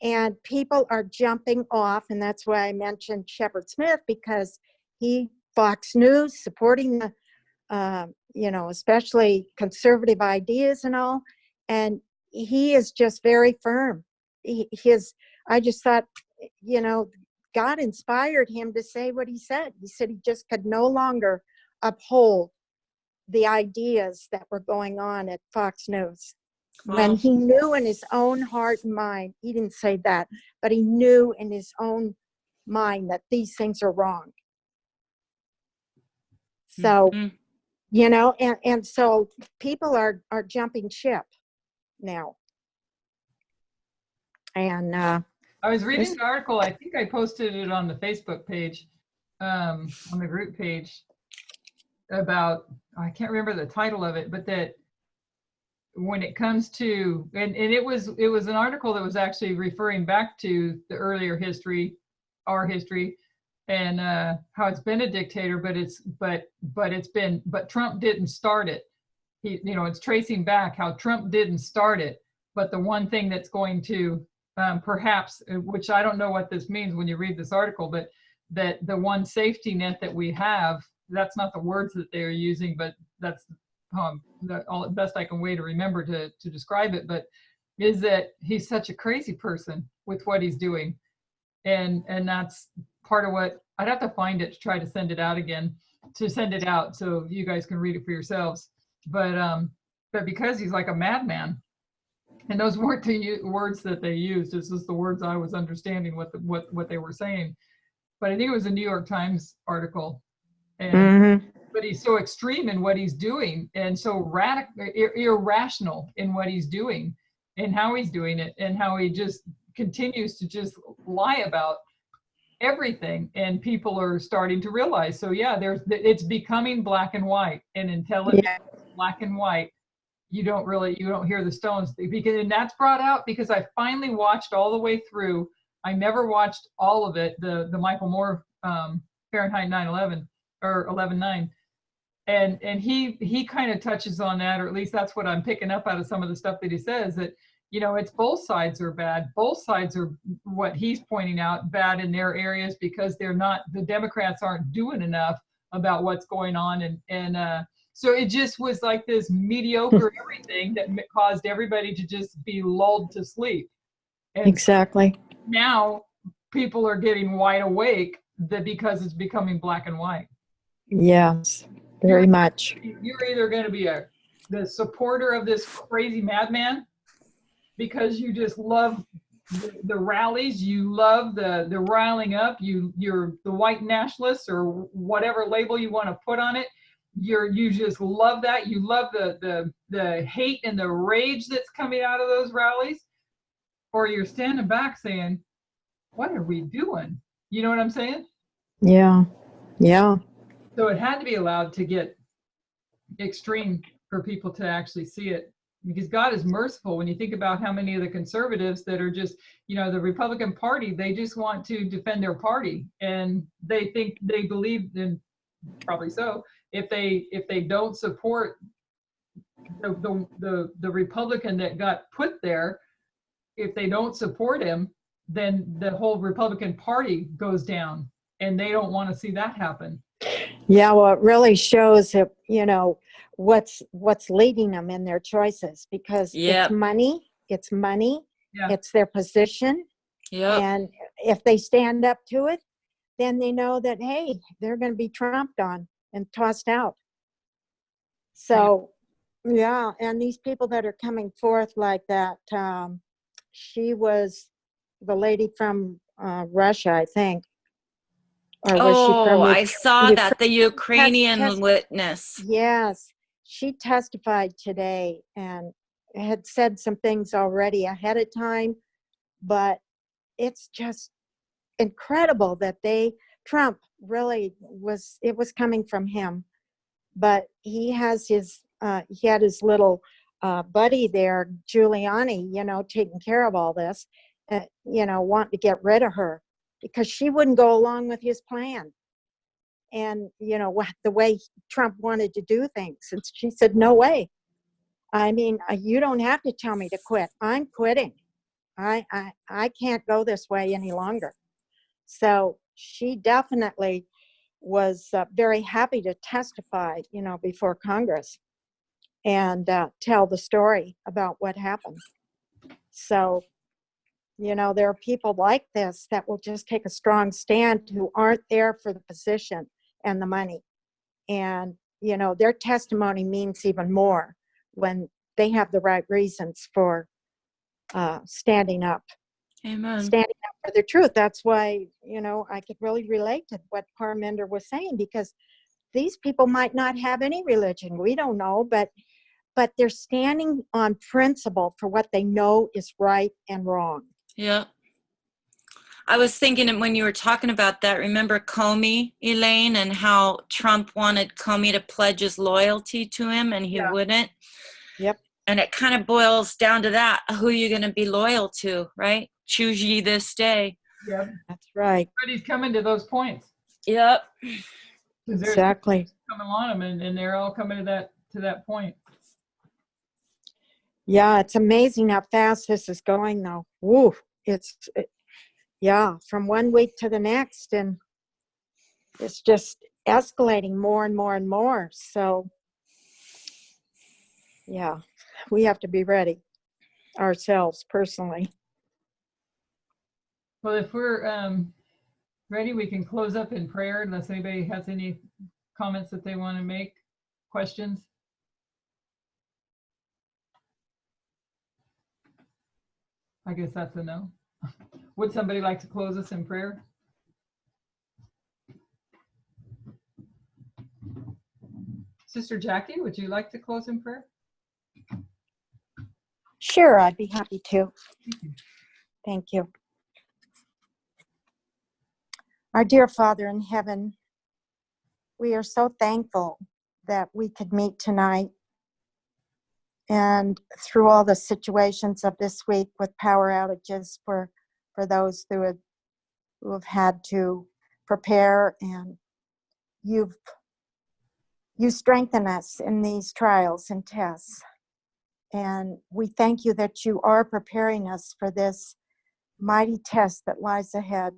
And people are jumping off, and that's why I mentioned Shepard Smith, because Fox News, supporting the, especially conservative ideas and all, and he is just very firm. I just thought, God inspired him to say what he said. He said he just could no longer uphold the ideas that were going on at Fox News. When he knew in his own heart and mind, he didn't say that, but he knew in his own mind that these things are wrong. So, and so people are jumping ship now. And I was reading an article, I think I posted it on the Facebook page, on the group page, about, I can't remember the title of it, but that when it comes to, and it was an article that was actually referring back to the earlier history, our history, and how it's been a dictator, but Trump didn't start it. It's tracing back how Trump didn't start it, but the one thing that's going to perhaps, which I don't know what this means when you read this article, but that the one safety net that we have, that's not the words that they're using, but that's the best I can way to remember to describe it, but is that he's such a crazy person with what he's doing. And that's part of what, I'd have to find it to try to send it out again, so you guys can read it for yourselves. But because he's like a madman, and those weren't the words that they used, this is the words I was understanding what they were saying. But I think it was a New York Times article. And but he's so extreme in what he's doing, and so radical, irrational in what he's doing and how he's doing it, and how he just continues to just lie about everything. And people are starting to realize, so yeah, it's becoming black and white, and intelligent black and white. You don't hear the stones, because, and that's brought out because I finally watched all the way through. I never watched all of it, the Michael Moore Fahrenheit 9/11 or 11/9. And he kind of touches on that, or at least that's what I'm picking up out of some of the stuff that he says, that you know, it's both sides are bad. Both sides are, what he's pointing out, bad in their areas because the Democrats aren't doing enough about what's going on. And so it just was like this mediocre everything that caused everybody to just be lulled to sleep. And Exactly. now people are getting wide awake because it's becoming black and white. Yes, very much. You're either going to be the supporter of this crazy madman because you just love the rallies, you love the riling up, you're the white nationalists or whatever label you want to put on it. You just love that. You love the hate and the rage that's coming out of those rallies, or you're standing back saying, "What are we doing?" You know what I'm saying? Yeah. Yeah. So it had to be allowed to get extreme for people to actually see it, because God is merciful. When you think about how many of the conservatives that are just, you know, the Republican Party, they just want to defend their party, and they think they believe, and probably so, if they don't support the Republican that got put there, if they don't support him, then the whole Republican Party goes down, and they don't want to see that happen. Yeah, well, it really shows that, you know, what's leading them in their choices, because Yep. it's money, Yeah. it's their position. Yep. And if they stand up to it, then they know that, hey, they're going to be trumped on and tossed out. So, yeah, and these people that are coming forth like that, she was the lady from Russia, I think. Or was she from I saw Ukraine? that, the Ukrainian Test- witness. Yes, she testified today and had said some things already ahead of time, but it's just incredible that Trump really it was coming from him. But he had his little buddy there, Giuliani, you know, taking care of all this, you know, wanting to get rid of her because she wouldn't go along with his plan. And, you know, the way Trump wanted to do things. And she said, no way. I mean, you don't have to tell me to quit. I'm quitting. I can't go this way any longer. So she definitely was very happy to testify, you know, before Congress and tell the story about what happened. So, you know, there are people like this that will just take a strong stand who aren't there for the position and the money. And, you know, their testimony means even more when they have the right reasons for standing up. Amen. Standing up for the truth. That's why, you know, I could really relate to what Parminder was saying, because these people might not have any religion. We don't know, but they're standing on principle for what they know is right and wrong. Yeah. I was thinking when you were talking about that, remember Comey, Elaine, and how Trump wanted Comey to pledge his loyalty to him and he wouldn't? Yep. And it kind of boils down to that. Who are you going to be loyal to, right? Choose ye this day. Yep. That's right. Everybody's coming to those points. Yep. Exactly. Coming on them, and they're all coming to that point. Yeah, it's amazing how fast this is going, though. Woo! Yeah, from one week to the next, and it's just escalating more and more and more. So, yeah, we have to be ready ourselves personally. Well, if we're ready, we can close up in prayer unless anybody has any comments that they want to make, questions. I guess that's a no. Would somebody like to close us in prayer? Sister Jackie, would you like to close in prayer? Sure, I'd be happy to. Thank you. Our dear Father in heaven, we are so thankful that we could meet tonight. And through all the situations of this week with power outages for those who have had to prepare, and you strengthen us in these trials and tests. And we thank you that you are preparing us for this mighty test that lies ahead.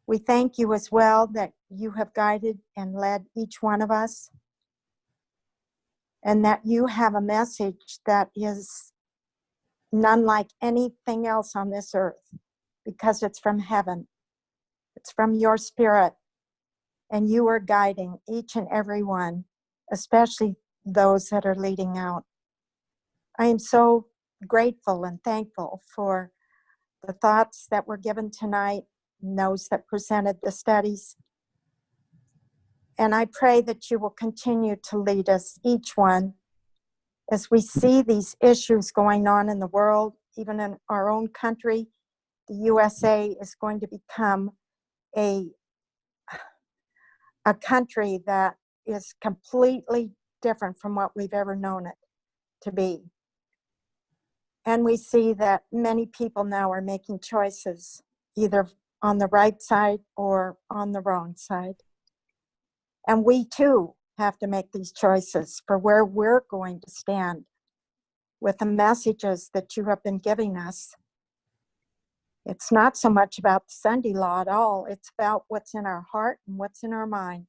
We thank you as well that you have guided and led each one of us, and that you have a message that is none like anything else on this earth, because it's from heaven. It's from your spirit, and you are guiding each and every one, especially those that are leading out. I am so grateful and thankful for the thoughts that were given tonight, and those that presented the studies. And I pray that you will continue to lead us, each one, as we see these issues going on in the world, even in our own country. The USA is going to become a country that is completely different from what we've ever known it to be. And we see that many people now are making choices, either on the right side or on the wrong side. And we too have to make these choices for where we're going to stand with the messages that you have been giving us. It's not so much about the Sunday law at all. It's about what's in our heart and what's in our mind,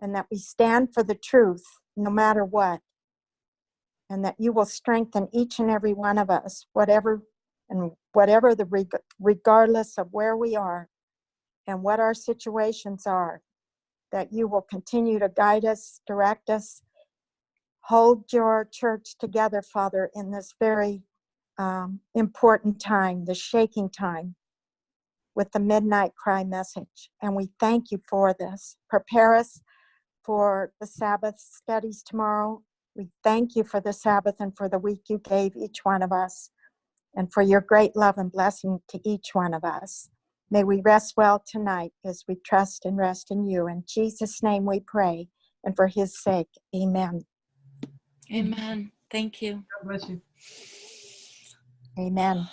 and that we stand for the truth no matter what, and that you will strengthen each and every one of us, regardless of where we are and what our situations are, that you will continue to guide us, direct us, hold your church together, Father, in this very important time, the shaking time, with the midnight cry message. And we thank you for this. Prepare us for the Sabbath studies tomorrow. We thank you for the Sabbath and for the week you gave each one of us, and for your great love and blessing to each one of us. May we rest well tonight as we trust and rest in you. In Jesus' name we pray, and for his sake, amen. Amen. Thank you. God bless you. Amen.